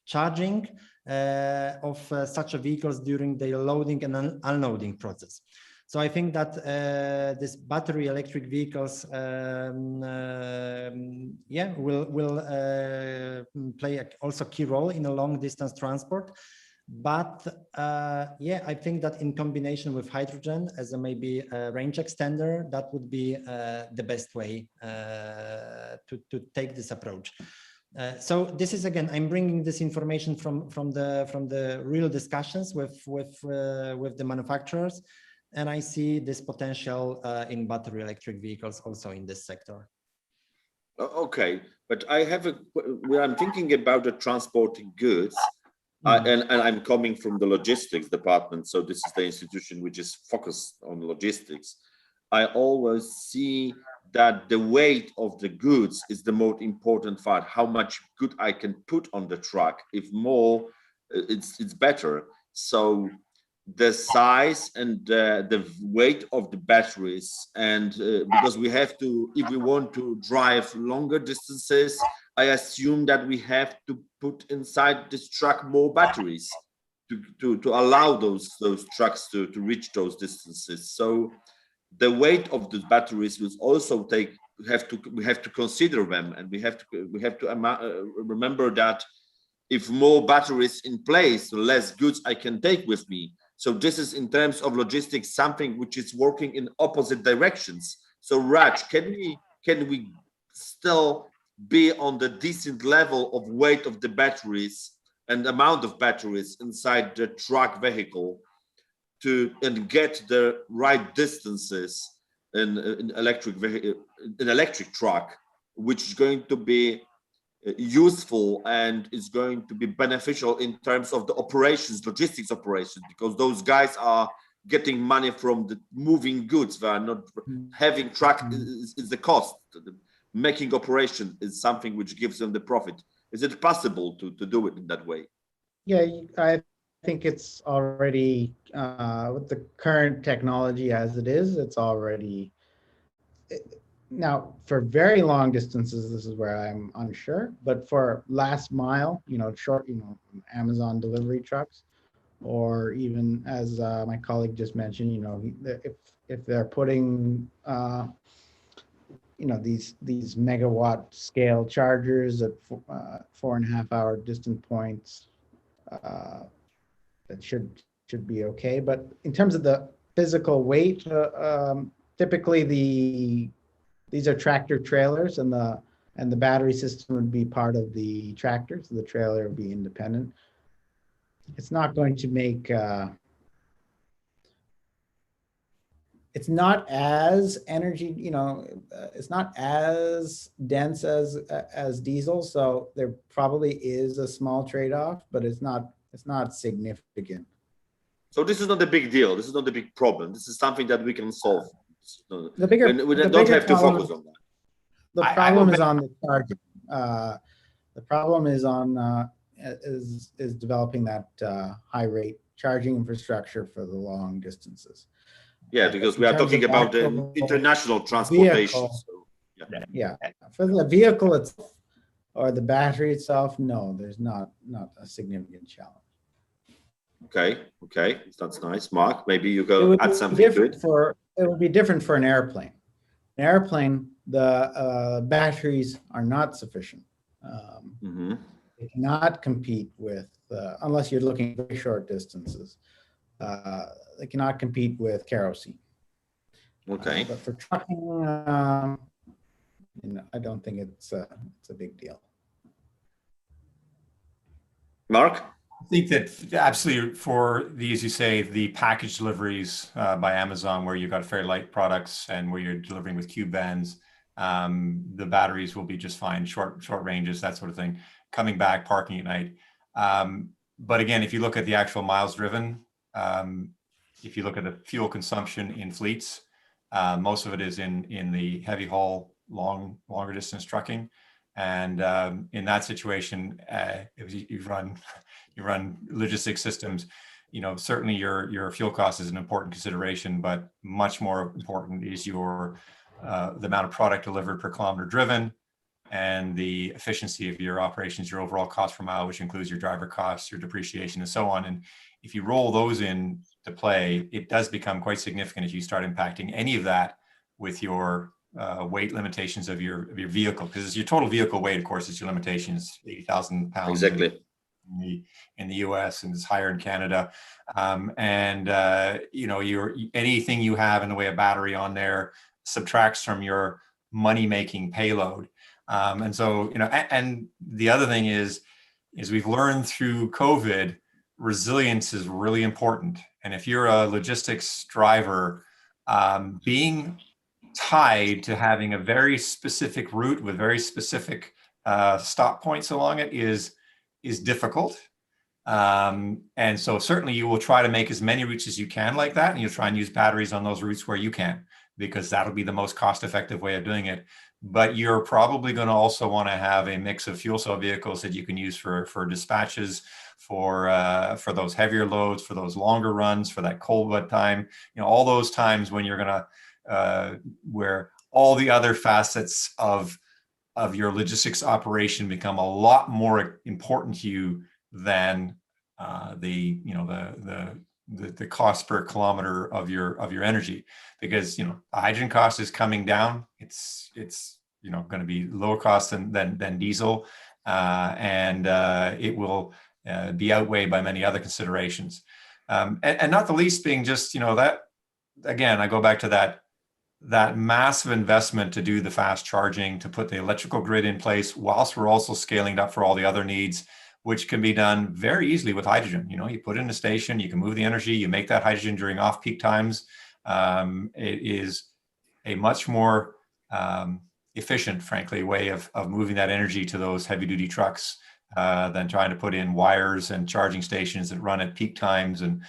charging of such vehicles during the loading and unloading process. So I think that this battery electric vehicles, will play also key role in a long distance transport. But I think that in combination with hydrogen as a maybe a range extender, that would be the best way to take this approach. So this is, again, I'm bringing this information from the real discussions with the manufacturers, and I see this potential in battery electric vehicles also in this sector. Okay, but when I'm thinking about the transporting goods, and I'm coming from the logistics department, so this is the institution which is focused on logistics. I always see that the weight of the goods is the most important part. How much good I can put on the truck. If more, it's better. So the size and the weight of the batteries, and because we have to, if we want to drive longer distances, I assume that we have to put inside this truck more batteries to allow those trucks to reach those distances. So the weight of the batteries will also we have to consider them, and we have to remember that if more batteries in place, the less goods I can take with me. So this is, in terms of logistics, something which is working in opposite directions. So Raj, can we still be on the decent level of weight of the batteries and amount of batteries inside the truck vehicle and get the right distances in electric truck, which is going to be useful and is going to be beneficial in terms of the operations, logistics operations, because those guys are getting money from the moving goods. They are not having truck is the cost. The making operation is something which gives them the profit. Is it possible to do it in that way? Yeah, I think it's already with the current technology as it is, it's already. Now, for very long distances, this is where I'm unsure, but for last mile, short, Amazon delivery trucks, or even as my colleague just mentioned, if they're putting these megawatt scale chargers at 4.5-hour distant points, that should be okay. But in terms of the physical weight, typically these are tractor trailers, and the battery system would be part of the tractor, so the trailer would be independent. It's not going to make it's not as energy, it's not as dense as diesel, so there probably is a small trade-off, but it's not significant. So this is not a big deal. This is not a big problem. This is something that we can solve. The bigger, we don't have to focus on that. The problem is on the charging. The problem is on is developing that high rate charging infrastructure for the long distances. Yeah, because we are talking about the international transportation. So, yeah, for the vehicle itself or the battery itself, no, there's not a significant challenge. Okay, that's nice. Mark, maybe you go add something to it. It would be different for an airplane. An airplane, the batteries are not sufficient. They cannot compete with, unless you're looking at very short distances, they cannot compete with kerosene. Okay. But for trucking, I don't think it's a big deal. Mark? I think that absolutely for these, you say the package deliveries by Amazon, where you've got very light products and where you're delivering with cube vans, the batteries will be just fine, short ranges, that sort of thing, coming back, parking at night. But again, if you look at the actual miles driven, if you look at the fuel consumption in fleets, most of it is in the heavy haul, longer distance trucking. And in that situation, if you run logistics systems, certainly your fuel cost is an important consideration, but much more important is the amount of product delivered per kilometer driven, and the efficiency of your operations, your overall cost per mile, which includes your driver costs, your depreciation, and so on. And if you roll those in to play, it does become quite significant if you start impacting any of that with your weight limitations of your vehicle, because your total vehicle weight, of course, is your limitations, 80,000 pounds. Exactly. In the US, and it's higher in Canada. Anything you have in the way of battery on there subtracts from your money-making payload. And the other thing is we've learned through COVID, resilience is really important. And if you're a logistics driver, being tied to having a very specific route with very specific stop points along it is difficult. And so certainly you will try to make as many routes as you can like that, and you'll try and use batteries on those routes where you can, because that'll be the most cost-effective way of doing it. But you're probably going to also want to have a mix of fuel cell vehicles that you can use for dispatches, for those heavier loads, for those longer runs, for that cold wet time, all those times when you're going to where all the other facets of your logistics operation become a lot more important to you than the cost per kilometer of your energy, because the hydrogen cost is coming down. It's going to be lower cost than diesel, and it will be outweighed by many other considerations, and not the least being just that, again, I go back to that massive investment to do the fast charging, to put the electrical grid in place, whilst we're also scaling up for all the other needs, which can be done very easily with hydrogen. You put in a station, you can move the energy, you make that hydrogen during off-peak times. It is a much more efficient, frankly, way of moving that energy to those heavy-duty trucks than trying to put in wires and charging stations that run at peak times and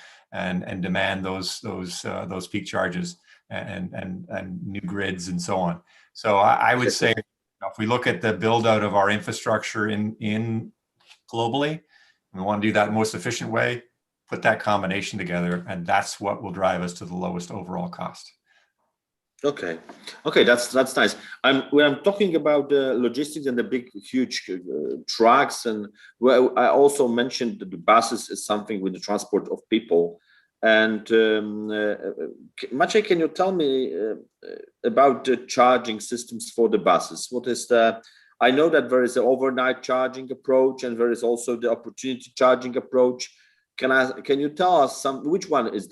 demand those peak charges and new grids and so on. So I would say, if we look at the build out of our infrastructure in globally, and we want to do that in the most efficient way, put that combination together, and that's what will drive us to the lowest overall cost. Okay, that's nice. When I'm talking about the logistics and the big, huge trucks, and I also mentioned that the buses is something with the transport of people. And Maciej, can you tell me about the charging systems for the buses? What is the? I know that there is an overnight charging approach, and there is also the opportunity charging approach. Can you tell us which one is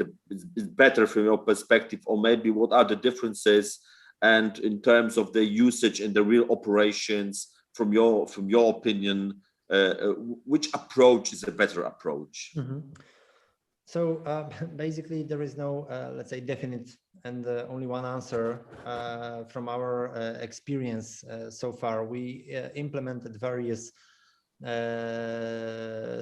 better from your perspective, or maybe what are the differences, and in terms of the usage in the real operations, from your opinion, which approach is a better approach? Mm-hmm. So basically, there is no, let's say, definite and only one answer from our experience so far. We implemented various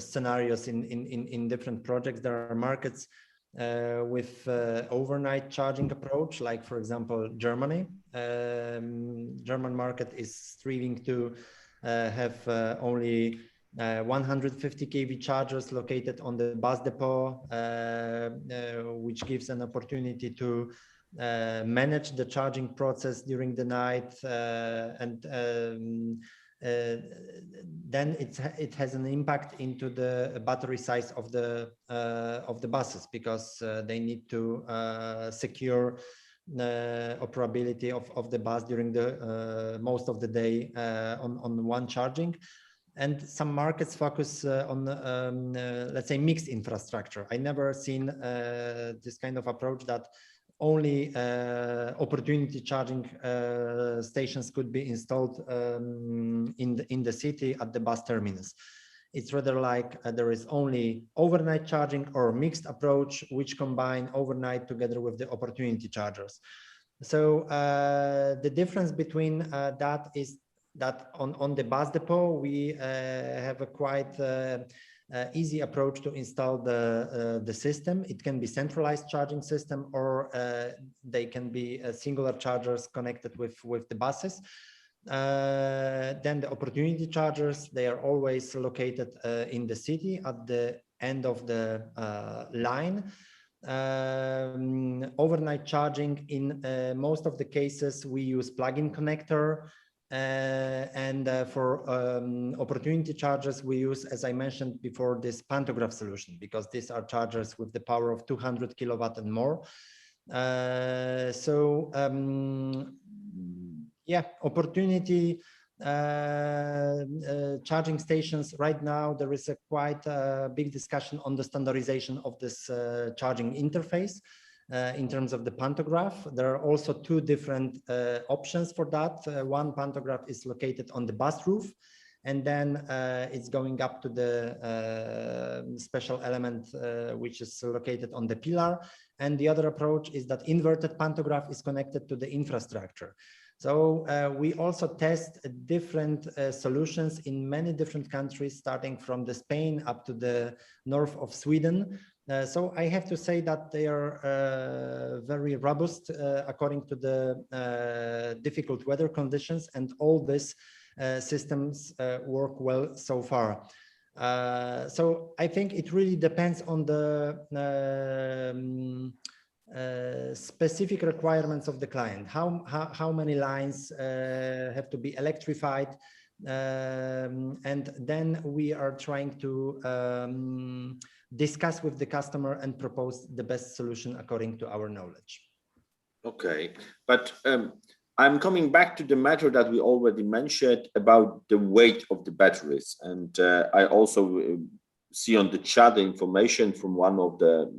scenarios in different projects. There are markets with overnight charging approach, like for example Germany. German market is striving to have only 150 kV chargers located on the bus depot, which gives an opportunity to manage the charging process during the night, and then it has an impact into the battery size of the buses, because they need to secure operability of the bus during the most of the day on one charging. And some markets focus on, let's say, mixed infrastructure. I never seen this kind of approach that only opportunity charging stations could be installed in the city at the bus terminus. It's rather like there is only overnight charging or mixed approach, which combine overnight together with the opportunity chargers. So the difference between that is that on the bus depot, we have a quite easy approach to install the system. It can be centralized charging system, or they can be singular chargers connected with the buses. Then the opportunity chargers, they are always located in the city at the end of the line. Overnight charging, in most of the cases, we use plug-in connector. And for opportunity chargers, we use, as I mentioned before, this pantograph solution, because these are chargers with the power of 200 kilowatt and more. Yeah, opportunity charging stations. Right now, there is a quite big discussion on the standardization of this charging interface. In terms of the pantograph, there are also two different options for that. One pantograph is located on the bus roof, and then it's going up to the special element which is located on the pillar. And the other approach is that inverted pantograph is connected to the infrastructure. So we also test different solutions in many different countries, starting from the Spain up to the north of Sweden. So I have to say that they are very robust according to the difficult weather conditions, and all these systems work well so far. So I think it really depends on the specific requirements of the client. How many lines have to be electrified, and then we are trying to discuss with the customer and propose the best solution according to our knowledge. Okay, but I'm coming back to the matter that we already mentioned about the weight of the batteries, and I also see on the chat the information from one of the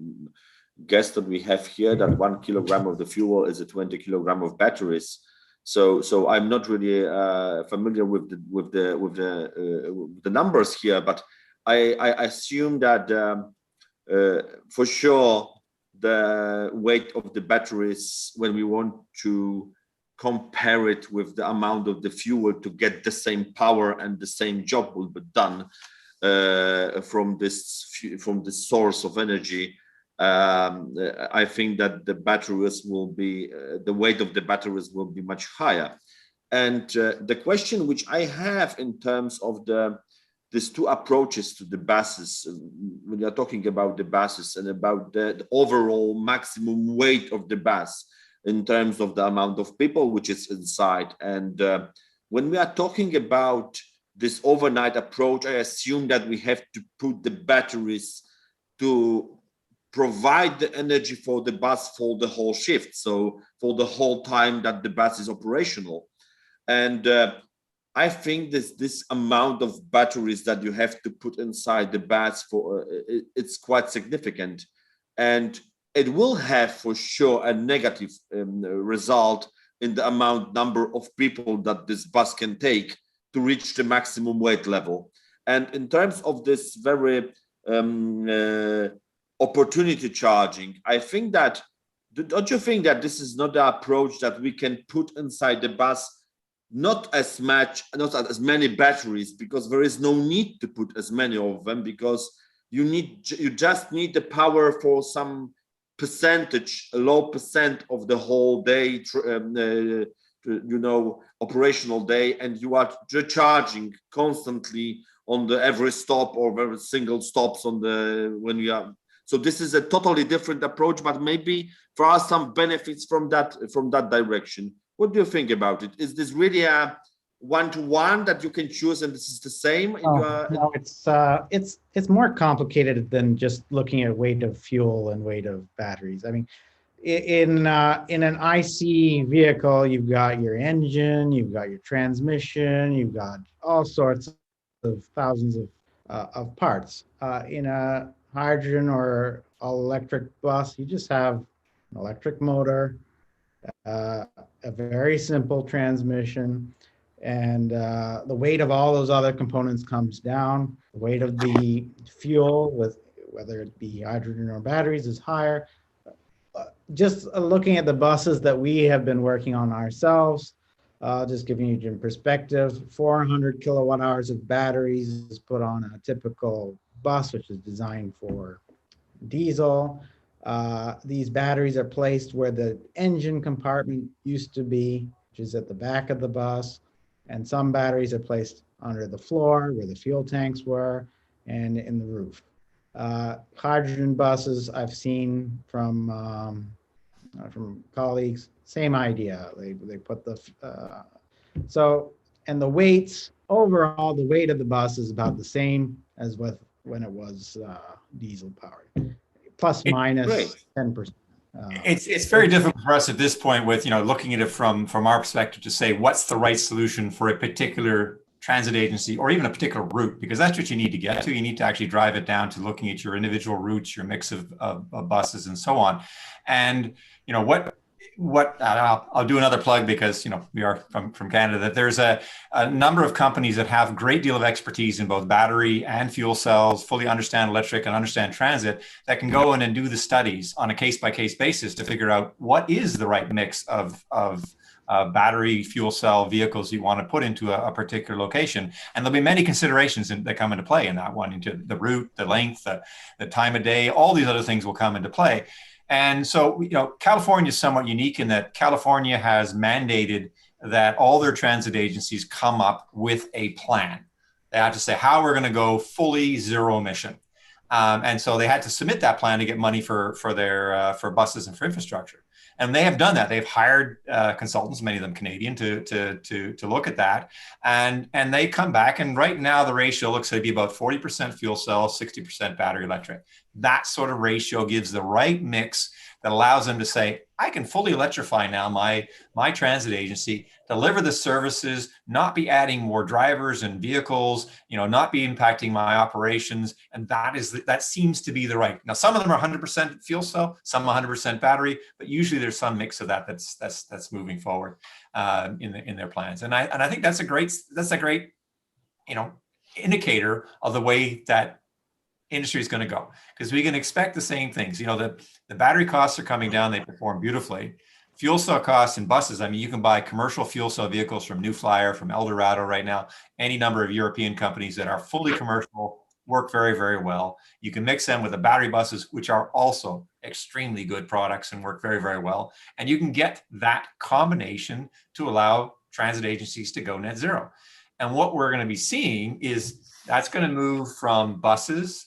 guests that we have here that 1 kilogram of the fuel is a 20 kilogram of batteries. So I'm not really familiar with the numbers here, but I assume that for sure the weight of the batteries, when we want to compare it with the amount of the fuel to get the same power and the same job will be done from this source of energy. I think that the batteries will be, the weight of the batteries will be much higher. And the question which I have in terms of these two approaches to the buses, when you're talking about the buses and about the overall maximum weight of the bus, in terms of the amount of people which is inside. And when we are talking about this overnight approach, I assume that we have to put the batteries to provide the energy for the bus for the whole shift, so for the whole time that the bus is operational. And I think this amount of batteries that you have to put inside the bus for it's quite significant, and it will have for sure a negative result in the number of people that this bus can take to reach the maximum weight level. And in terms of this very opportunity charging, I think that, don't you think that this is not the approach that we can put inside the bus, not as many batteries, because there is no need to put as many of them, because you just need the power for some percentage, a low percent of the whole day, operational day, and you are charging constantly on the every stop or every single stops on the when you are. So this is a totally different approach, but maybe there are some benefits from that direction. What do you think about it? Is this really a one-to-one that you can choose and this is the same? No, it's more complicated than just looking at weight of fuel and weight of batteries. I mean, in an IC vehicle, you've got your engine, you've got your transmission, you've got all sorts of thousands of parts. In a hydrogen or electric bus, you just have an electric motor, a very simple transmission, and the weight of all those other components comes down. The weight of the fuel, whether it be hydrogen or batteries, is higher. Just looking at the buses that we have been working on ourselves, just giving you in perspective, 400 kilowatt hours of batteries is put on a typical bus, which is designed for diesel. These batteries are placed where the engine compartment used to be, which is at the back of the bus. And some batteries are placed under the floor where the fuel tanks were and in the roof. Hydrogen buses I've seen from colleagues, same idea. They put the, and the weights, overall, the weight of the bus is about the same as when it was diesel powered, plus minus 10%. It's very difficult for us at this point with, looking at it from our perspective to say what's the right solution for a particular transit agency or even a particular route, because that's what you need to get to. You need to actually drive it down to looking at your individual routes, your mix of buses and so on. And, I'll do another plug because, we are from Canada, that there's a number of companies that have a great deal of expertise in both battery and fuel cells, fully understand electric and understand transit, that can go in and do the studies on a case-by-case basis to figure out what is the right mix of battery fuel cell vehicles you want to put into a particular location. And there'll be many considerations that come into play in that one, into the route, the length, the time of day, all these other things will come into play. And so, California is somewhat unique in that California has mandated that all their transit agencies come up with a plan. They have to say how we're going to go fully zero emission. And so they had to submit that plan to get money for buses and for infrastructure. And they have done that. They've hired consultants, many of them Canadian, to look at that. And they come back, and right now the ratio looks to be about 40% fuel cell, 60% battery electric. That sort of ratio gives the right mix that allows them to say, I can fully electrify now my transit agency, deliver the services, not be adding more drivers and vehicles, not be impacting my operations. And that seems to be the right. Now, some of them are 100% fuel cell, some 100% battery, but usually there's some mix of that that's moving forward in their plans. And I think that's a great indicator of the way that industry is going to go, because we can expect the same things. The battery costs are coming down, they perform beautifully. Fuel cell costs in buses, you can buy commercial fuel cell vehicles from New Flyer, from Eldorado right now, any number of European companies that are fully commercial, work very, very well. You can mix them with the battery buses, which are also extremely good products and work very, very well. And you can get that combination to allow transit agencies to go net zero. And what we're going to be seeing is that's going to move from buses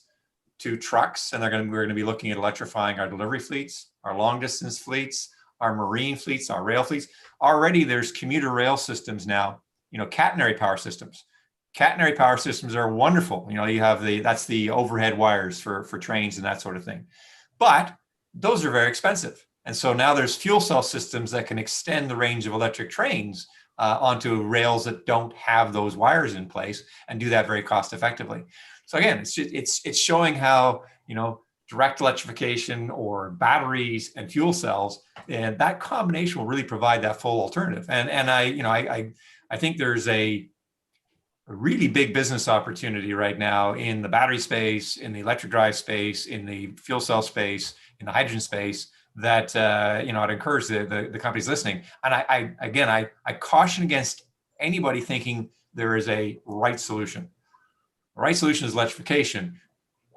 to trucks, and we're going to be looking at electrifying our delivery fleets, our long distance fleets, our marine fleets, our rail fleets. Already there's commuter rail systems now, catenary power systems. Catenary power systems are wonderful. You have that's the overhead wires for trains and that sort of thing. But those are very expensive. And so now there's fuel cell systems that can extend the range of electric trains onto rails that don't have those wires in place and do that very cost effectively. So again, it's showing how, direct electrification or batteries and fuel cells, and that combination will really provide that full alternative. And I think there's a really big business opportunity right now in the battery space, in the electric drive space, in the fuel cell space, in the hydrogen space, that I'd encourage the companies listening. And I caution against anybody thinking there is a right solution. The right solution is electrification.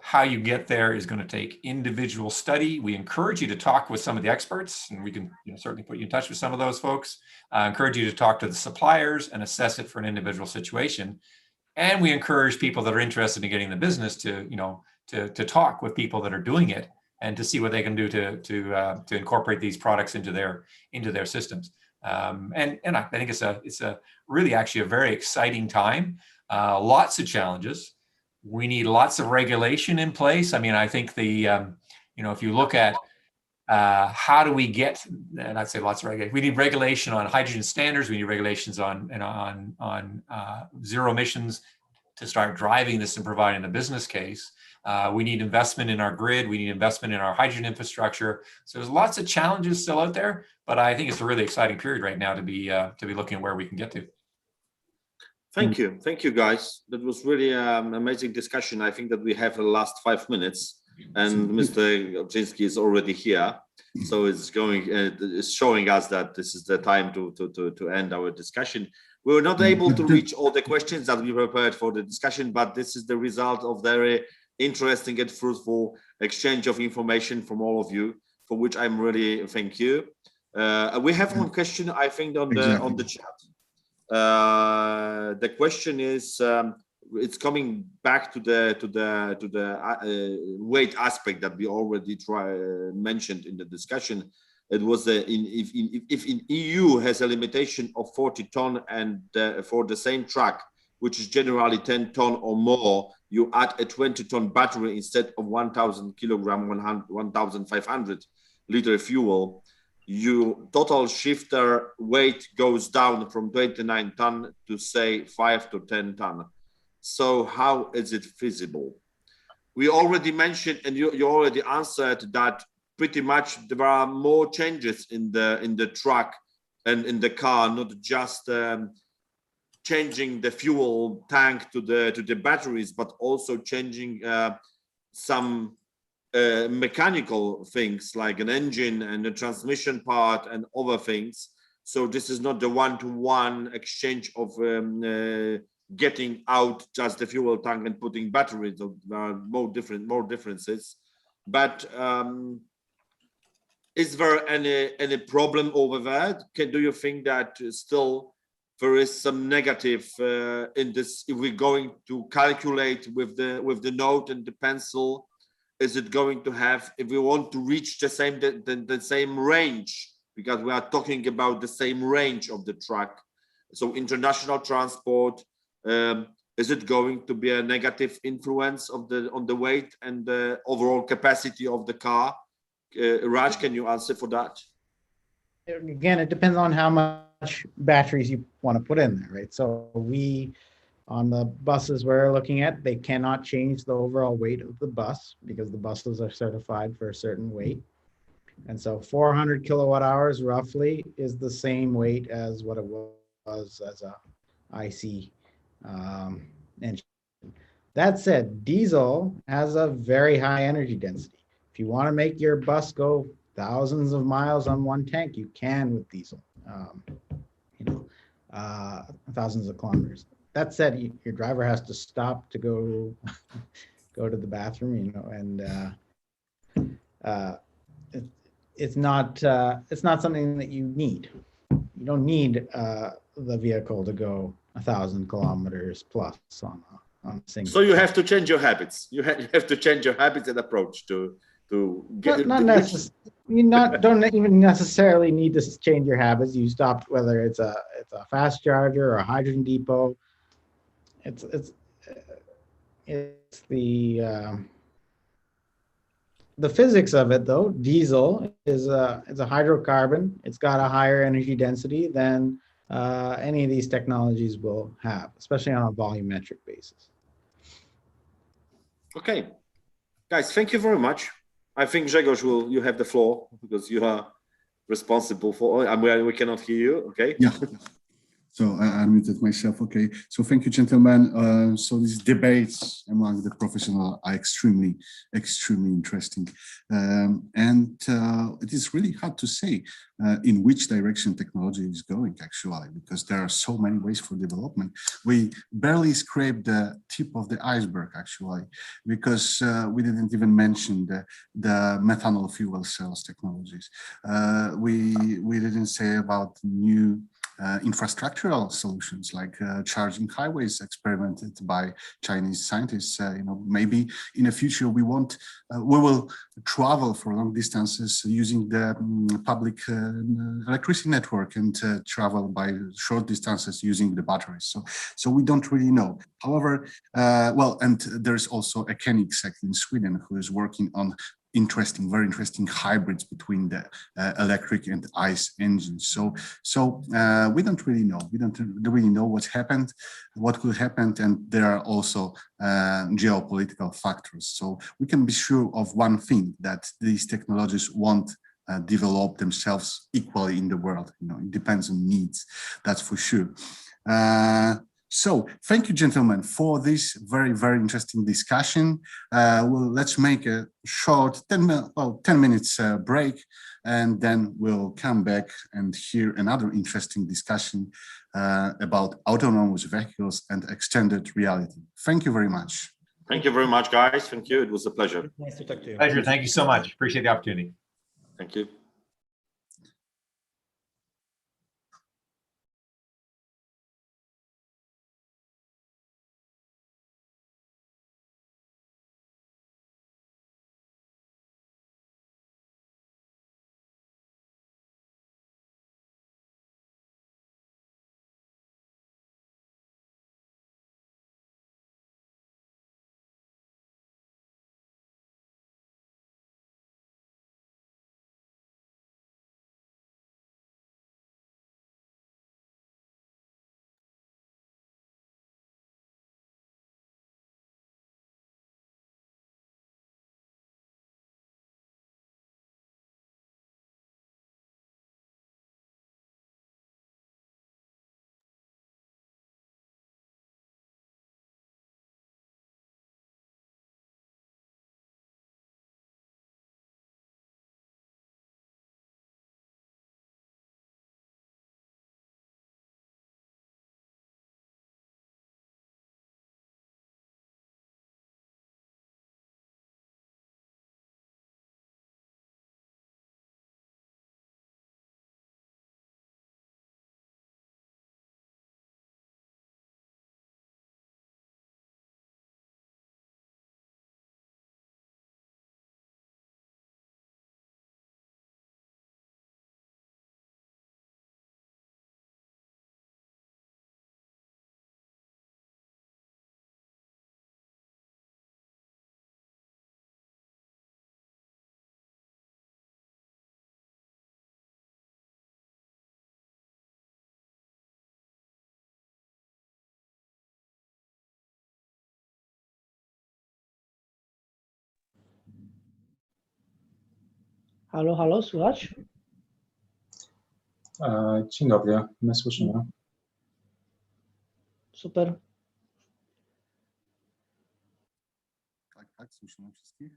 How you get there is going to take individual study. We encourage you to talk with some of the experts, and we can certainly put you in touch with some of those folks. Encourage you to talk to the suppliers and assess it for an individual situation. And we encourage people that are interested in getting the business to talk with people that are doing it and to see what they can do to incorporate these products into their systems. And I think it's a really actually a very exciting time. Lots of challenges. We need lots of regulation in place. I mean, I think if you look at how do we get, and I'd say lots of regulation. We need regulation on hydrogen standards. We need regulations on zero emissions to start driving this and providing a business case. We need investment in our grid. We need investment in our hydrogen infrastructure. So there's lots of challenges still out there, but I think it's a really exciting period right now to be looking at where we can get to. Thank you, guys. That was really amazing discussion. I think that we have the last 5 minutes, and Mr. Gałczyński is already here, so it's showing us that this is the time to end our discussion. We were not able to reach all the questions that we prepared for the discussion, but this is the result of very interesting and fruitful exchange of information from all of you, for which I'm really thank you. We have one question, I think, on the chat. The question is, it's coming back to the weight aspect that we already mentioned in the discussion. It was if in EU has a limitation of 40 ton and for the same truck, which is generally 10 ton or more, you add a 20 ton battery instead of 1,000 kilogram, 1,500 liter fuel. Your total shifter weight goes down from 29 ton to say 5 to 10 ton. So how is it feasible? We already mentioned, and you already answered that pretty much there are more changes in the truck and in the car, not just changing the fuel tank to the batteries, but also changing some mechanical things like an engine and a transmission part and other things. So this is not the one-to-one exchange of getting out just the fuel tank and putting batteries. There are more differences. But is there any problem over there? Do you think that still there is some negative in this? If we're going to calculate with the note and the pencil, is it going to have, if we want to reach the same range, because we are talking about the same range of the truck, so international transport, is it going to be a negative influence on the weight and the overall capacity of the car? Raj, can you answer for that? Again, it depends on how much batteries you want to put in there, right? So on the buses we're looking at, they cannot change the overall weight of the bus because the buses are certified for a certain weight. And so 400 kilowatt hours roughly is the same weight as what it was as a IC engine. That said, diesel has a very high energy density. If you want to make your bus go thousands of miles on one tank, you can with diesel, thousands of kilometers. That said, your driver has to stop to go to the bathroom, and it's not something that you need. You don't need the vehicle to go 1,000 kilometers plus on a single. So you have to change your habits. You have to change your habits and approach to get. Not necessarily. You don't even necessarily need to change your habits. You stopped whether it's a fast charger or a hydrogen depot. It's the physics of it though. Diesel is a hydrocarbon. It's got a higher energy density than any of these technologies will have, especially on a volumetric basis. Okay, guys, thank you very much. I think Grzegorz you have the floor because you are responsible for. We cannot hear you. Okay. Yeah. So I unmuted myself. Okay. So thank you, gentlemen. So these debates among the professionals are extremely interesting. And it is really hard to say in which direction technology is going, actually, because there are so many ways for development. We barely scraped the tip of the iceberg, actually, because we didn't even mention the methanol fuel cells technologies. We didn't say about new infrastructural solutions like charging highways experimented by Chinese scientists. Maybe in the future we will travel for long distances using the public electricity network and travel by short distances using the batteries. So we don't really know. However, and there's also a Koenigsegg in Sweden who is working on very interesting hybrids between the electric and ICE engines. So we don't really know. We don't really know what will happen, and there are also geopolitical factors. So we can be sure of one thing, that these technologies won't develop themselves equally in the world. It depends on needs. That's for sure. So thank you, gentlemen, for this very interesting discussion. Let's make a short 10 minutes break, and then we'll come back and hear another interesting discussion about autonomous vehicles and extended reality. Thank you very much. Thank you very much, guys. Thank you. It was a pleasure. Nice to talk to you. Pleasure. Thank you so much. Appreciate the opportunity. Thank you. Halo, halo, słychać? Dzień dobry, my słyszymy. Super. Tak, słyszymy wszystkich.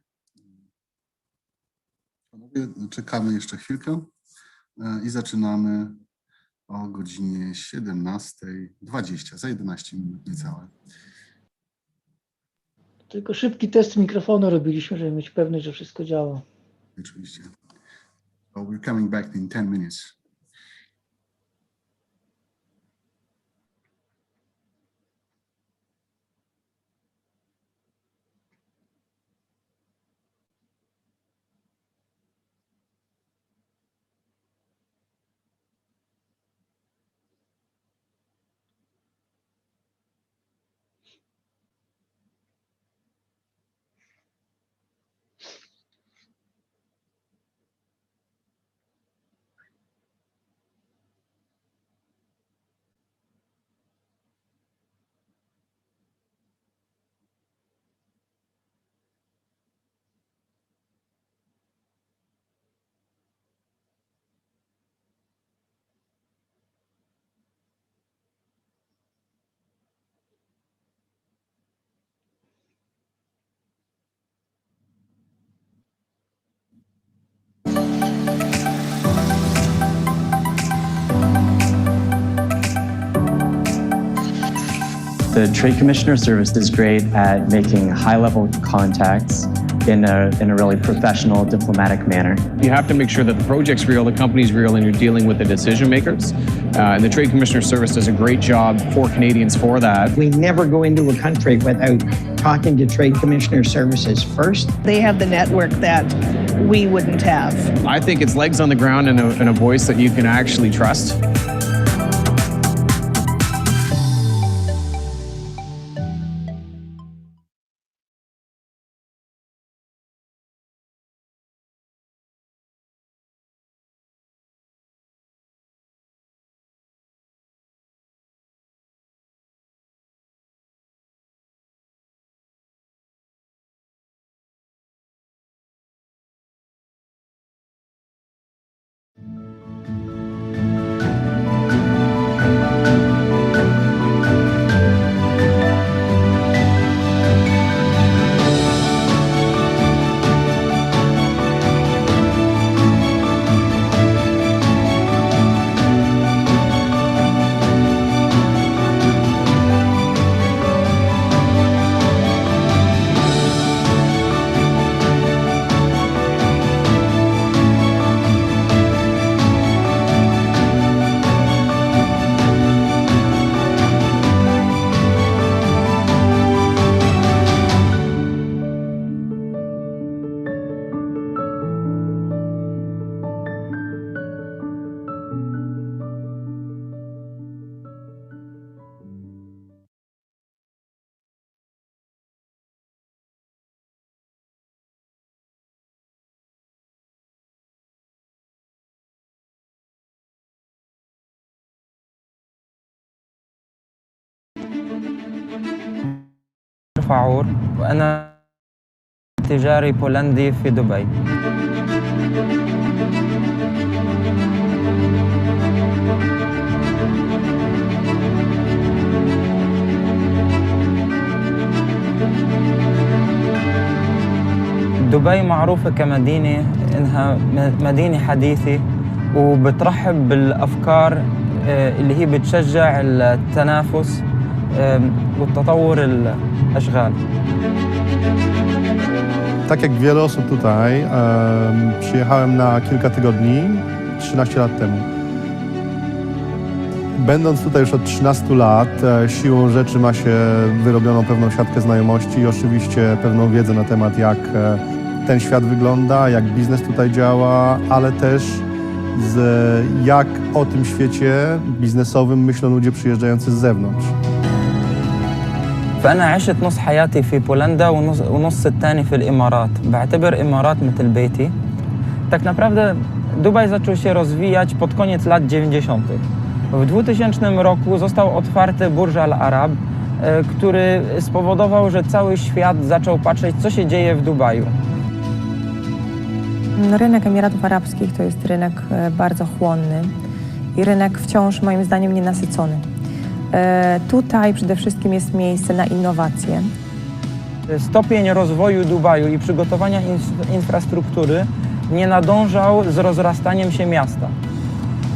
Panowie, czekamy jeszcze chwilkę i zaczynamy o godzinie 17:20, za 11 minut niecałe. Tylko szybki test mikrofonu robiliśmy, żeby mieć pewność, że wszystko działa. Oczywiście. So we're coming back in 10 minutes. The Trade Commissioner Service is great at making high-level contacts in a really professional, diplomatic manner. You have to make sure that the project's real, the company's real, and you're dealing with the decision makers. And the Trade Commissioner Service does a great job for Canadians for that. We never go into a country without talking to Trade Commissioner Services first. They have the network that we wouldn't have. I think it's legs on the ground and a voice that you can actually trust. فاعور وأنا تجاري بولندي في دبي. دبي معروفة كمدينة إنها مدينة حديثة وبترحب بالأفكار اللي هي بتشجع التنافس والتطور الأشغال. Tak jak wiele osób tutaj, przyjechałem na kilka tygodni 13 lat temu. Będąc tutaj już od 13 lat, siłą rzeczy ma się wyrobioną pewną siatkę znajomości i oczywiście pewną wiedzę na temat, jak ten świat wygląda, jak biznes tutaj działa, ale też jak o tym świecie biznesowym myślą ludzie przyjeżdżający z zewnątrz. فأنا عشت نص حياتي في بولندا ونص الثاني في الإمارات. بعتبر الإمارات مثل بيتي. Tak naprawdę Dubaj zaczął się rozwijać pod koniec lat 90. W 2000 roku został otwarty Burj Al Arab, który spowodował, że cały świat zaczął patrzeć, co się dzieje w Dubaju. Rynek Emiratów Arabskich to jest rynek bardzo chłonny i rynek wciąż moim zdaniem nienasycony. Tutaj przede wszystkim jest miejsce na innowacje. Stopień rozwoju Dubaju i przygotowania infrastruktury nie nadążał z rozrastaniem się miasta.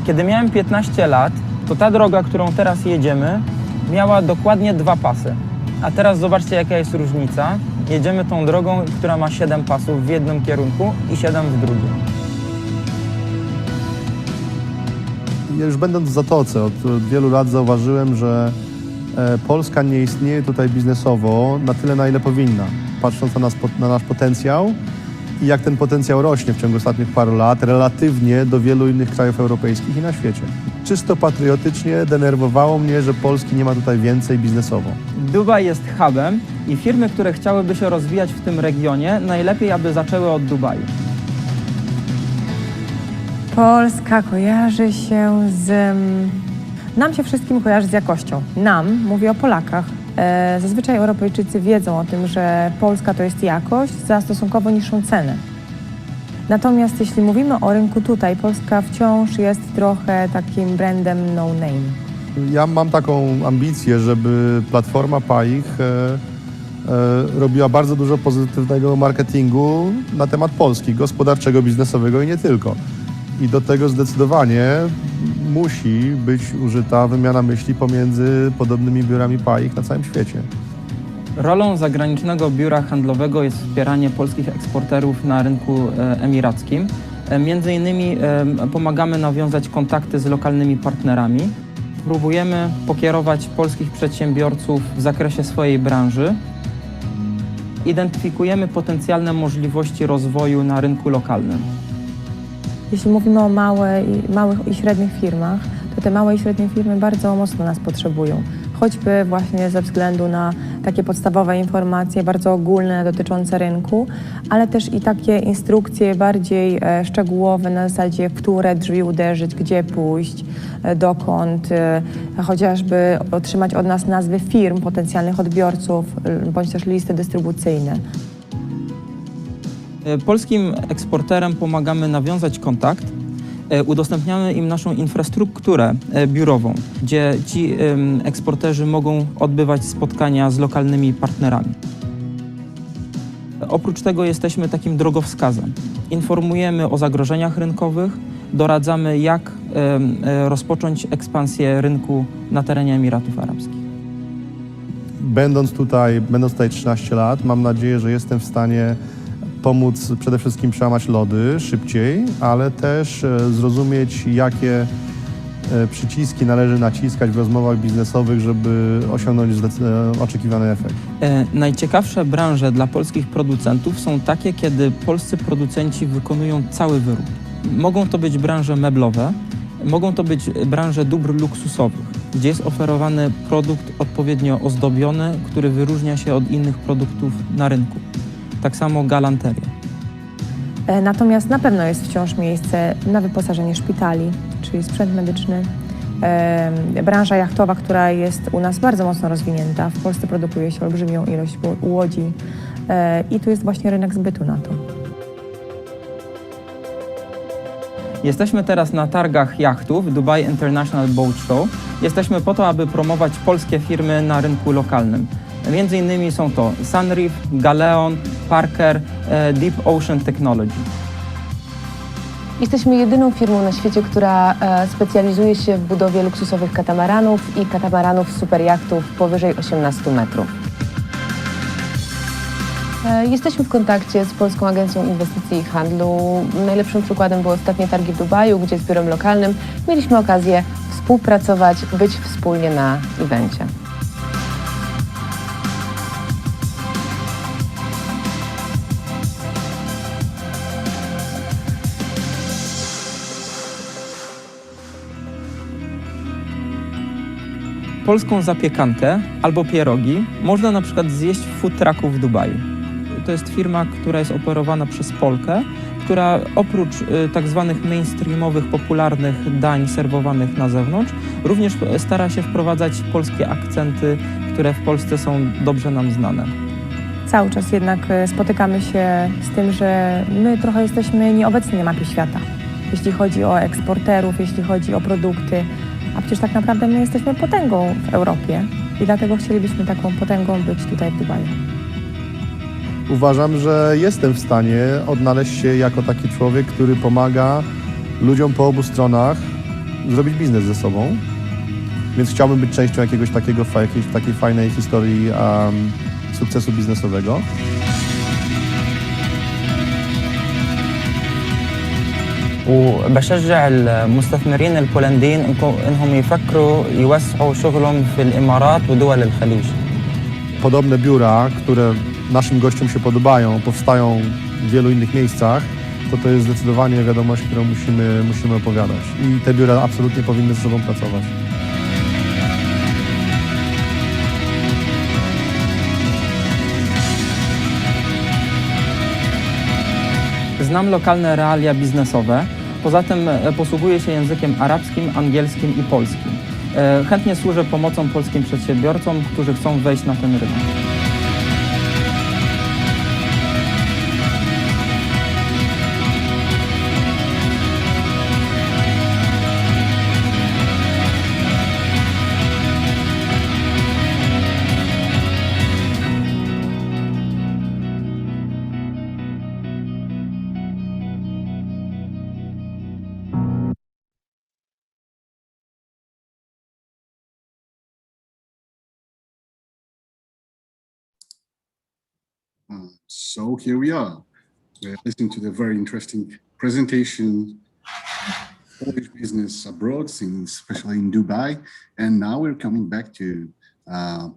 Kiedy miałem 15 lat, to ta droga, którą teraz jedziemy, miała dokładnie 2 pasy. A teraz zobaczcie, jaka jest różnica. Jedziemy tą drogą, która ma 7 pasów w jednym kierunku i 7 w drugim. Ja już będąc w Zatoce od wielu lat zauważyłem, że Polska nie istnieje tutaj biznesowo na tyle, na ile powinna. Patrząc na nasz potencjał i jak ten potencjał rośnie w ciągu ostatnich paru lat relatywnie do wielu innych krajów europejskich i na świecie. Czysto patriotycznie denerwowało mnie, że Polski nie ma tutaj więcej biznesowo. Dubaj jest hubem i firmy, które chciałyby się rozwijać w tym regionie, najlepiej aby zaczęły od Dubaju. Polska kojarzy się z... Nam się wszystkim kojarzy z jakością. Nam, mówię o Polakach. Zazwyczaj Europejczycy wiedzą o tym, że Polska to jest jakość za stosunkowo niższą cenę. Natomiast jeśli mówimy o rynku tutaj, Polska wciąż jest trochę takim brandem no name. Ja mam taką ambicję, żeby platforma PAIH robiła bardzo dużo pozytywnego marketingu na temat Polski, gospodarczego, biznesowego i nie tylko. I do tego zdecydowanie musi być użyta wymiana myśli pomiędzy podobnymi biurami PAIH na całym świecie. Rolą zagranicznego biura handlowego jest wspieranie polskich eksporterów na rynku emirackim. Między innymi pomagamy nawiązać kontakty z lokalnymi partnerami. Próbujemy pokierować polskich przedsiębiorców w zakresie swojej branży. Identyfikujemy potencjalne możliwości rozwoju na rynku lokalnym. Jeśli mówimy o małych i średnich firmach, to te małe i średnie firmy bardzo mocno nas potrzebują. Choćby właśnie ze względu na takie podstawowe informacje bardzo ogólne dotyczące rynku, ale też i takie instrukcje bardziej szczegółowe na zasadzie, w które drzwi uderzyć, gdzie pójść, dokąd, chociażby otrzymać od nas nazwy firm, potencjalnych odbiorców, bądź też listy dystrybucyjne. Polskim eksporterom pomagamy nawiązać kontakt, udostępniamy im naszą infrastrukturę biurową, gdzie ci eksporterzy mogą odbywać spotkania z lokalnymi partnerami. Oprócz tego jesteśmy takim drogowskazem. Informujemy o zagrożeniach rynkowych, doradzamy, jak rozpocząć ekspansję rynku na terenie Emiratów Arabskich. Będąc tutaj 13 lat, mam nadzieję, że jestem w stanie pomóc przede wszystkim przełamać lody szybciej, ale też zrozumieć, jakie przyciski należy naciskać w rozmowach biznesowych, żeby osiągnąć oczekiwany efekt. Najciekawsze branże dla polskich producentów są takie, kiedy polscy producenci wykonują cały wyrób. Mogą to być branże meblowe, mogą to być branże dóbr luksusowych, gdzie jest oferowany produkt odpowiednio ozdobiony, który wyróżnia się od innych produktów na rynku. Tak samo galanteria. Natomiast na pewno jest wciąż miejsce na wyposażenie szpitali, czyli sprzęt medyczny. Branża jachtowa, która jest u nas bardzo mocno rozwinięta. W Polsce produkuje się olbrzymią ilość łodzi i tu jest właśnie rynek zbytu na to. Jesteśmy teraz na targach jachtów Dubai International Boat Show. Jesteśmy po to, aby promować polskie firmy na rynku lokalnym. Między innymi są to Sunreef, Galeon, Parker, Deep Ocean Technology. Jesteśmy jedyną firmą na świecie, która specjalizuje się w budowie luksusowych katamaranów i katamaranów superjachtów powyżej 18 metrów. Jesteśmy w kontakcie z Polską Agencją Inwestycji i Handlu. Najlepszym przykładem były ostatnie targi w Dubaju, gdzie z biurem lokalnym mieliśmy okazję współpracować, być wspólnie na evencie. Polską zapiekankę albo pierogi można na przykład zjeść w food trucku w Dubaju. To jest firma, która jest operowana przez Polkę, która oprócz tak zwanych mainstreamowych, popularnych dań serwowanych na zewnątrz, również stara się wprowadzać polskie akcenty, które w Polsce są dobrze nam znane. Cały czas jednak spotykamy się z tym, że my trochę jesteśmy nieobecni na mapie świata, jeśli chodzi o eksporterów, jeśli chodzi o produkty. A przecież tak naprawdę my jesteśmy potęgą w Europie i dlatego chcielibyśmy taką potęgą być tutaj w Dubaju. Uważam, że jestem w stanie odnaleźć się jako taki człowiek, który pomaga ludziom po obu stronach zrobić biznes ze sobą. Więc chciałbym być częścią jakiejś takiej fajnej historii sukcesu biznesowego. وبشجع المستثمرين البولنديين انهم يفكروا يوسعوا شغلهم في الامارات ودول الخليج. Podobne biura, które naszym gościom się podobają, powstają w wielu innych miejscach, to jest zdecydowanie wiadomość, którą musimy opowiadać. I te biura absolutnie powinny ze sobą pracować. Znam lokalne realia biznesowe, poza tym posługuję się językiem arabskim, angielskim i polskim. Chętnie służę pomocą polskim przedsiębiorcom, którzy chcą wejść na ten rynek. So here we are. We're listening to the very interesting presentation, Polish business abroad, especially in Dubai. And now we're coming back to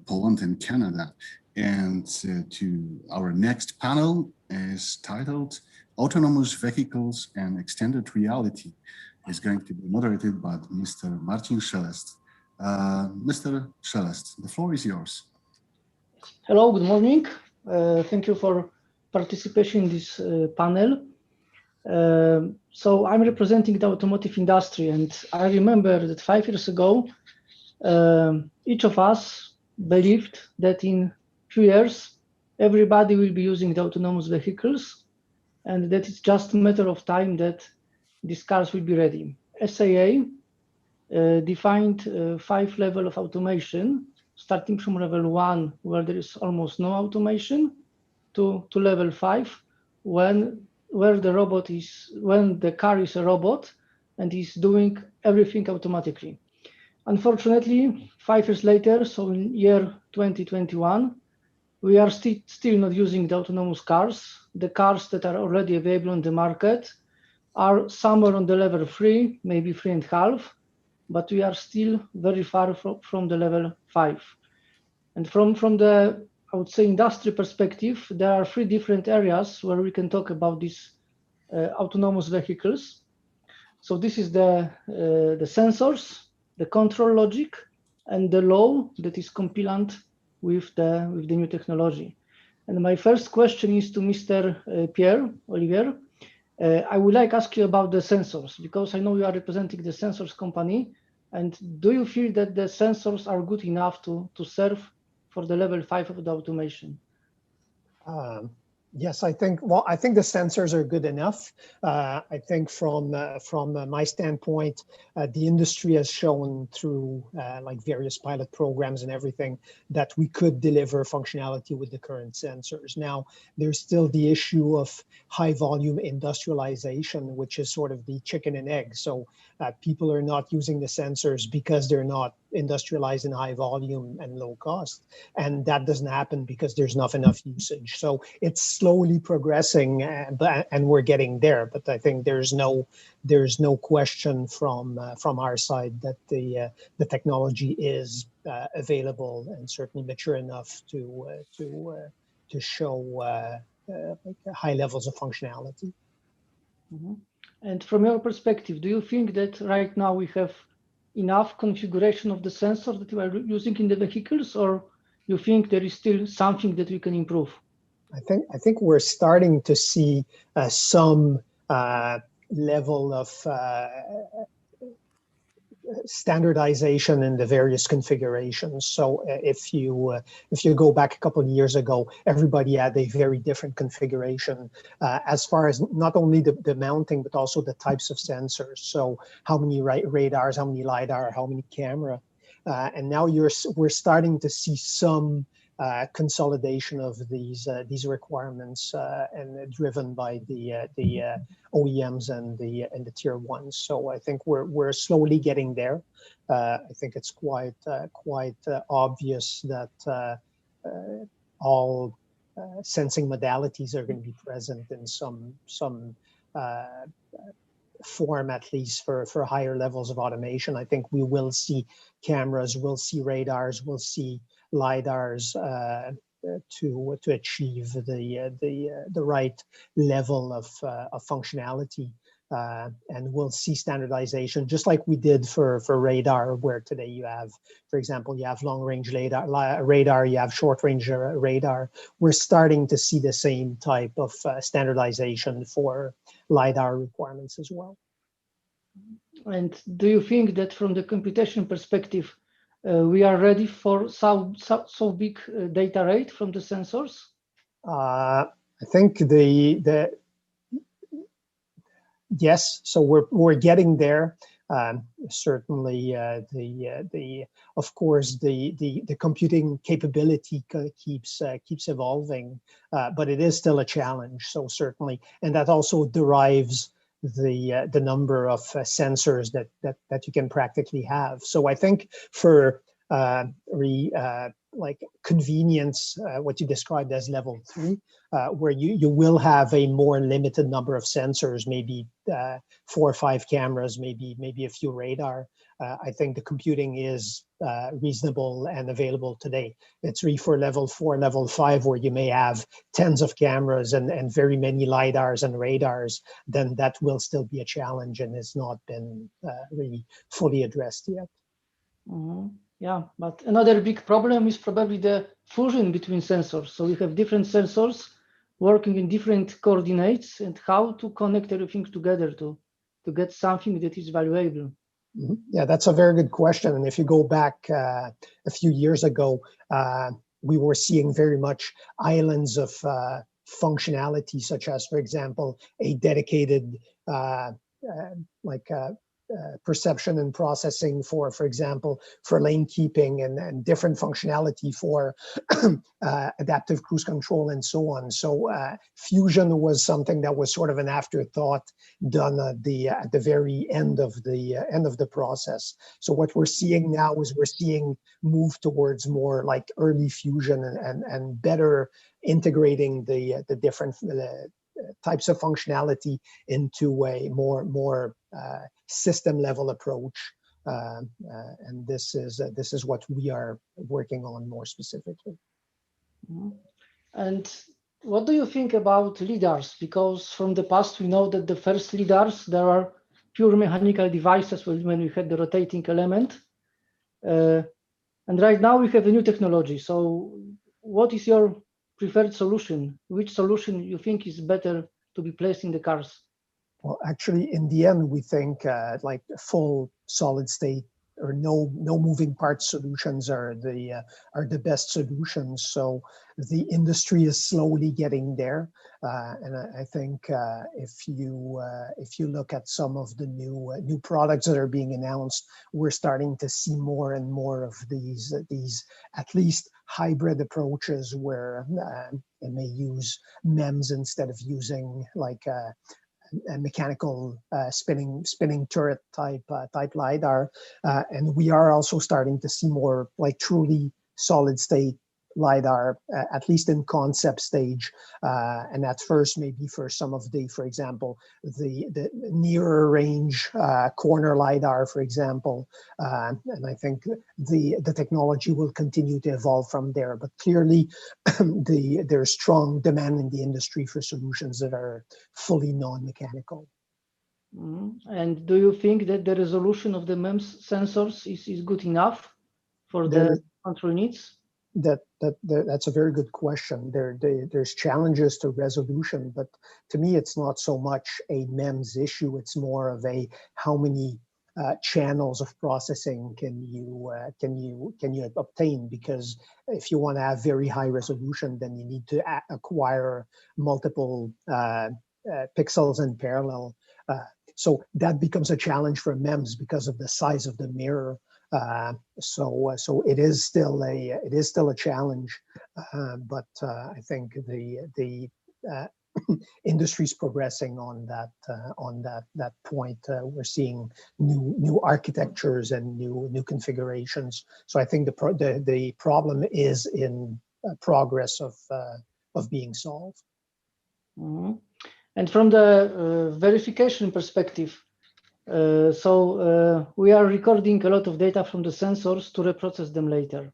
Poland and Canada. And to our next panel is titled Autonomous Vehicles and Extended Reality. Is going to be moderated by Mr. Marcin Szelest. Mr. Szelest, the floor is yours. Hello, good morning. Thank you for participation in this panel. So I'm representing the automotive industry, and I remember that 5 years ago, each of us believed that in 2 years, everybody will be using the autonomous vehicles, and that it's just a matter of time that these cars will be ready. SAA defined 5 levels of automation, starting from level 1, where there is almost no automation, to level 5, when the car is a robot and is doing everything automatically. Unfortunately, 5 years later, so in year 2021, we are still not using the autonomous cars. The cars that are already available on the market are somewhere on the level 3, maybe 3.5, but we are still very far from the level 5. And from the, I would say, industry perspective, there are 3 different areas where we can talk about these autonomous vehicles. So this is the sensors, the control logic, and the law that is compliant with the new technology. And my first question is to Mr. Pierre Olivier. I would like to ask you about the sensors, because I know you are representing the sensors company. And do you feel that the sensors are good enough to serve for the level 5 of the automation? Yes, I think the sensors are good enough. I think from my standpoint, the industry has shown through like various pilot programs and everything that we could deliver functionality with the current sensors. Now, there's still the issue of high volume industrialization, which is sort of the chicken and egg. So people are not using the sensors because they're not industrialized in high volume and low cost. And that doesn't happen because there's not enough usage. So it's slowly progressing, and we're getting there. But I think there's no question from our side that the technology is available and certainly mature enough to show high levels of functionality. Mm-hmm. And from your perspective, do you think that right now we have enough configuration of the sensor that we are using in the vehicles, or you think there is still something that we can improve? I think we're starting to see some level of standardization in the various configurations. So if you go back a couple of years ago, everybody had a very different configuration as far as not only the mounting, but also the types of sensors. So how many radars, how many LiDAR, how many camera. And now we're starting to see some consolidation of these requirements and driven by the OEMs and the tier ones. So I think we're slowly getting there. I think it's quite obvious that all sensing modalities are going to be present in some form, at least for higher levels of automation. I think we will see cameras, we'll see radars, we'll see LiDARs to achieve the right level of functionality, and we'll see standardization, just like we did for radar, where today you have, for example, you have long-range radar, you have short-range radar. We're starting to see the same type of standardization for LiDAR requirements as well. And do you think that from the computation perspective, we are ready for so big data rate from the sensors? I think yes. So we're getting there. Certainly, of course the computing capability keeps evolving, but it is still a challenge. So certainly, and that also derives the number of sensors that you can practically have. So I think for like convenience, what you described as level 3, where you will have a more limited number of sensors, maybe 4 or 5 cameras, maybe a few radar. I think the computing is reasonable and available today. It's really for level 4, level 5, where you may have tens of cameras and very many LiDARs and radars, then that will still be a challenge and has not been really fully addressed yet. Mm-hmm. Yeah, but another big problem is probably the fusion between sensors. So we have different sensors working in different coordinates, and how to connect everything together to get something that is valuable. Mm-hmm. Yeah, that's a very good question. And if you go back a few years ago, we were seeing very much islands of functionality, such as, for example, a dedicated perception and processing for example, for lane keeping and different functionality for adaptive cruise control and so on. So fusion was something that was sort of an afterthought done at the very end of the process. So what we're seeing now is we're seeing move towards more like early fusion and better integrating the different types of functionality into a more system level approach, and this is what we are working on more specifically. Mm-hmm. And what do you think about LiDARs? Because from the past we know that the first LiDARs, there are pure mechanical devices when we had the rotating element, and right now we have a new technology. So what is your preferred solution? Which solution you think is better to be placed in the cars? Well, actually, in the end, we think like full solid state or no moving parts solutions are the best solutions. So the industry is slowly getting there, and I think if you look at some of the new products that are being announced, we're starting to see more and more of these at least hybrid approaches where it may use MEMS instead of using like a mechanical spinning turret type LiDAR, and we are also starting to see more like truly solid state LiDAR, at least in concept stage, and at first maybe for some of the, for example, the nearer range corner LiDAR, for example, and I think the technology will continue to evolve from there. But clearly, there's strong demand in the industry for solutions that are fully non-mechanical. Mm-hmm. And do you think that the resolution of the MEMS sensors is good enough for the control needs? That's a very good question. There's challenges to resolution, but to me, it's not so much a MEMS issue. It's more of a how many channels of processing can you obtain? Because if you want to have very high resolution, then you need to acquire multiple pixels in parallel. So that becomes a challenge for MEMS because of the size of the mirror. So it is still a challenge, but I think the industry's progressing on that point. We're seeing new architectures and new configurations. So I think the problem is in progress of being solved. Mm-hmm. And from the verification perspective, we are recording a lot of data from the sensors to reprocess them later.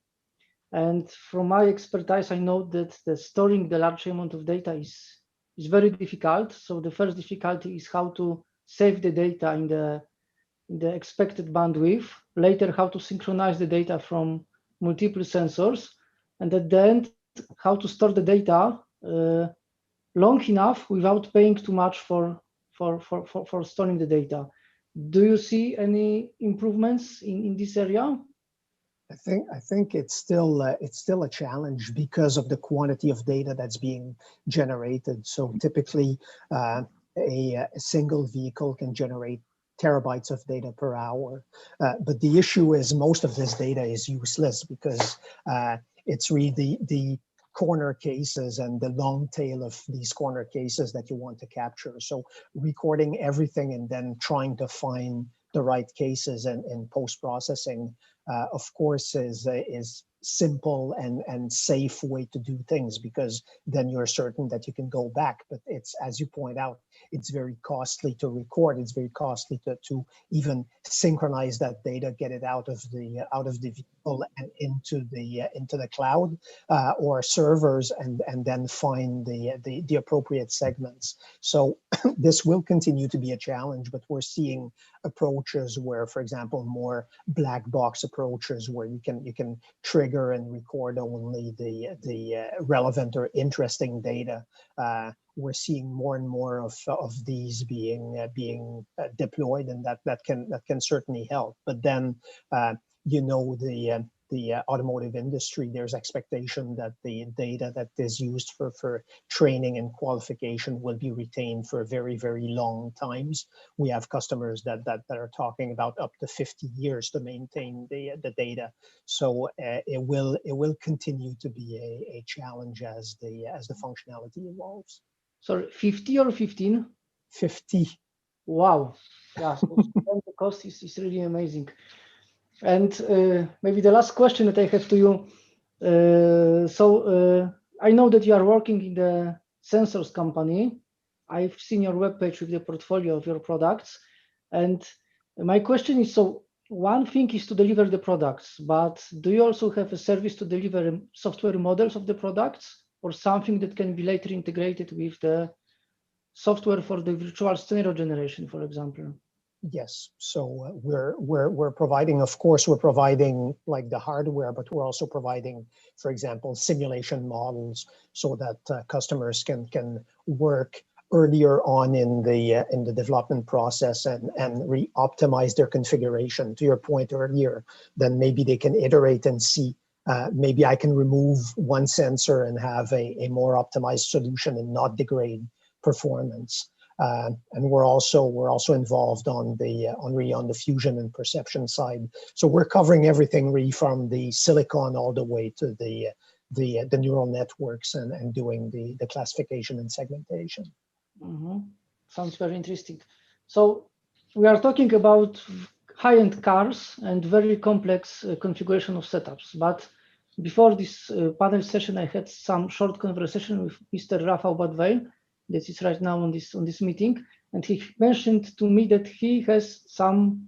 And from my expertise, I know that storing the large amount of data is very difficult. So the first difficulty is how to save the data in the expected bandwidth. Later, how to synchronize the data from multiple sensors, and at the end, how to store the data long enough without paying too much for storing the data. Do you see any improvements in this area? I think it's still a challenge because of the quantity of data that's being generated. So typically, a single vehicle can generate terabytes of data per hour. But the issue is most of this data is useless because it's really the corner cases and the long tail of these corner cases that you want to capture. So recording everything and then trying to find the right cases in post-processing, of course, is simple and safe way to do things, because then you're certain that you can go back. But it's, as you point out, it's very costly to record. It's very costly to even synchronize that data, get it out of the vehicle and into the cloud or servers, and then find the appropriate segments. So this will continue to be a challenge, but we're seeing approaches where, for example, more black box approaches where you can trigger and record only the relevant or interesting data. We're seeing more and more of these being deployed, and that can certainly help. But then you know, the automotive industry, there's expectation that the data that is used for training and qualification will be retained for very, very long times. We have customers that are talking about up to 50 years to maintain the data. So it will continue to be a challenge as the functionality evolves. Sorry, 50 or 15? 50. Wow. Yeah, so the cost is really amazing. And maybe the last question that I have to you. I know that you are working in the sensors company. I've seen your webpage with the portfolio of your products. And my question is, so one thing is to deliver the products, but do you also have a service to deliver software models of the products, or something that can be later integrated with the software for the virtual scenario generation, for example? Yes, so we're providing, of course, we're providing like the hardware, but we're also providing, for example, simulation models so that customers can work earlier on in the development process and re-optimize their configuration. To your point earlier, then maybe they can iterate and see, maybe I can remove one sensor and have a more optimized solution and not degrade performance. And we're also involved on the fusion and perception side. So we're covering everything really from the silicon all the way to the neural networks and doing the classification and segmentation. Mm-hmm. Sounds very interesting. So we are talking about high-end cars and very complex configuration of setups. But before this panel session, I had some short conversation with Mr. Rafał Badweil, that is right now on this meeting, and he mentioned to me that he has some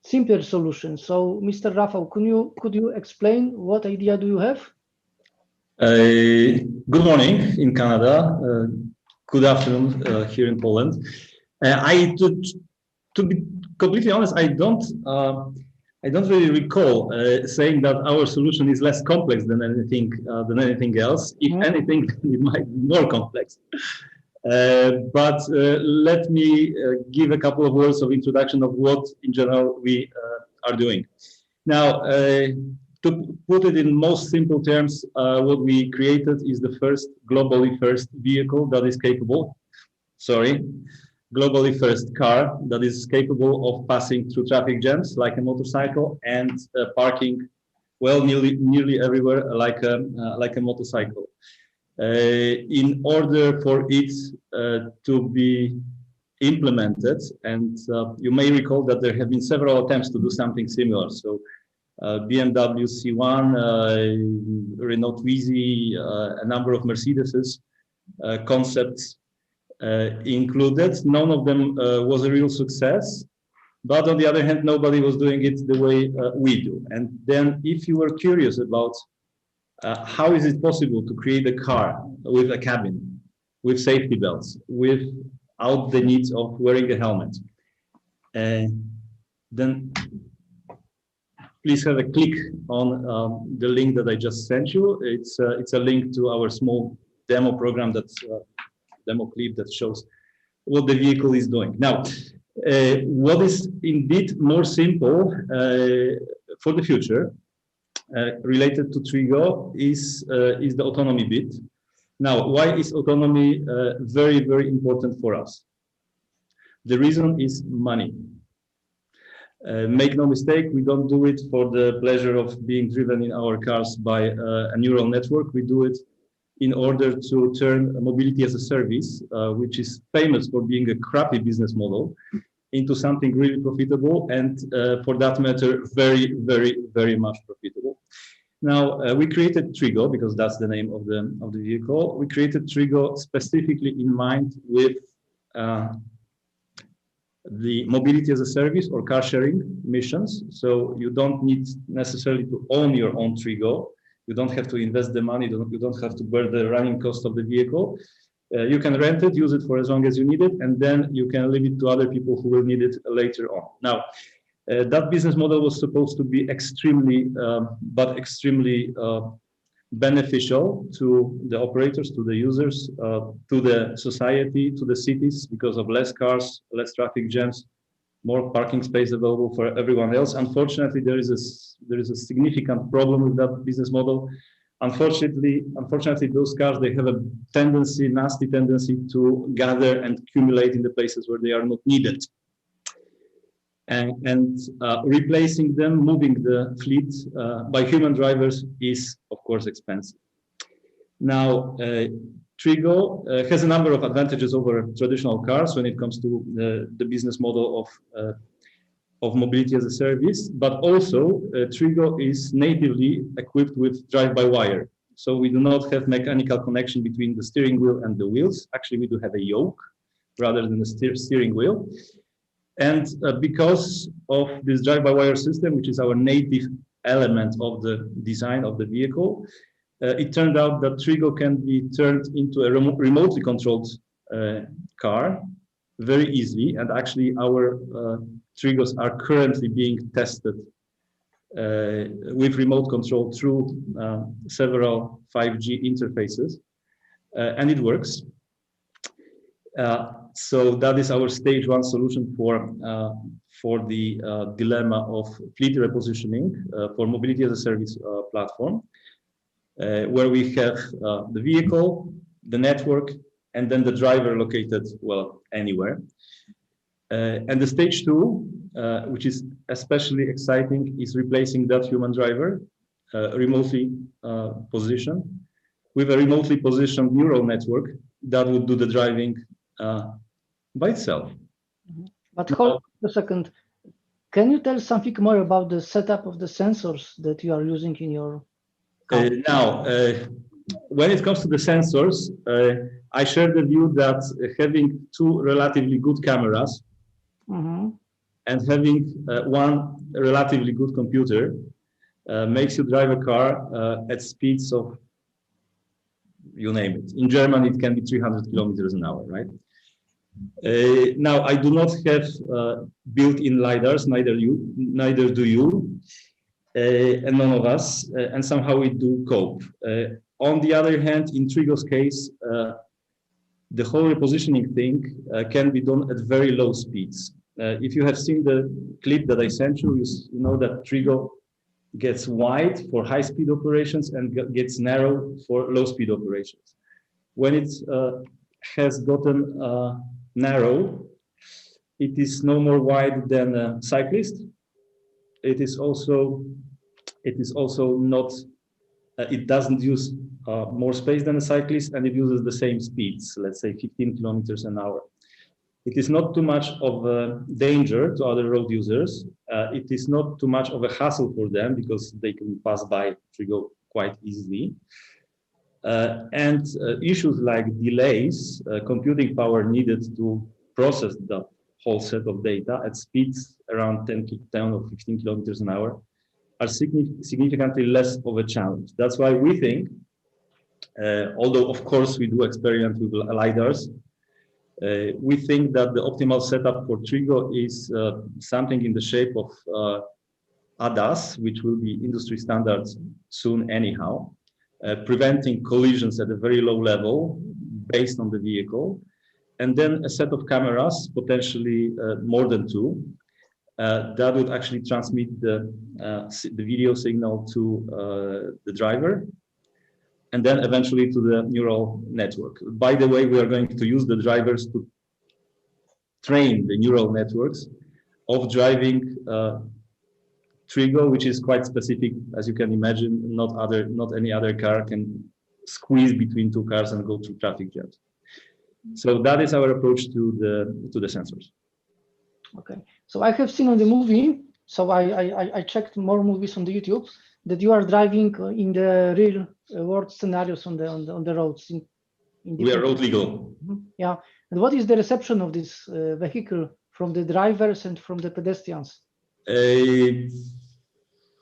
simpler solutions. So, Mr. Rafał, could you explain what idea do you have? Good morning in Canada. Good afternoon here in Poland. To be completely honest, I don't really recall saying that our solution is less complex than anything else. If anything, it might be more complex. But let me give a couple of words of introduction of what, in general, we are doing. Now, to put it in most simple terms, what we created is the globally first vehicle that is capable, globally first car that is capable of passing through traffic jams like a motorcycle and parking, well, nearly everywhere like a motorcycle. In order for it to be implemented, and you may recall that there have been several attempts to do something similar. So BMW C1, Renault Twizy, a number of Mercedes concepts included. None of them was a real success. But on the other hand, nobody was doing it the way we do. And then if you were curious about how is it possible to create a car with a cabin, with safety belts, without the need of wearing a helmet, then please have a click on the link that I just sent you. It's a link to our small demo program, demo clip that shows what the vehicle is doing. Now, what is indeed more simple for the future related to Trigo is the autonomy bit. Now, why is autonomy very, very important for us? The reason is money. Make no mistake, we don't do it for the pleasure of being driven in our cars by a neural network. We do it in order to turn mobility as a service, which is famous for being a crappy business model, into something really profitable, and for that matter, very, very, very much profitable. Now, we created Trigo because that's the name of the vehicle. We created Trigo specifically in mind with the mobility as a service or car sharing missions. So you don't need necessarily to own your own Trigo. You don't have to invest the money. You don't have to bear the running cost of the vehicle. You can rent it, use it for as long as you need it, and then you can leave it to other people who will need it later on. Now, that business model was supposed to be extremely beneficial to the operators, to the users, to the society, to the cities, because of less cars, less traffic jams, more parking space available for everyone else. Unfortunately, there is a significant problem with that business model. Unfortunately, those cars, they have a nasty tendency to gather and accumulate in the places where they are not needed. And replacing them, moving the fleet by human drivers is, of course, expensive. Now, Trigo has a number of advantages over traditional cars when it comes to the business model of mobility as a service, but also Trigo is natively equipped with drive-by-wire. So we do not have mechanical connection between the steering wheel and the wheels. Actually, we do have a yoke rather than a steering wheel. And because of this drive-by-wire system, which is our native element of the design of the vehicle, it turned out that Trigo can be turned into a remotely controlled car very easily. And actually, our Trigos are currently being tested with remote control through several 5G interfaces, and it works. So that is our stage 1 solution for the dilemma of fleet repositioning for mobility as a service platform, where we have the vehicle, the network, and then the driver located, well, anywhere. And the stage 2, which is especially exciting, is replacing that human driver, remotely positioned, with a remotely positioned neural network that would do the driving by itself. But hold a second. Can you tell something more about the setup of the sensors that you are using in your car? Now, when it comes to the sensors, I share the view that having 2 relatively good cameras and having one relatively good computer makes you drive a car at speeds of, you name it. In Germany, it can be 300 kilometers an hour, right? Now, I do not have built-in LiDARs, neither do you, and none of us, and somehow we do cope. On the other hand, in Trigo's case, the whole repositioning thing can be done at very low speeds. If you have seen the clip that I sent you, you know that Trigo gets wide for high-speed operations and gets narrow for low-speed operations. When it has gotten narrow, it is no more wide than a cyclist. It is also not. It doesn't use more space than a cyclist, and it uses the same speeds, let's say 15 kilometers an hour. It is not too much of a danger to other road users. It is not too much of a hassle for them because they can pass by Trigo quite easily. And issues like delays, computing power needed to process the whole set of data at speeds around 10 or 15 kilometers an hour are significantly less of a challenge. That's why we think, although of course we do experiment with LiDARs, we think that the optimal setup for Trigo is something in the shape of ADAS, which will be industry standards soon anyhow, preventing collisions at a very low level based on the vehicle, and then a set of cameras, potentially more than 2, that would actually transmit the video signal to the driver, and then eventually to the neural network. By the way, we are going to use the drivers to train the neural networks of driving Trigo, which is quite specific, as you can imagine. Not any other car can squeeze between 2 cars and go through traffic jams. So that is our approach to the sensors. Okay, so I have seen on the movie, so I checked more movies on the YouTube, that you are driving in the real world scenarios on the roads. We are road legal. Yeah, and what is the reception of this vehicle from the drivers and from the pedestrians?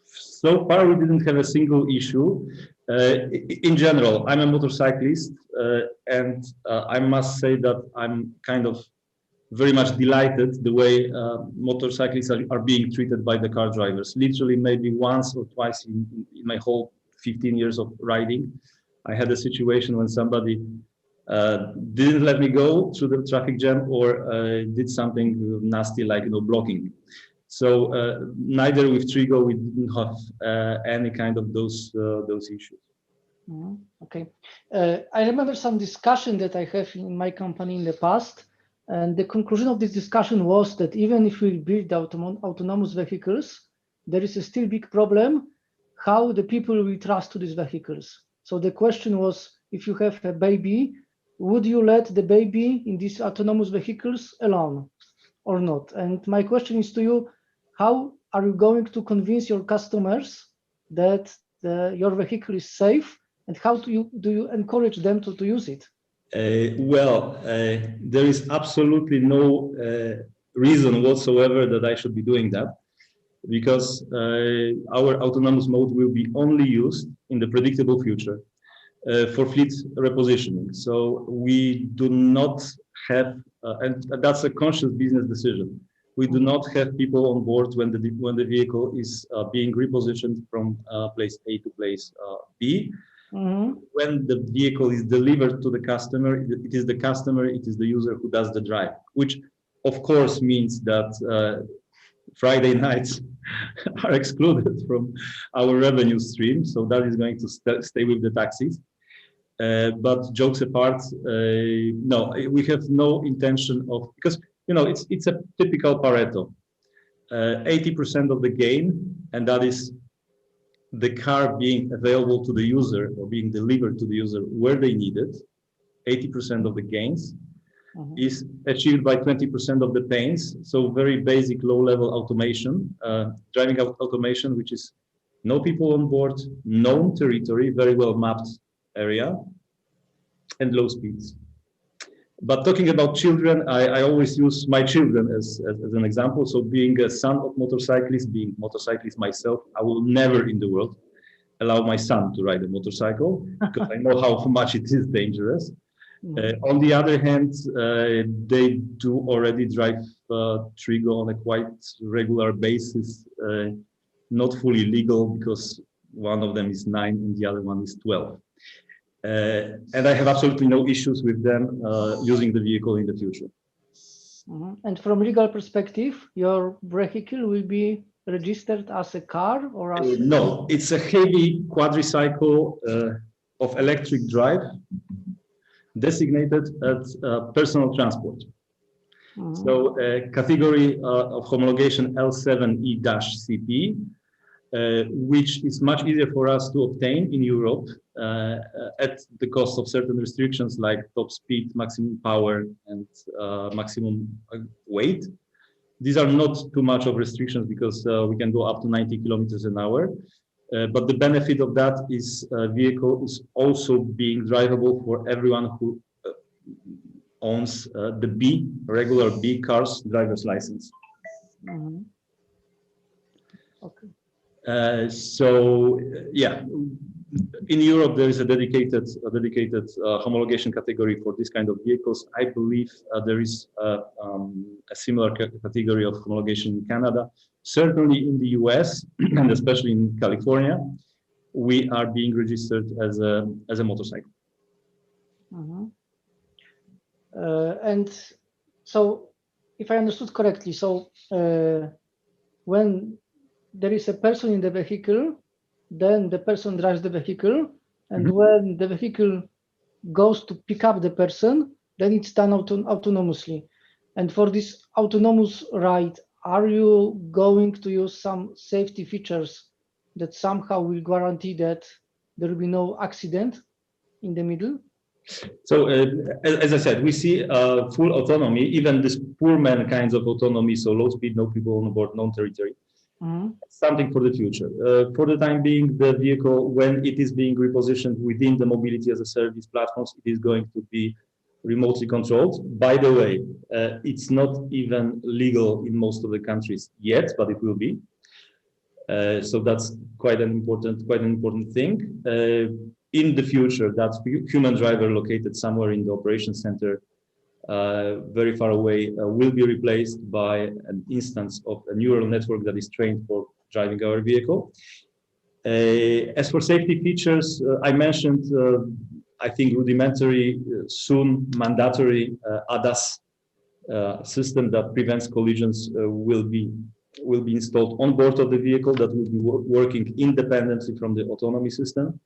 So far, we didn't have a single issue. In general, I'm a motorcyclist, and I must say that I'm kind of very much delighted the way motorcyclists are being treated by the car drivers. Literally, maybe once or twice in my whole 15 years of riding, I had a situation when somebody didn't let me go through the traffic jam or did something nasty like blocking. So neither with Trigo we didn't have any kind of those issues. Okay, I remember some discussion that I have in my company in the past, and the conclusion of this discussion was that even if we build autonomous vehicles, there is a still big problem how the people will trust to these vehicles. So the question was, if you have a baby, would you let the baby in these autonomous vehicles alone or not? And my question is to you, how are you going to convince your customers that your vehicle is safe, and how do you encourage them to use it? There is absolutely no reason whatsoever that I should be doing that, because our autonomous mode will be only used in the predictable future for fleet repositioning. So we do not have, and that's a conscious business decision. We do not have people on board when the vehicle is being repositioned from place A to place B. When the vehicle is delivered to the customer, it is the customer, it is the user who does the drive, which of course means that Friday nights are excluded from our revenue stream. So that is going to stay with the taxis. But jokes apart, no, we have no intention of, because it's a typical Pareto. 80% of the gain, and that is the car being available to the user or being delivered to the user where they need it. 80% of the gains is achieved by 20% of the pains. So very basic low-level automation, driving automation, which is no people on board, known territory, very well mapped area, and low speeds. But talking about children, I always use my children as an example. So being a son of motorcyclist, being motorcyclist myself, I will never in the world allow my son to ride a motorcycle because I know how much it is dangerous. On the other hand, they do already drive Trigo on a quite regular basis, not fully legal because one of them is 9 and the other one is 12. And I have absolutely no issues with them using the vehicle in the future. And from legal perspective, your vehicle will be registered as a car or as no, it's a heavy quadricycle of electric drive designated as personal transport. So category of homologation L7E-CP, which is much easier for us to obtain in Europe at the cost of certain restrictions like top speed, maximum power, and maximum weight. These are not too much of restrictions because we can go up to 90 kilometers an hour. But the benefit of that is vehicle is also being drivable for everyone who owns the regular B cars driver's license. Okay. So yeah, in Europe there is a dedicated homologation category for this kind of vehicles. I believe there is a similar category of homologation in Canada. Certainly in the US and especially in California, we are being registered as a motorcycle. And so, if I understood correctly, so when there is a person in the vehicle, then the person drives the vehicle, and when the vehicle goes to pick up the person, then it's done autonomously. And for this autonomous ride, are you going to use some safety features that somehow will guarantee that there will be no accident in the middle? So as I said, we see full autonomy, even this poor man kinds of autonomy, so low speed, no people on board, non-territory. Something for the future. For the time being, the vehicle, when it is being repositioned within the mobility as a service platforms, it is going to be remotely controlled. By the way, it's not even legal in most of the countries yet, but it will be. So that's quite an important thing. In the future, that human driver located somewhere in the operation center, very far away, will be replaced by an instance of a neural network that is trained for driving our vehicle. As for safety features, I mentioned, I think rudimentary, soon mandatory ADAS system that prevents collisions will be installed on board of the vehicle, that will be working independently from the autonomy system.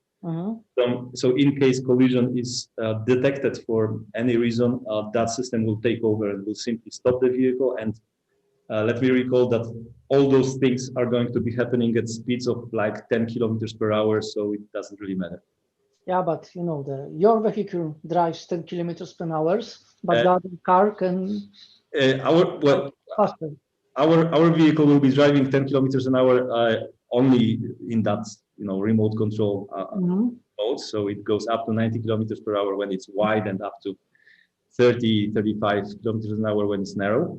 So in case collision is detected for any reason, that system will take over and will simply stop the vehicle. And let me recall that all those things are going to be happening at speeds of like 10 kilometers per hour, so it doesn't really matter. Yeah, but you know, your vehicle drives 10 kilometers per hour, but the other car can faster. Our vehicle will be driving 10 kilometers an hour only in that, you know, remote control mode. So it goes up to 90 kilometers per hour when it's wide, and up to 30, 35 kilometers an hour when it's narrow.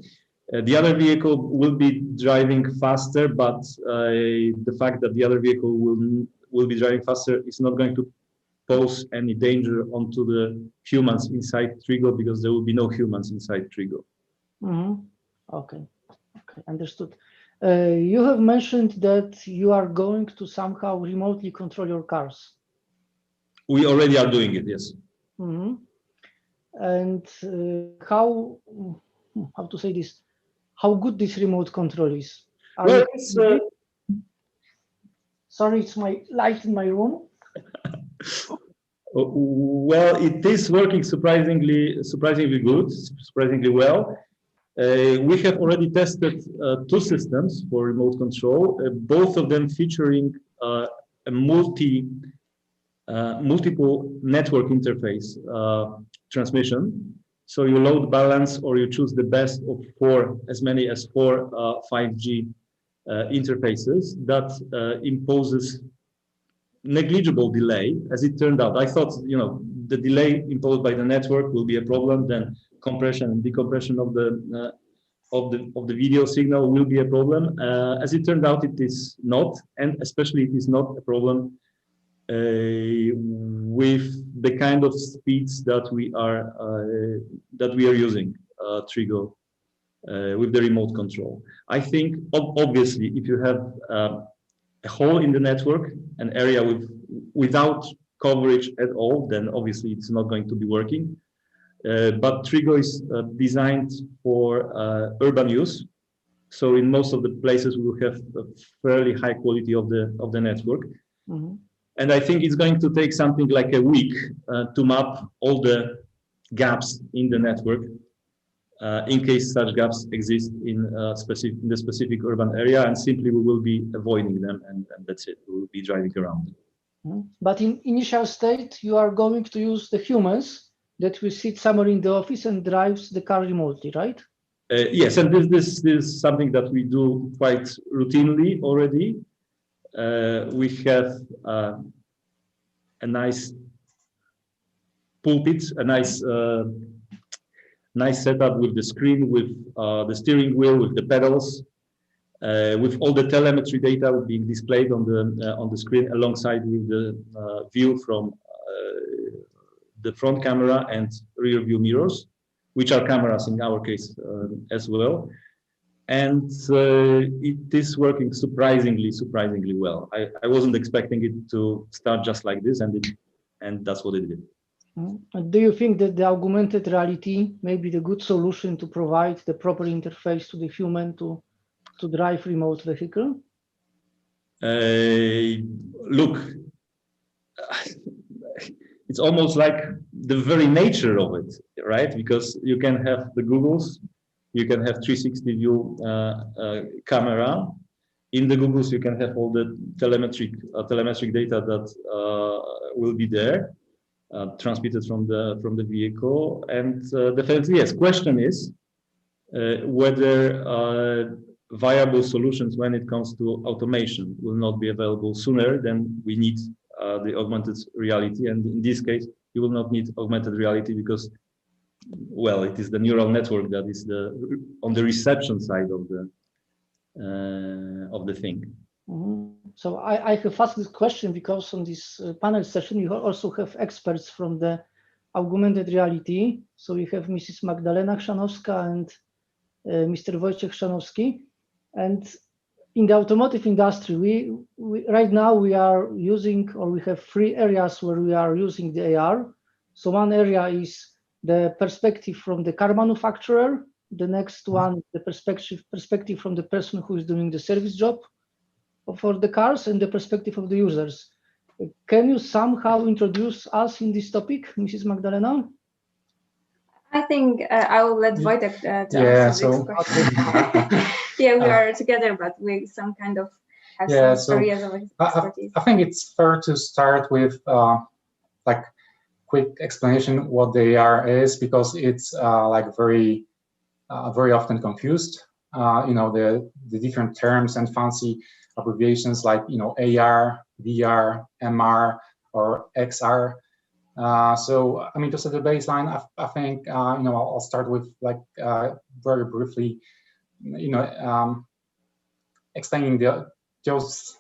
The other vehicle will be driving faster, but the fact that the other vehicle will be driving faster is not going to pose any danger onto the humans inside Trigo, because there will be no humans inside Trigo. Okay, understood. You have mentioned that you are going to somehow remotely control your cars. We already are doing it, yes. And how to say this? How good this remote control is? Sorry, it's my light in my room. Well, it is working surprisingly good, surprisingly well. We have already tested 2 systems for remote control, both of them featuring a multiple network interface transmission. So you load balance, or you choose the best of 4, as many as 4 5G interfaces that imposes negligible delay. As it turned out, I thought, you know, the delay imposed by the network will be a problem. Then compression and decompression of the video signal will be a problem. As it turned out, it is not, and especially it is not a problem with the kind of speeds that we are using Trigo with the remote control. I think obviously, if you have a hole in the network, an area without coverage at all, then obviously it's not going to be working. But Trigo is designed for urban use, so in most of the places we will have a fairly high quality of the network. And I think it's going to take something like a week to map all the gaps in the network, in case such gaps exist in the specific urban area, and simply we will be avoiding them, and that's it. We will be driving around. But in initial state, you are going to use the humans that will sit somewhere in the office and drives the car remotely, right? Yes, and this is something that we do quite routinely already. We have a nice pulpit, a nice setup with the screen, with the steering wheel, with the pedals, with all the telemetry data being displayed on the screen, alongside with the view from the front camera and rear view mirrors, which are cameras in our case as well. And it is working surprisingly well. I wasn't expecting it to start just like this, and that's what it did. Do you think that the augmented reality may be the good solution to provide the proper interface to the human to drive remote vehicle? Look, it's almost like the very nature of it, right? Because you can have the Googles, you can have 360 view camera. In the Googles, you can have all the telemetric data that will be there. transmitted from the vehicle. And definitely, yes. Question is whether viable solutions when it comes to automation will not be available sooner than we need the augmented reality. And in this case, you will not need augmented reality because, well, it is the neural network that is on the reception side of the thing. Mm-hmm. So I have asked this question because on this panel session, you also have experts from the augmented reality. So we have Mrs. Magdalena Chrzanowska and Mr. Wojciech Chrzanowski. And in the automotive industry, we right now we are using, or we have 3 areas where we are using the AR. So one area is the perspective from the car manufacturer. The next one, the perspective from the person who is doing the service job for the cars, and the perspective of the users. Can you somehow introduce us in this topic, Mrs. Magdalena? I think I will let Wojtek to answer this question. Yeah, we are together, but we some kind of have some areas of expertise. I think it's fair to start with like quick explanation what the AR is, because it's like very often confused. The different terms and fancy abbreviations like AR, VR, MR, or XR. So I mean, just at the baseline, I think I'll start with like very briefly, explaining those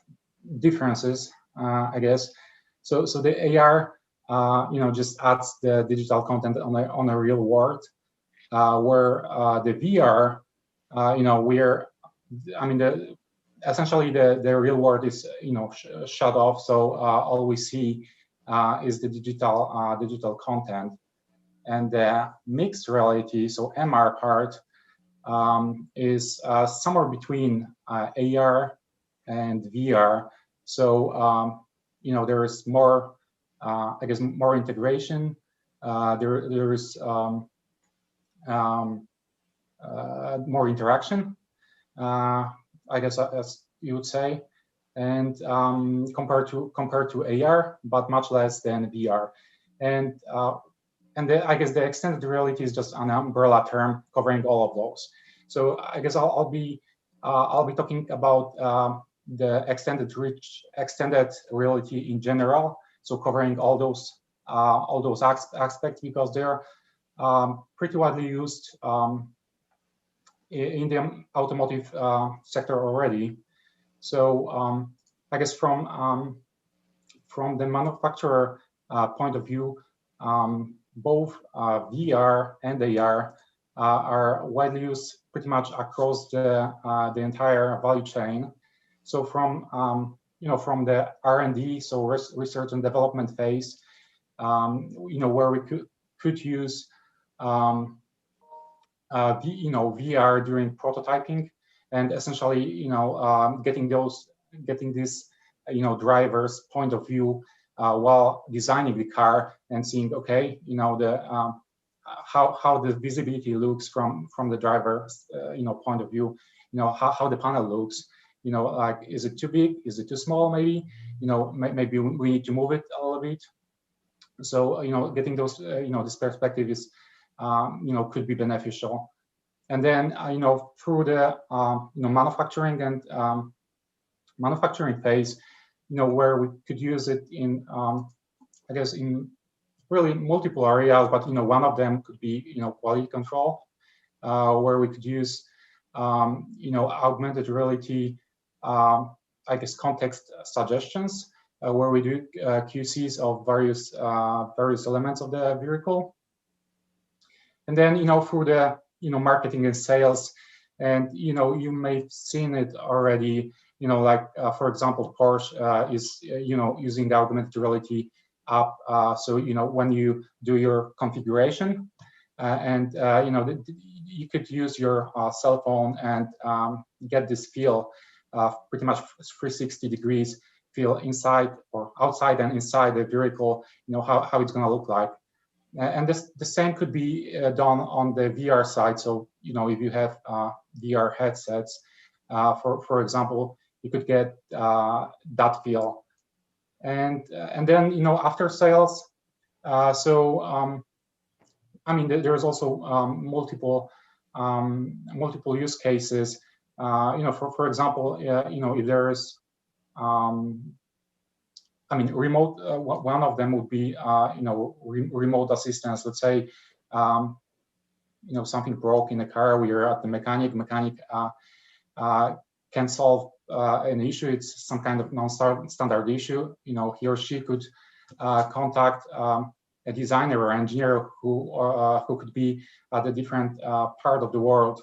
differences, I guess. So the AR, just adds the digital content on a real world, where the VR, essentially the real world is shut off. So all we see is the digital content, and the mixed reality, so MR part, is somewhere between AR and VR. So there is more, I guess, more integration. There is more interaction, I guess, as you would say, and compared to AR, but much less than VR. And I guess the extended reality is just an umbrella term covering all of those. So I guess I'll be talking about the extended reality in general. So covering all those aspects, because they're pretty widely used in the automotive sector already. So I guess from the manufacturer point of view, both VR and AR are widely used pretty much across the entire value chain. So from the R&D, so research and development phase, where we could use VR during prototyping, and essentially getting this driver's point of view while designing the car, and seeing, okay, how the visibility looks from the driver's point of view, how the panel looks, like, is it too big, is it too small, maybe maybe we need to move it a little bit. So getting those this perspective is could be beneficial. And then through the manufacturing and manufacturing phase, where we could use it in I guess in really multiple areas, but one of them could be quality control, where we could use augmented reality, I guess, context suggestions, where we do QCs of various elements of the vehicle. And then through the marketing and sales, and you may have seen it already, like for example, Porsche is using the augmented reality app. So when you do your configuration, and you could use your cell phone and get this feel, pretty much 360 degrees feel inside or outside and inside the vehicle, how it's going to look like. And the same could be done on the VR side. So if you have VR headsets, for example, you could get that feel. And then after sales, I mean, there's also multiple use cases. For example, if there's I mean, remote. One of them would be, remote assistance. Let's say, something broke in the car. We are at the mechanic. Mechanic can solve an issue. It's some kind of non-standard issue. He or she could contact a designer or engineer who could be at a different part of the world,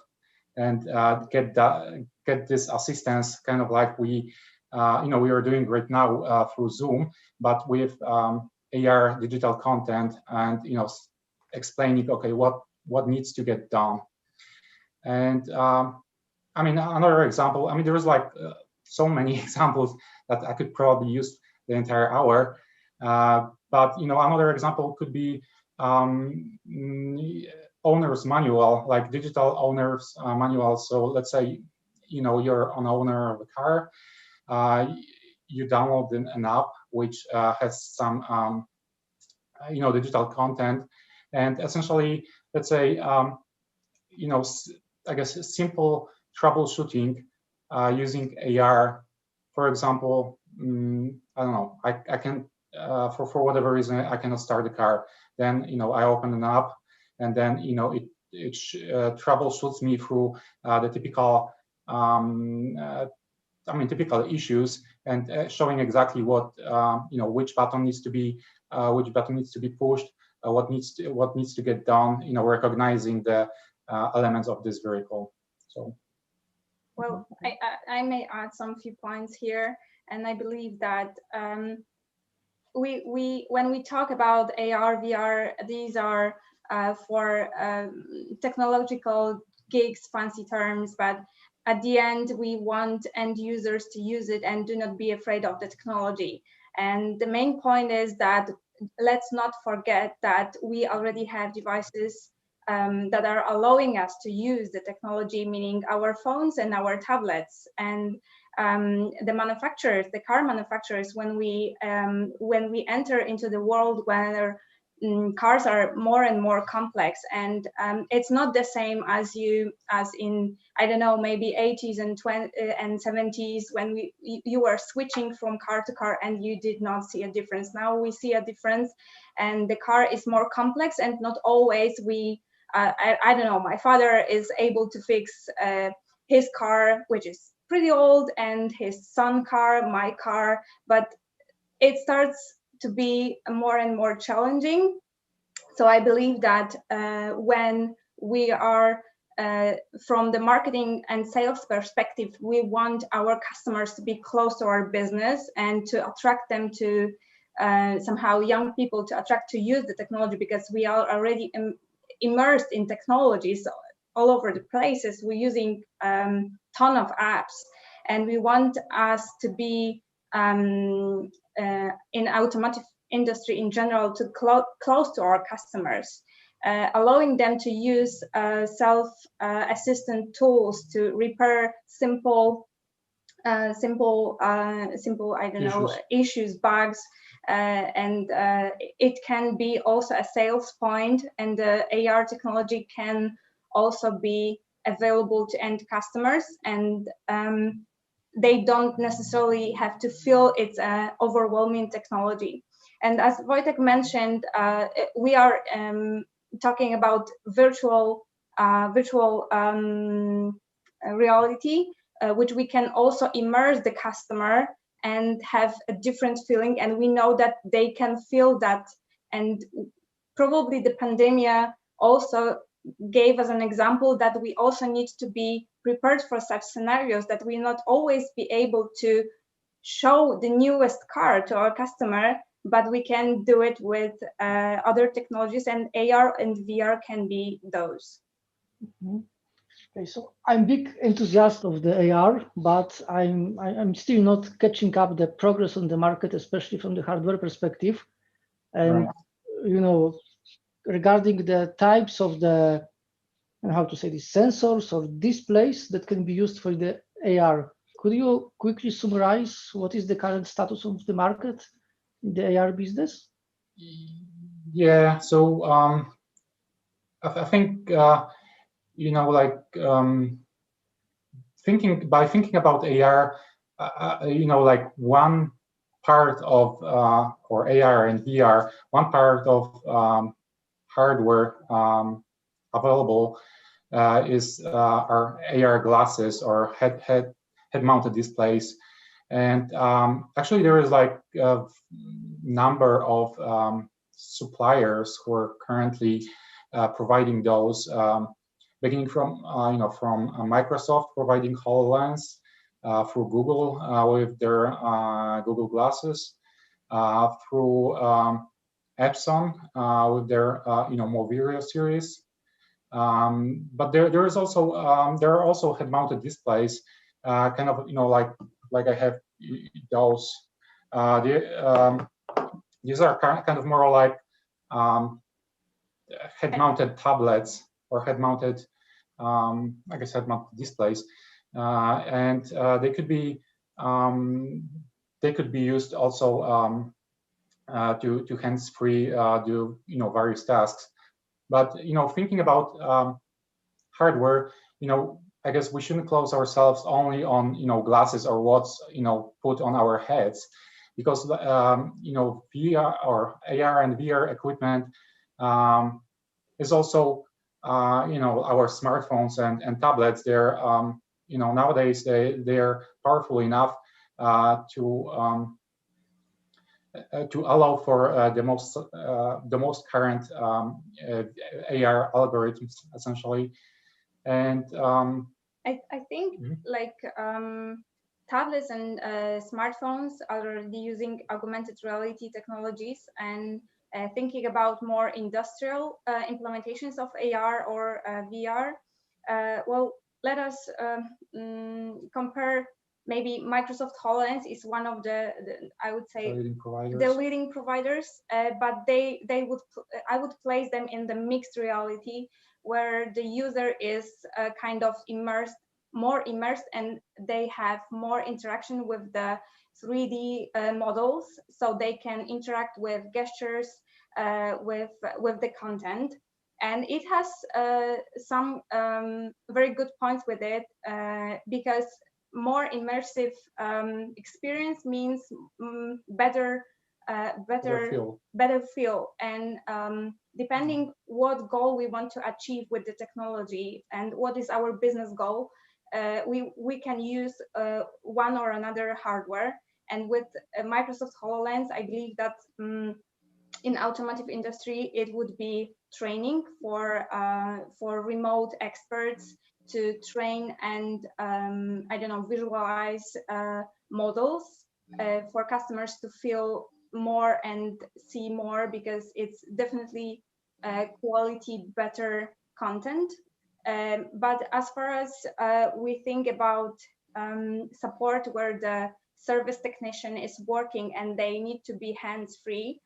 and get this assistance, kind of like we are doing right now through Zoom, but with AR digital content, and explaining, okay, what needs to get done. And I mean, another example, I mean, there was like so many examples that I could probably use the entire hour, but another example could be owner's manual, like digital owner's manual. So let's say you're an owner of a car. You download an app which has some digital content, and essentially, let's say I guess simple troubleshooting using AR. For example, I don't know, I can for whatever reason I cannot start the car. Then I open an app, and then it troubleshoots me through the typical typical issues, and showing exactly what which button needs to be pushed, what needs to get done, recognizing the elements of this vehicle. So, well, I may add some few points here, and I believe that when we talk about AR, VR, these are for technological gigs, fancy terms, but at the end, we want end users to use it and do not be afraid of the technology. And the main point is that let's not forget that we already have devices that are allowing us to use the technology, meaning our phones and our tablets. And the manufacturers, the car manufacturers, when we enter into the world where cars are more and more complex, and it's not the same as in, I don't know, maybe 80s and 70s when you were switching from car to car and you did not see a difference. Now we see a difference, and the car is more complex, and not always I don't know, my father is able to fix his car, which is pretty old, and his son car, my car, but it starts to be more and more challenging. So I believe that when we are from the marketing and sales perspective, we want our customers to be close to our business and to attract them to somehow young people to attract to use the technology, because we are already immersed in technologies all over the places. We're using ton of apps, and we want us to be in automotive industry in general to close to our customers, allowing them to use self-assistant tools to repair simple I don't know, issues, bugs, and it can be also a sales point, and the AR technology can also be available to end customers, and they don't necessarily have to feel it's an overwhelming technology. And as Wojtek mentioned, we are talking about virtual reality, which we can also immerse the customer and have a different feeling. And we know that they can feel that. And probably the pandemic also gave us an example that we also need to be prepared for such scenarios, that we not always be able to show the newest car to our customer, but we can do it with other technologies, and AR and VR can be those. Mm-hmm. Okay, so I'm big enthusiast of the AR, but I'm still not catching up the progress on the market, especially from the hardware perspective. And right. Regarding the types of the, how to say this, sensors or displays that can be used for the AR, could you quickly summarize what is the current status of the market in the AR business? Yeah, so I think like thinking about AR, like one part of or AR and VR, one part of hardware available is our AR glasses or head-mounted displays, and actually there is like a number of suppliers who are currently providing those. Beginning from from Microsoft providing HoloLens, through Google with their Google Glasses, through Epson with their Movirio series. But there is also there are also head-mounted displays, kind of like I have those. These are kind of more like head-mounted tablets or head-mounted, I guess, head-mounted displays, and they could be used also to hands-free do various tasks. But thinking about hardware, I guess we shouldn't close ourselves only on glasses or what's put on our heads, because VR or AR and VR equipment is also our smartphones and tablets. They're nowadays they're powerful enough to allow for the most current AR algorithms, essentially. And I think like tablets and smartphones are already using augmented reality technologies, and thinking about more industrial implementations of AR or VR. Well, let us compare. Maybe Microsoft HoloLens is one of the I would say the leading providers, but I would place them in the mixed reality, where the user is kind of more immersed, and they have more interaction with the 3D models, so they can interact with gestures, with the content. And it has some very good points with it, because more immersive experience means better feel. And depending what goal we want to achieve with the technology and what is our business goal, we can use one or another hardware. And with Microsoft HoloLens, I believe that in automotive industry, it would be training for remote experts to train and I don't know, visualize models for customers to feel more and see more, because it's definitely quality better content. But as far as we think about support where the service technician is working and they need to be hands-free,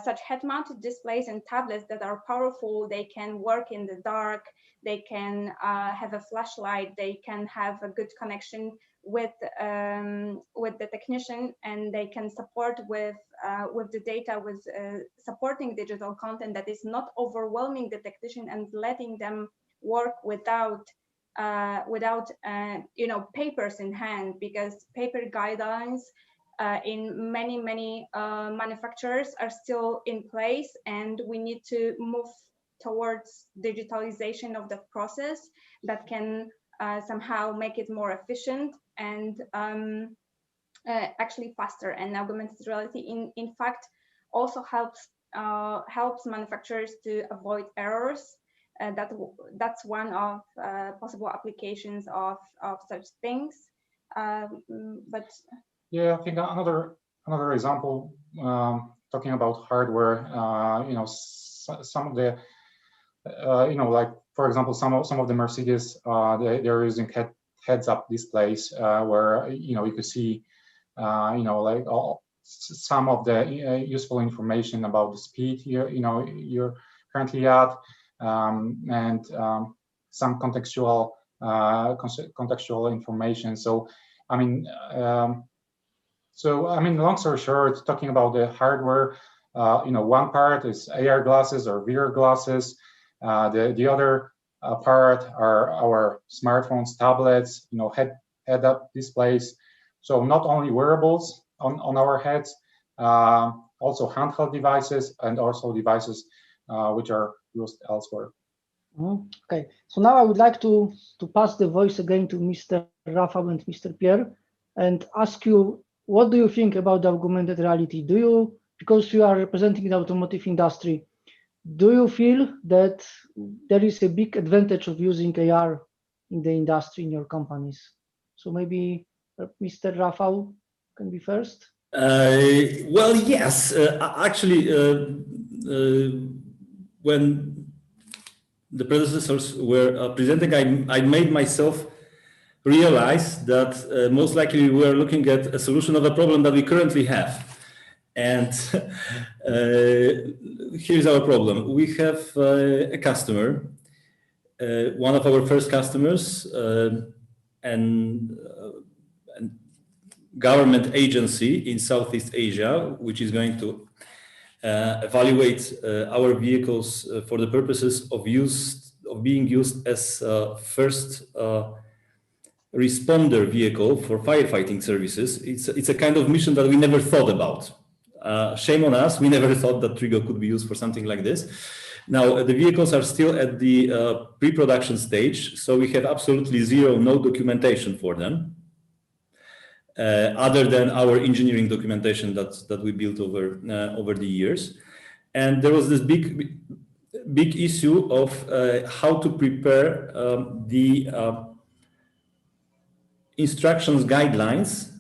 such head-mounted displays and tablets that are powerful, they can work in the dark, they can have a flashlight, they can have a good connection with the technician, and they can support with the data, with supporting digital content that is not overwhelming the technician and letting them work without papers in hand, because paper guidelines in many manufacturers are still in place, and we need to move towards digitalization of the process that can somehow make it more efficient and actually faster. And augmented reality in fact also helps manufacturers to avoid errors. That's one of possible applications of such things. But yeah, I think another example, talking about hardware, some of the like, for example, some of the Mercedes, they're using heads-up displays, where you could see like some of the useful information about the speed you're currently at, and some contextual information. So I mean, long story short, talking about the hardware, one part is AR glasses or VR glasses. The other part are our smartphones, tablets, head-up displays. So not only wearables on our heads, also handheld devices and also devices which are used elsewhere. Okay, so now I would like to pass the voice again to Mr. Rafał and Mr. Pierre and ask you, what do you think about the augmented reality? Do you, because you are representing the automotive industry, do you feel that there is a big advantage of using AR in the industry, in your companies? So maybe Mr. Rafał can be first. Well, yes, actually, when the predecessors were presenting, I made myself realize that most likely we are looking at a solution of a problem that we currently have. And here's our problem. We have a customer, one of our first customers, and government agency in Southeast Asia, which is going to evaluate our vehicles for the purposes of being used as first responder vehicle for firefighting services. It's a kind of mission that we never thought about. Shame on us, we never thought that Trigo could be used for something like this. Now, the vehicles are still at the pre-production stage, so we have absolutely no documentation for them, other than our engineering documentation that we built over the years. And there was this big issue of how to prepare the instructions guidelines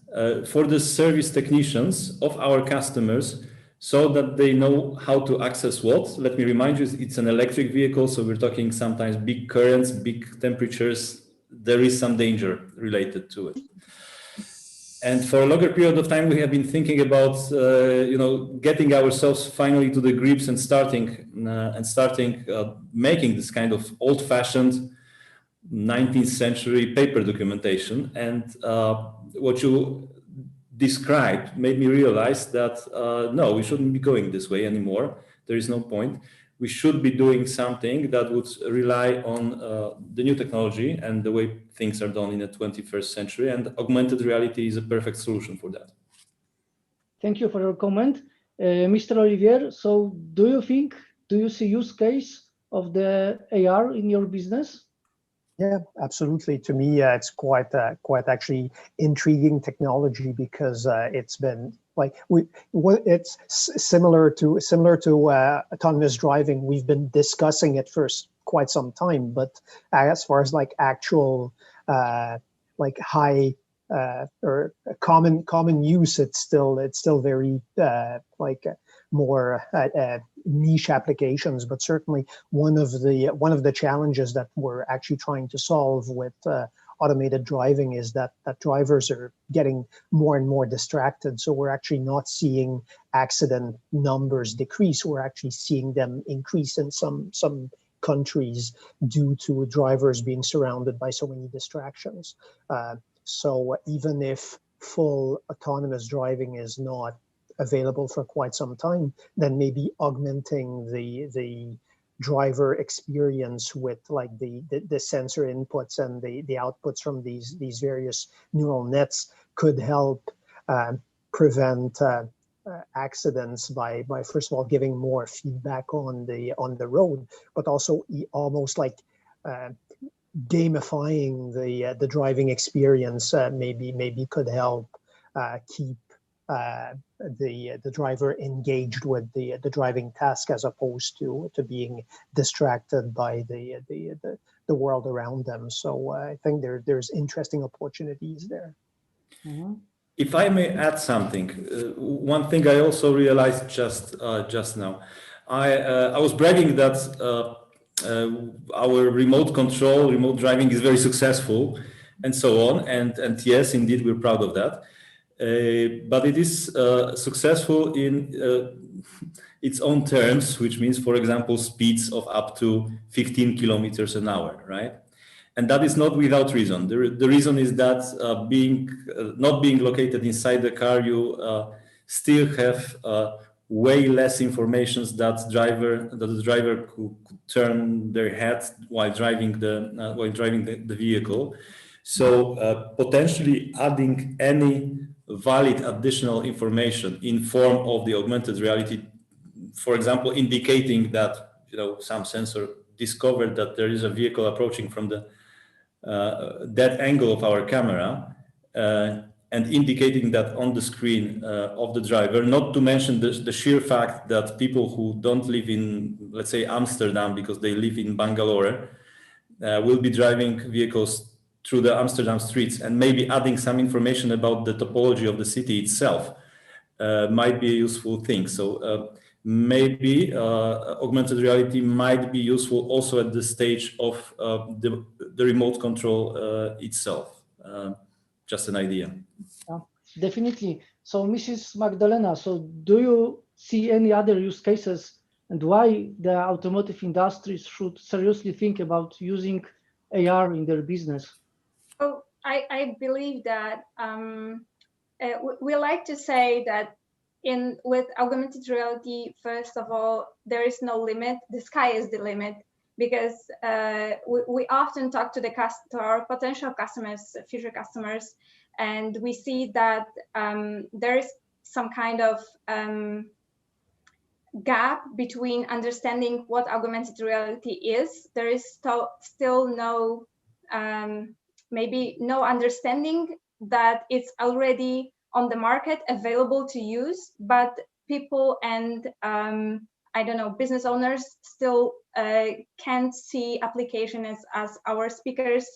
for the service technicians of our customers so that they know how to access what. Let me remind you, it's an electric vehicle, so we're talking sometimes big currents, big temperatures. There is some danger related to it. And for a longer period of time, we have been thinking about, getting ourselves finally to the grips and starting making this kind of old-fashioned 19th century paper documentation. And what you described made me realize that no, we shouldn't be going this way anymore. There is no point. We should be doing something that would rely on the new technology and the way things are done in the 21st century, and augmented reality is a perfect solution for that. Thank you for your comment. Mr. Olivier, so do you see use case of the AR in your business? Yeah, absolutely. To me, it's quite actually intriguing technology because it's been like it's similar to autonomous driving. We've been discussing it for quite some time, but as far as like actual like high or common use, it's still very like more niche applications. But certainly one of the challenges that we're actually trying to solve with automated driving is that drivers are getting more and more distracted. So we're actually not seeing accident numbers decrease. We're actually seeing them increase in some countries due to drivers being surrounded by so many distractions. So even if full autonomous driving is not available for quite some time, then maybe augmenting the driver experience with like the sensor inputs and the outputs from these various neural nets could help prevent accidents by first of all giving more feedback on the road, but also almost like gamifying the driving experience. Maybe could help keep the driver engaged with the driving task as opposed to being distracted by the world around them. So I think there's interesting opportunities there. Mm-hmm. If I may add something, one thing I also realized just now, I was bragging that our remote control, remote driving is very successful, and so on. And yes, indeed, we're proud of that. But it is successful in its own terms, which means, for example, speeds of up to 15 kilometers an hour, right? And that is not without reason. The reason is that not being located inside the car, you still have way less information that the driver could turn their head while driving the vehicle. So potentially adding any valid additional information in form of the augmented reality, for example, indicating that some sensor discovered that there is a vehicle approaching from that angle of our camera, and indicating that on the screen of the driver, not to mention the sheer fact that people who don't live in, let's say, Amsterdam, because they live in Bangalore, will be driving vehicles through the Amsterdam streets, and maybe adding some information about the topology of the city itself might be a useful thing. So maybe augmented reality might be useful also at the stage of the remote control itself. Just an idea. Definitely. So Mrs. Magdalena, so do you see any other use cases and why the automotive industries should seriously think about using AR in their business? Oh, I believe that we like to say that with augmented reality, first of all, there is no limit. The sky is the limit, because we often talk to our potential customers, future customers, and we see that there is some kind of gap between understanding what augmented reality is. There is still no, maybe no understanding that it's already on the market, available to use, but people and I don't know, business owners still can't see application as our speakers.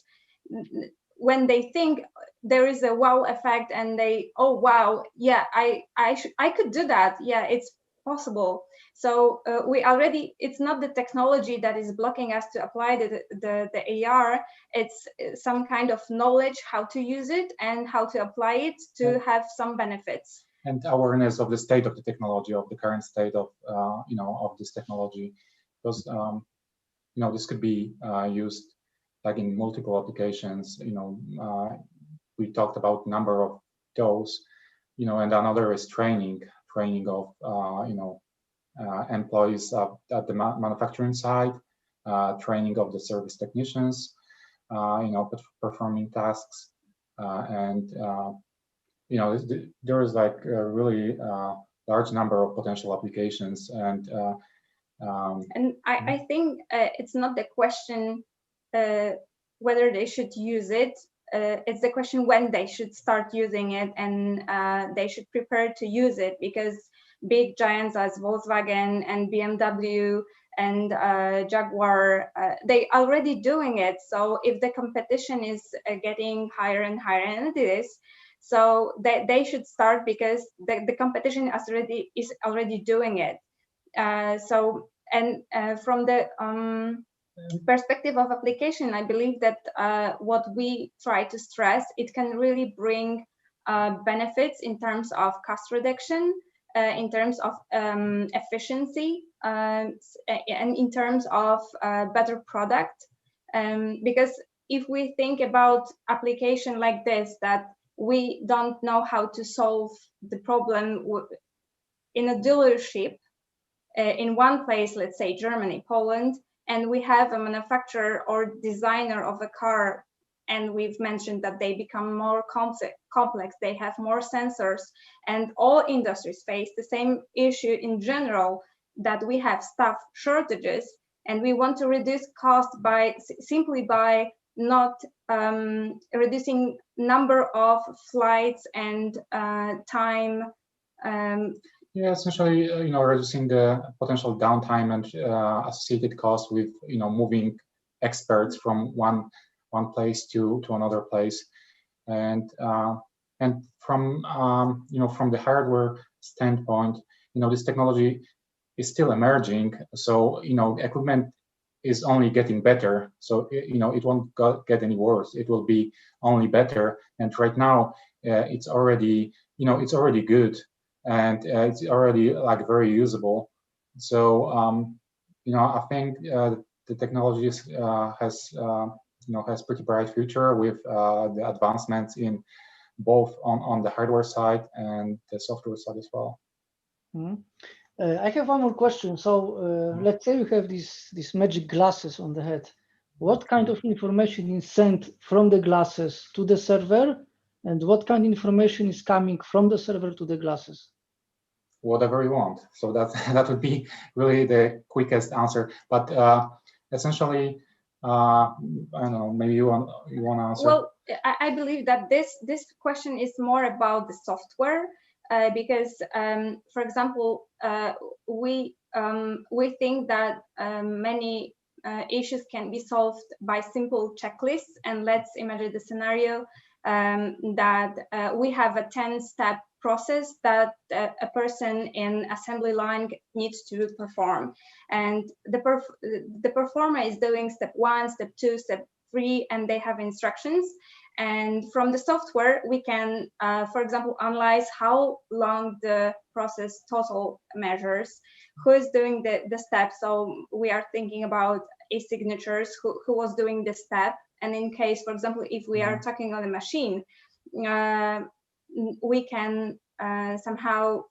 When they think there is a wow effect and they, oh wow, yeah, I could do that. Yeah, it's possible. So we already, it's not the technology that is blocking us to apply the AR. It's some kind of knowledge how to use it and how to apply it to have some benefits. And awareness of the state of the technology, of the current state of of this technology, because this could be used like in multiple applications. We talked about number of those, and another is training of employees at the manufacturing side, training of the service technicians, performing tasks, and there is like a really large number of potential applications, and I think it's not the question whether they should use it. It's the question when they should start using it, and they should prepare to use it, because big giants as Volkswagen and BMW and Jaguar, they already doing it. So if the competition is getting higher and higher, and it is, so they should start, because the competition is already doing it. From the perspective of application, I believe that what we try to stress, it can really bring benefits in terms of cost reduction, in terms of efficiency, and in terms of better product. Because if we think about application like this, that we don't know how to solve the problem in a dealership in one place, let's say Germany, Poland, and we have a manufacturer or designer of a car, and we've mentioned that they become more complex, they have more sensors, and all industries face the same issue in general, that we have staff shortages, and we want to reduce cost simply by not reducing number of flights and time. Yeah, essentially, reducing the potential downtime and associated costs with, moving experts from one place to another place, and from from the hardware standpoint, this technology is still emerging. So equipment is only getting better. So it won't get any worse. It will be only better. And right now, it's already good. And it's already like very usable. So I think the technology has pretty bright future with the advancements in both on the hardware side and the software side as well. Mm-hmm. I have one more question. So let's say you have these magic glasses on the head. What kind of information is sent from the glasses to the server, and what kind of information is coming from the server to the glasses? Whatever you want. So that that would be really the quickest answer. But essentially, I don't know. Maybe you want to answer. Well, I believe that this question is more about the software, because, for example, we think that many issues can be solved by simple checklists. And let's imagine the scenario that we have a 10-step process that a person in assembly line needs to perform, and the performer is doing step 1, step 2, step 3, and they have instructions. And from the software, we can, for example, analyze how long the process total measures, who is doing the steps. So we are thinking about e-signatures, who was doing the step. And in case, for example, if we are talking on a machine, we can somehow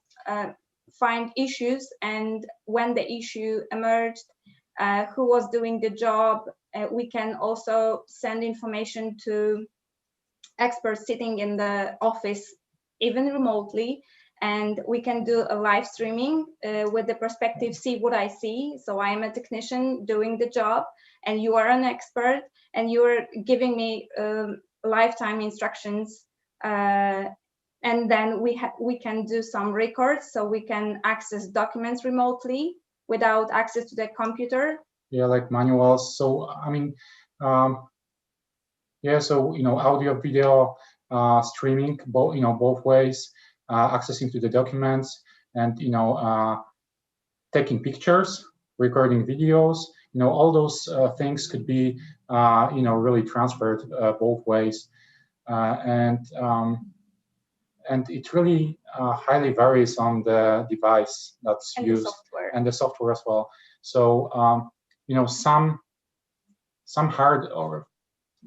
find issues, and when the issue emerged, who was doing the job. We can also send information to experts sitting in the office, even remotely, and we can do a live streaming with the perspective, see what I see. So I am a technician doing the job, and you are an expert, and you are giving me lifetime instructions. And then we can do some records, so we can access documents remotely without access to the computer. Yeah, like manuals. So I mean, yeah. So audio, video streaming, both ways, accessing to the documents, and taking pictures, recording videos. All those things could be really transferred both ways, and it really highly varies on the device that's and used, and the software as well. So some hard, or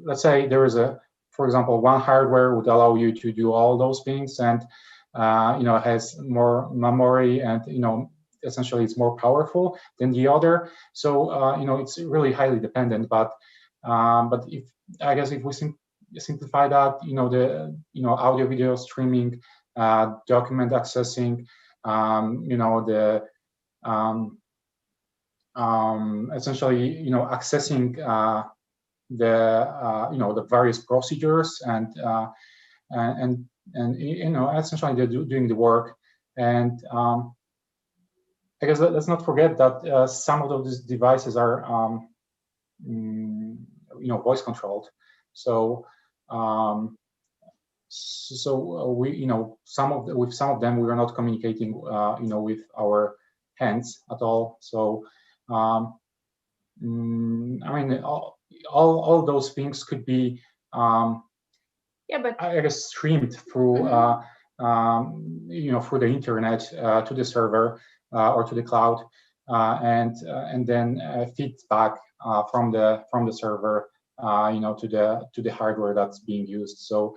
let's say there is for example, one hardware would allow you to do all those things, and has more memory, and essentially it's more powerful than the other. So it's really highly dependent. But if I guess if we simplify that, the audio video streaming, document accessing, essentially accessing the various procedures, and essentially they're doing the work. And I guess let's not forget that some of those devices are voice controlled. So we with some of them we are not communicating with our hands at all. So I mean, all those things could be yeah, but I guess streamed through through the internet to the server or to the cloud, and then feeds back from the server to the hardware that's being used. So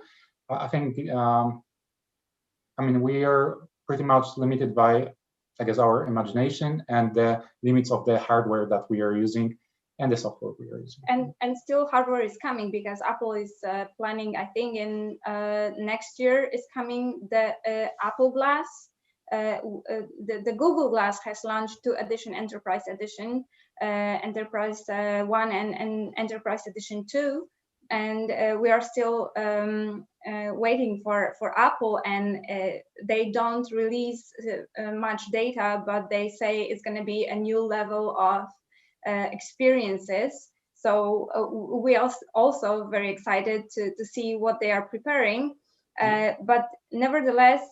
I think I mean, we are pretty much limited by, I guess, our imagination and the limits of the hardware that we are using and the software we are using. And still hardware is coming, because Apple is planning, I think in next year is coming the Apple Glass. The Google Glass has launched 2 edition, Enterprise Edition, Enterprise 1 and Enterprise Edition 2. And we are still waiting for Apple, and they don't release much data, but they say it's going to be a new level of experiences. So we are also very excited to see what they are preparing. But nevertheless,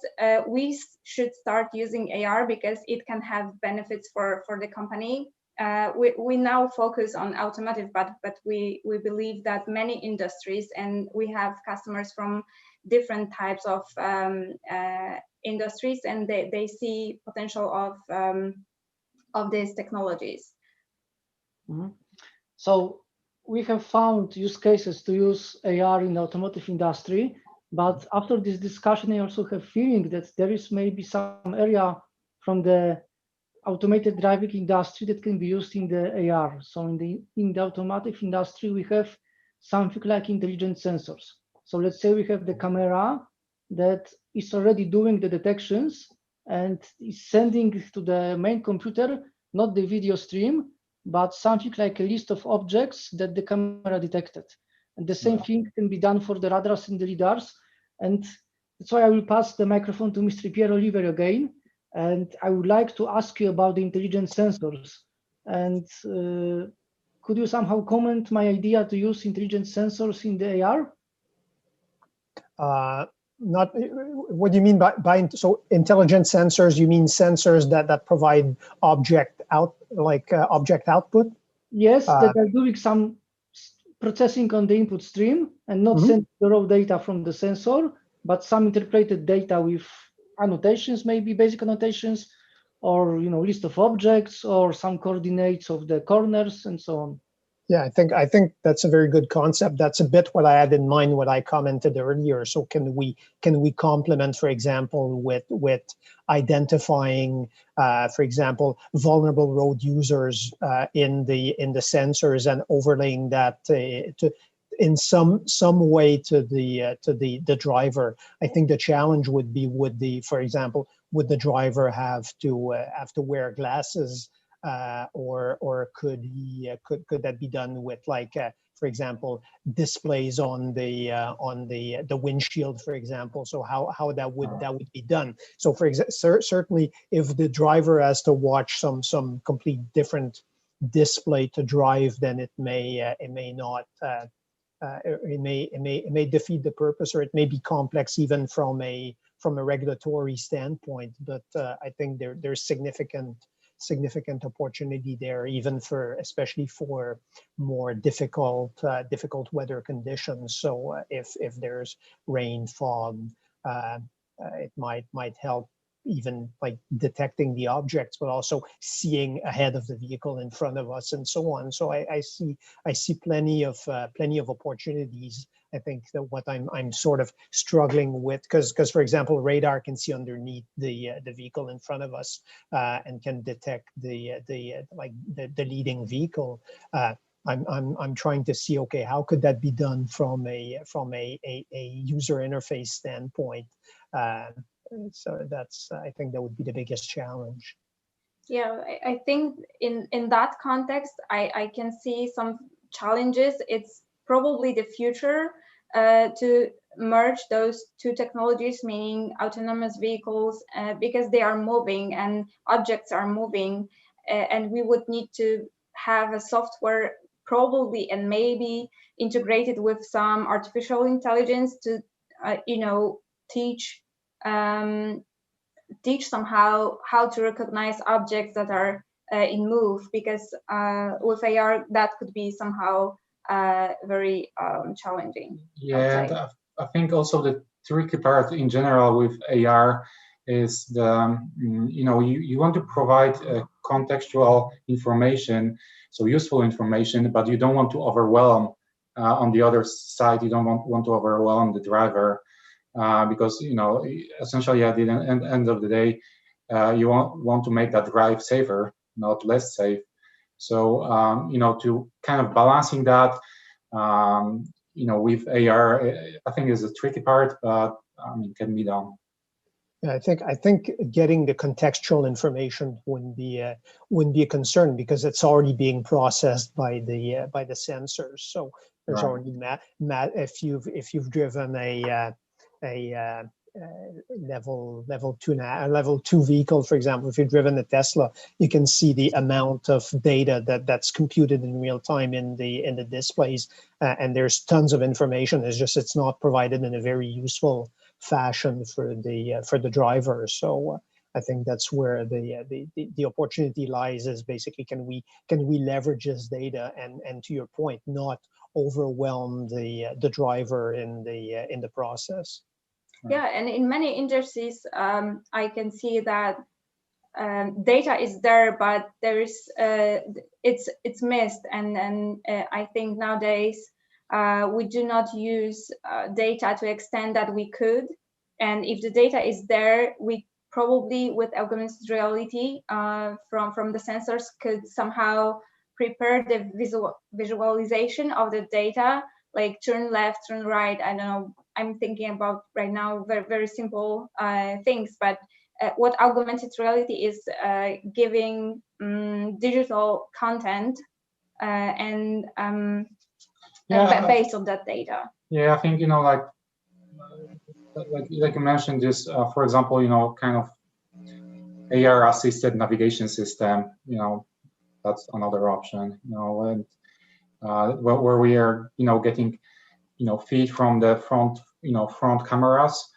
we should start using AR because it can have benefits for the company. We now focus on automotive, but we believe that many industries, and we have customers from different types of industries, and they see potential of these technologies. Mm-hmm. So we have found use cases to use AR in the automotive industry, but after this discussion, I also have feeling that there is maybe some area from the automated driving industry that can be used in the AR. So in the automotive industry, we have something like intelligent sensors. So let's say we have the camera that is already doing the detections and is sending to the main computer, not the video stream, but something like a list of objects that the camera detected. And the same thing can be done for the radars and the lidars. And that's why I will pass the microphone to Mr. Pier Oliver again. And I would like to ask you about the intelligent sensors. And could you somehow comment my idea to use intelligent sensors in the AR? Not what do you mean by so intelligent sensors? You mean sensors that provide object output? Yes, that are doing some processing on the input stream and not sending the raw data from the sensor, but some interpreted data with annotations, maybe basic annotations, or list of objects, or some coordinates of the corners and so on. Yeah, I think that's a very good concept. That's a bit what I had in mind, what I commented earlier. So can we complement, for example, with identifying, for example, vulnerable road users in the sensors and overlaying that in some way to the driver. I think the challenge would be for example, would the driver have to wear glasses? Or could that be done with for example, displays on the windshield, for example? So how that would be done? So for example, certainly if the driver has to watch some complete different display to drive, then it may not. It may defeat the purpose, or it may be complex even from a regulatory standpoint. But I think there's significant opportunity there, even especially for more difficult weather conditions. So if there's rain, fog, it might help even like detecting the objects, but also seeing ahead of the vehicle in front of us and so on. So I see plenty of opportunities. I think that what I'm sort of struggling with, because for example, radar can see underneath the vehicle in front of us and can detect the leading vehicle. I'm trying to see, okay, how could that be done from a user interface standpoint? So I think that would be the biggest challenge. Yeah, I think in that context, I can see some challenges. It's probably the future to merge those two technologies, meaning autonomous vehicles, because they are moving and objects are moving, and we would need to have a software probably and maybe integrated with some artificial intelligence to teach somehow how to recognize objects that are in move, because with AR that could be somehow very challenging. Yeah, and I think also the tricky part in general with AR is you want to provide contextual information, so useful information, but you don't want to overwhelm on the other side. You don't want to overwhelm the driver. Because essentially at the end of the day, you want to make that drive safer, not less safe. So to kind of balancing that, with AR, I think is a tricky part, but can be done. Yeah, I think getting the contextual information wouldn't be a concern, because it's already being processed by the sensors. So there's already if you've driven a level 2 vehicle, for example, if you've driven a Tesla, you can see the amount of data that's computed in real time in the displays, and there's tons of information. It's not provided in a very useful fashion for the driver. So I think that's where the opportunity lies, is basically can we leverage this data and to your point, not overwhelm the driver in the process. Yeah, and in many industries, I can see that data is there, but there is it's missed, and I think nowadays we do not use data to extent that we could. And if the data is there, we probably with augmented reality from the sensors could somehow prepare the visualization of the data, like turn left, turn right. I don't know. I'm thinking about right now very simple things, but what augmented reality is giving digital content and based on that data. Yeah, I think, you know, like you mentioned this, for example, you know, kind of AR assisted navigation system, you know, that's another option, you know, and where we are, you know, getting, you know, feed from the front cameras,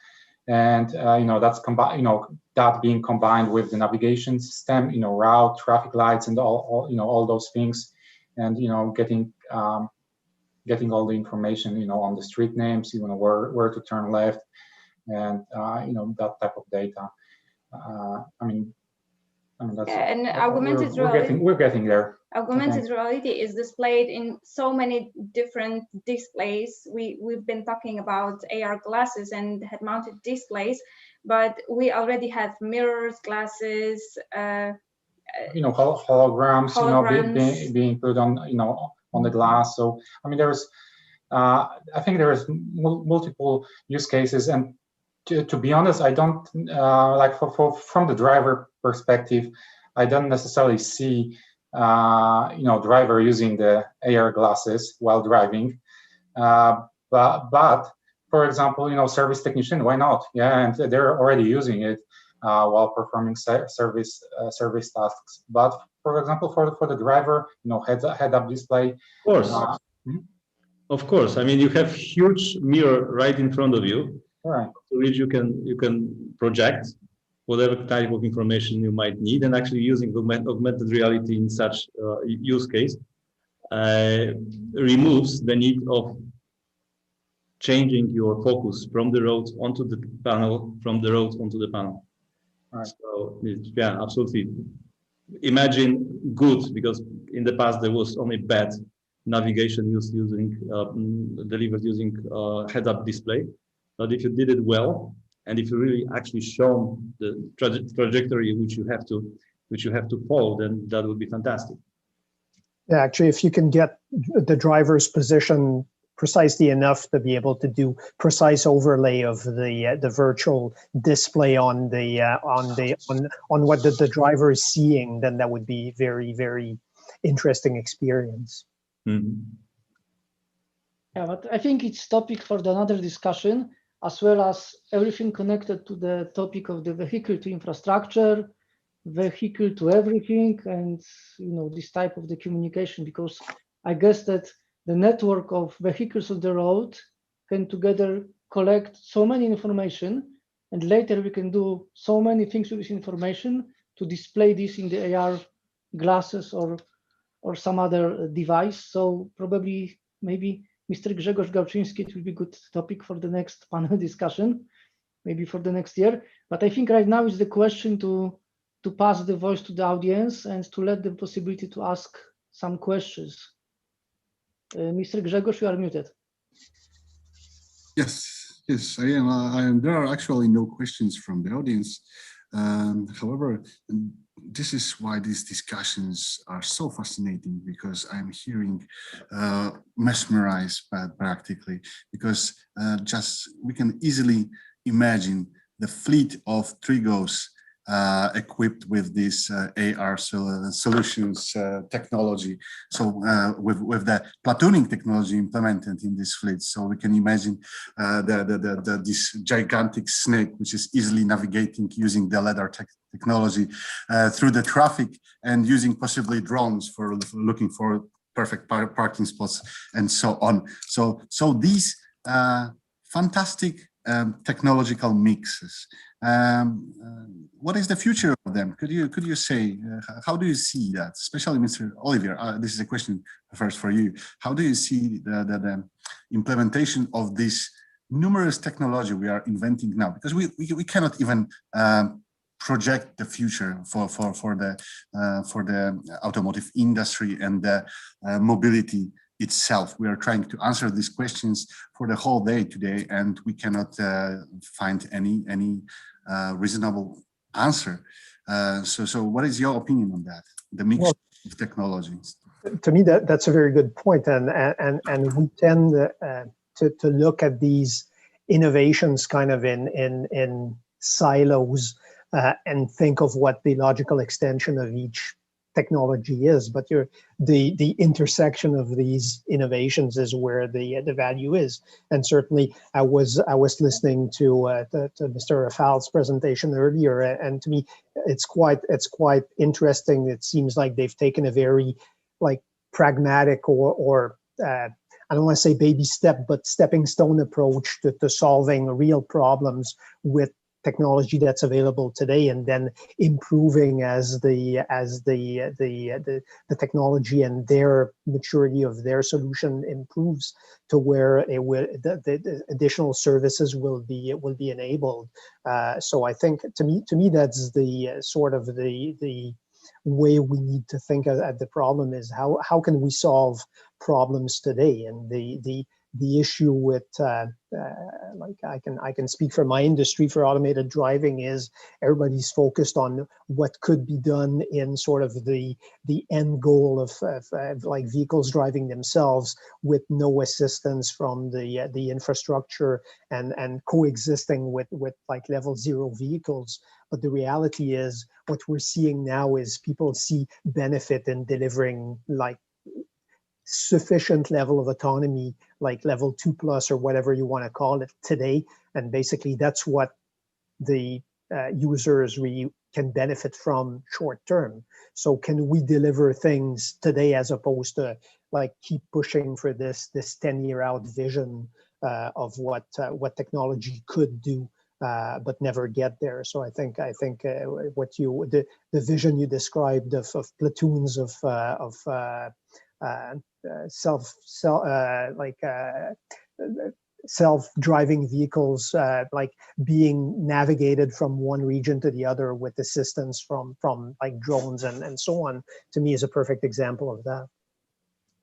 and you know, that's combined, you know, that being combined with the navigation system, you know, route, traffic lights, and all you know, all those things, and you know, getting all the information, you know, on the street names, you know, where to turn left, and you know, that type of data. I mean that's, and augmented reality, we're getting there. Augmented reality is displayed in so many different displays. We've been talking about AR glasses and head-mounted displays, but we already have mirrors, glasses, you know, holograms, you know, being put on, you know, on the glass. So I mean, there's I think there is multiple use cases, and to be honest, I don't like from the driver perspective, I don't necessarily see you know, driver using the AR glasses while driving, but for example, you know, service technician, why not? Yeah, and they're already using it while performing service tasks. But for example, for the driver, you know, head-up display. Of course. Of course. I mean, you have huge mirror right in front of you, right, to which you can project whatever type of information you might need, and actually using augmented reality in such use case removes the need of changing your focus from the road onto the panel, from the road onto the panel. Right. So yeah, absolutely. Imagine good, because in the past there was only bad navigation delivered using head-up display. But if you did it well, and if you really actually show the trajectory which you have to follow, then that would be fantastic. Yeah, actually, if you can get the driver's position precisely enough to be able to do precise overlay of the virtual display on what the driver is seeing, then that would be very interesting experience. Mm-hmm. Yeah, but I think it's topic for another discussion, as well as everything connected to the topic of the vehicle to infrastructure, vehicle to everything, and you know, this type of the communication, because I guess that the network of vehicles on the road can together collect so many information, and later we can do so many things with this information to display this in the AR glasses or some other device. So probably maybe Mr. Grzegorz Gałczyński, it will be a good topic for the next panel discussion, maybe for the next year. But I think right now is the question to pass the voice to the audience and to let them possibility to ask some questions. Mr. Grzegorz, you are muted. Yes, I am. There are actually no questions from the audience. However, this is why these discussions are so fascinating, because I'm hearing mesmerized practically, because just we can easily imagine the fleet of Trigos equipped with this AR solutions technology. So with the platooning technology implemented in this fleet, so we can imagine this gigantic snake which is easily navigating using the LiDAR technology through the traffic, and using possibly drones for looking for perfect parking spots and so on. So these fantastic technological mixes. What is the future of them? Could you say, how do you see that? Especially Mr. Olivier, this is a question first for you. How do you see the implementation of this numerous technology we are inventing now? Because we cannot even project the future for the automotive industry and the mobility itself. We are trying to answer these questions for the whole day today, and we cannot find any reasonable answer. So what is your opinion on that? The mix of technologies. To me, that's a very good point, and we tend to look at these innovations kind of in silos and think of what the logical extension of each technology is. But the intersection of these innovations is where the value is. And certainly, I was listening to Mr. Rafal's presentation earlier, and to me, it's quite interesting. It seems like they've taken a very pragmatic or I don't want to say baby step, but stepping stone approach to solving real problems with technology that's available today, and then improving as the technology and their maturity of their solution improves to where the additional services will be enabled. So I think to me that's the sort of the way we need to think at the problem is how can we solve problems today. And the issue with I can speak for my industry, for automated driving, is everybody's focused on what could be done in sort of the end goal of like vehicles driving themselves with no assistance from the infrastructure and coexisting with like level 0 vehicles. But the reality is what we're seeing now is people see benefit in delivering like sufficient level of autonomy, like level 2+ or whatever you want to call it today. And basically that's what the users really can benefit from short term. So can we deliver things today as opposed to like keep pushing for this 10-year out vision of what technology could do, but never get there. So I think what the vision you described of platoons of self-driving vehicles like being navigated from one region to the other with assistance from like drones and so on, to me is a perfect example of that.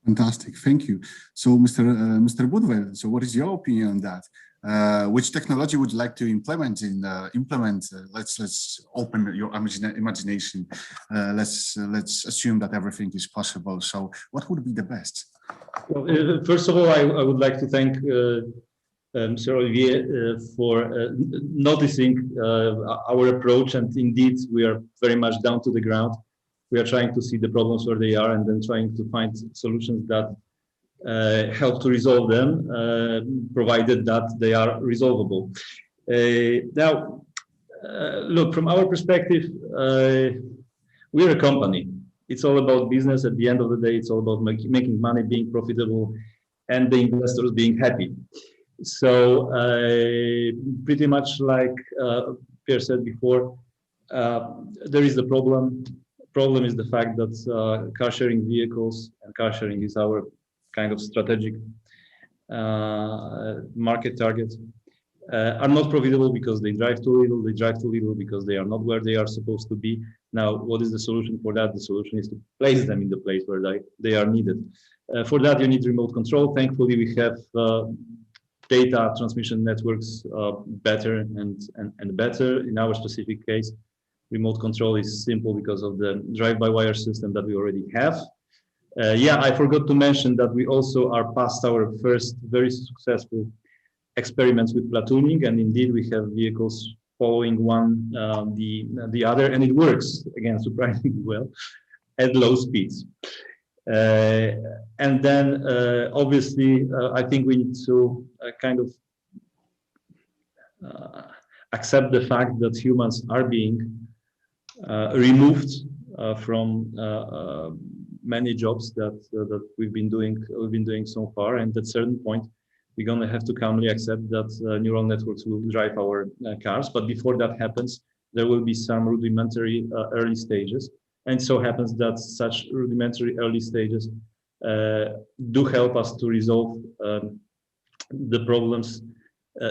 Fantastic, thank you. So Mr. Budwer, so what is your opinion on that? Which technology would you like to implement? Let's open your imagination. Let's assume that everything is possible. So what would be the best? Well, first of all, I would like to thank Mr. Olivier for noticing our approach, and indeed we are very much down to the ground. We are trying to see the problems where they are and then trying to find solutions that help to resolve them, provided that they are resolvable. Now, look, from our perspective, we're a company. It's all about business. At the end of the day, it's all about making money, being profitable, and the investors being happy. So pretty much like Pierre said before, there is the problem. Problem is the fact that car sharing vehicles, and car sharing is our kind of strategic market target, are not profitable because they drive too little. They drive too little because they are not where they are supposed to be. Now, what is the solution for that? The solution is to place them in the place where they are needed. For that, you need remote control. Thankfully, we have data transmission networks better and better. In our specific case, remote control is simple because of the drive-by-wire system that we already have. Yeah, I forgot to mention that we also are past our first very successful experiments with platooning, and indeed we have vehicles following one the other, and it works, again, surprisingly well at low speeds. And then obviously I think we need to kind of accept the fact that humans are being removed from many jobs that we've been doing so far, and at a certain point we're going to have to calmly accept that neural networks will drive our cars. But before that happens, there will be some rudimentary early stages, and so happens that such rudimentary early stages do help us to resolve the problems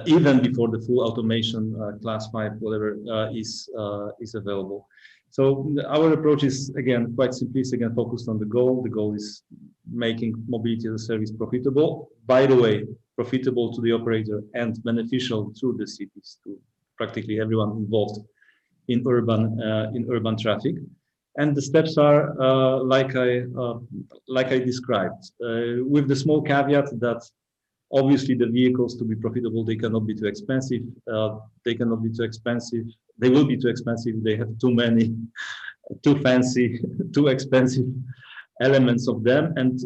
even before the full automation class 5 whatever is available. So our approach is, again, quite simplistic and focused on the goal. The goal is making mobility as a service profitable. By the way, profitable to the operator and beneficial to the cities, to practically everyone involved in urban traffic. And the steps are like I described, with the small caveat that obviously the vehicles, to be profitable, they cannot be too expensive. They cannot be too expensive. They will be too expensive. They have too many, too fancy, too expensive elements of them. And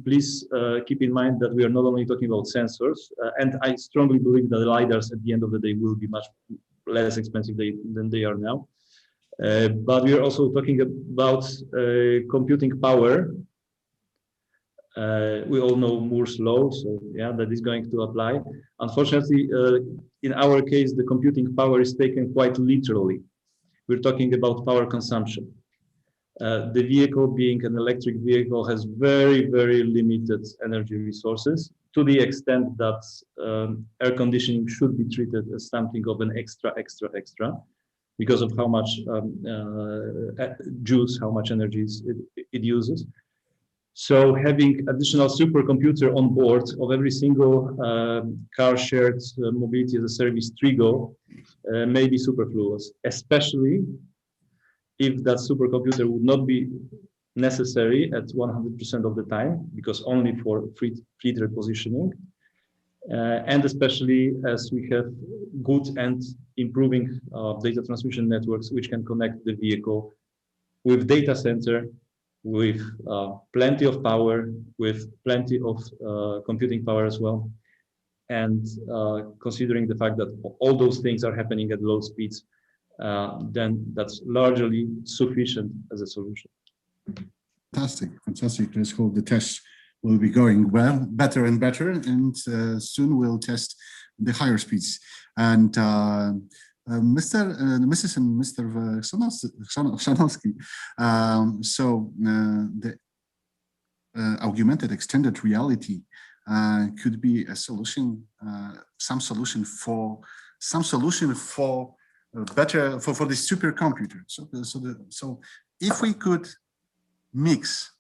please keep in mind that we are not only talking about sensors, and I strongly believe that the LiDARs at the end of the day will be much less expensive than they are now. But we are also talking about computing power. We all know Moore's law, so yeah, that is going to apply. Unfortunately, in our case, the computing power is taken quite literally. We're talking about power consumption. The vehicle, being an electric vehicle, has very, very limited energy resources, to the extent that air conditioning should be treated as something of an extra, because of how much juice, how much energy it uses. So having additional supercomputer on board of every single car shared mobility as a service trigo may be superfluous, especially if that supercomputer would not be necessary at 100% of the time, because only for fleet repositioning, and especially as we have good and improving data transmission networks, which can connect the vehicle with data center, with plenty of power, with plenty of computing power as well. And considering the fact that all those things are happening at low speeds, then that's largely sufficient as a solution. Fantastic, fantastic. Let's hope the tests will be going well, better and better, and soon we'll test the higher speeds. And Mrs. and Mr. Chrzanowski, so the augmented extended reality could be a solution, some solution for better for the supercomputer. So if we could mix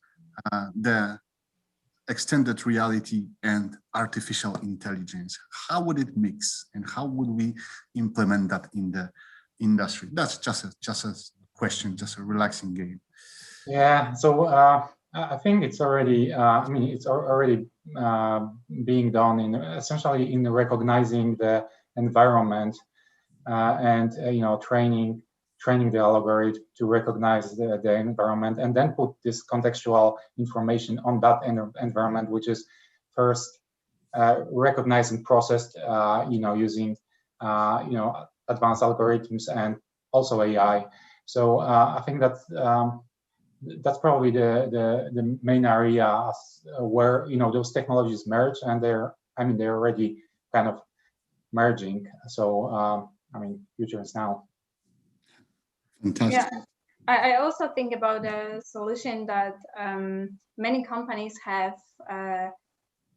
the extended reality and artificial intelligence, how would it mix, and how would we implement that in the industry? That's just a question, just a relaxing game. Yeah, so I think it's already, it's already being done in essentially in recognizing the environment and training the algorithm to recognize the environment, and then put this contextual information on that environment, which is first recognized and processed, using advanced algorithms and also AI. So I think that's probably the main area where those technologies merge, and they're already kind of merging. So future is now. Fantastic. Yeah, I also think about a solution that many companies have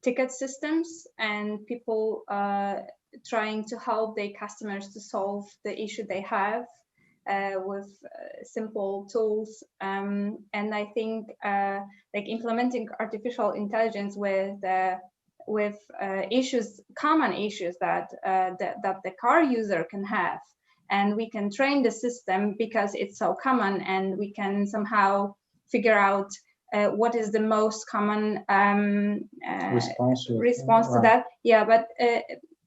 ticket systems, and people trying to help their customers to solve the issue they have with simple tools. And I think like implementing artificial intelligence with issues, common issues that the car user can have. And we can train the system because it's so common, and we can somehow figure out what is the most common response to that. Yeah, but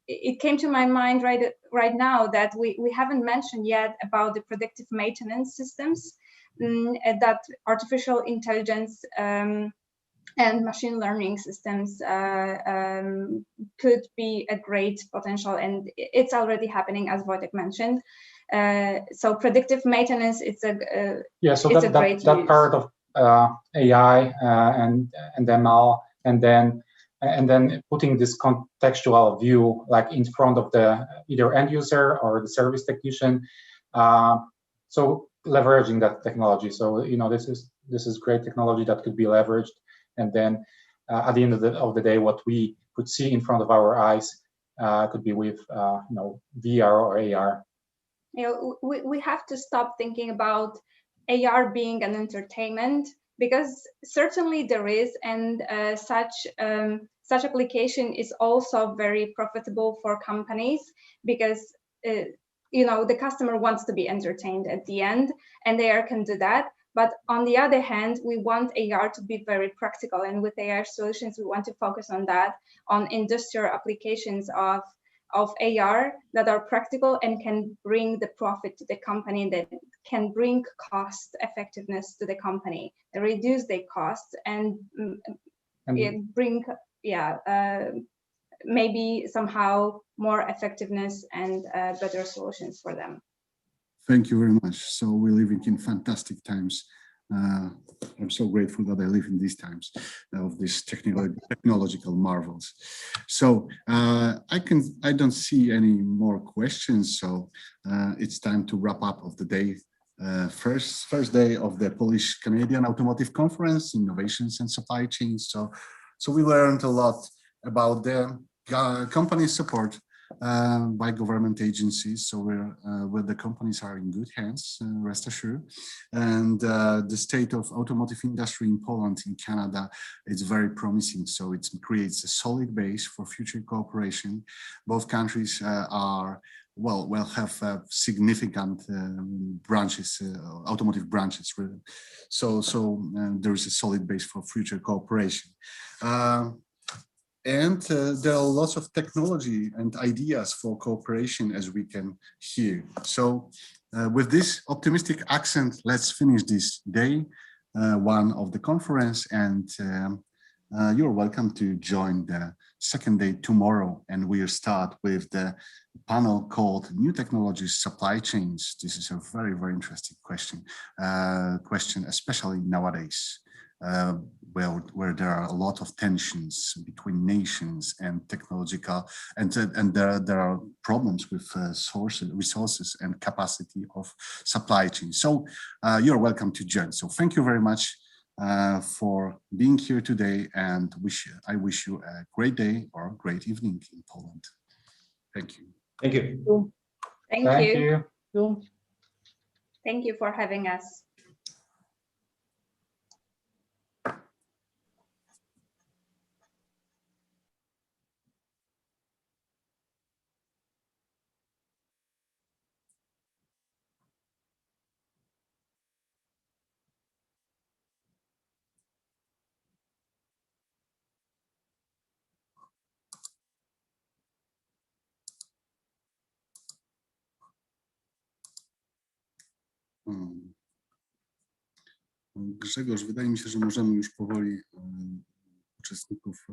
it came to my mind right now that we haven't mentioned yet about the predictive maintenance systems that artificial intelligence and machine learning systems could be a great potential, and it's already happening, as Wojtek mentioned. So predictive maintenance, it's a that part of AI and ML, and then putting this contextual view like in front of the either end user or the service technician. So leveraging that technology. So this is great technology that could be leveraged. And then at the end of the day, what we could see in front of our eyes could be with VR or AR. We have to stop thinking about AR being an entertainment, because certainly there is, and such application is also very profitable for companies, because the customer wants to be entertained at the end, and AR can do that. But on the other hand, we want AR to be very practical, and with AR solutions, we want to focus on that, on industrial applications of AR that are practical and can bring the profit to the company, that can bring cost effectiveness to the company, reduce their costs, and bring, maybe somehow more effectiveness and better solutions for them. Thank you very much. So we're living in fantastic times. I'm so grateful that I live in these times of these technological marvels. So I don't see any more questions. So it's time to wrap up of the day. First day of the Polish Canadian Automotive Conference, Innovations and Supply Chains. So we learned a lot about the company support by government agencies. So where the companies are in good hands, rest assured. And the state of automotive industry in Poland, in Canada, is very promising. So it creates a solid base for future cooperation. Both countries have significant branches, automotive branches. So there is a solid base for future cooperation. And there are lots of technology and ideas for cooperation, as we can hear. So with this optimistic accent, let's finish this day one of the conference, and you're welcome to join the second day tomorrow. And we'll start with the panel called New Technologies Supply Chains. This is a very, very interesting question, especially nowadays. Where there are a lot of tensions between nations and technological, and there are problems with resources and capacity of supply chain. So you're welcome to join. So thank you very much for being here today, and I wish you a great day or a great evening in Poland. Thank you. Thank you. Thank you. Thank you for having us. Grzegorz, wydaje mi się, że możemy już powoli uczestników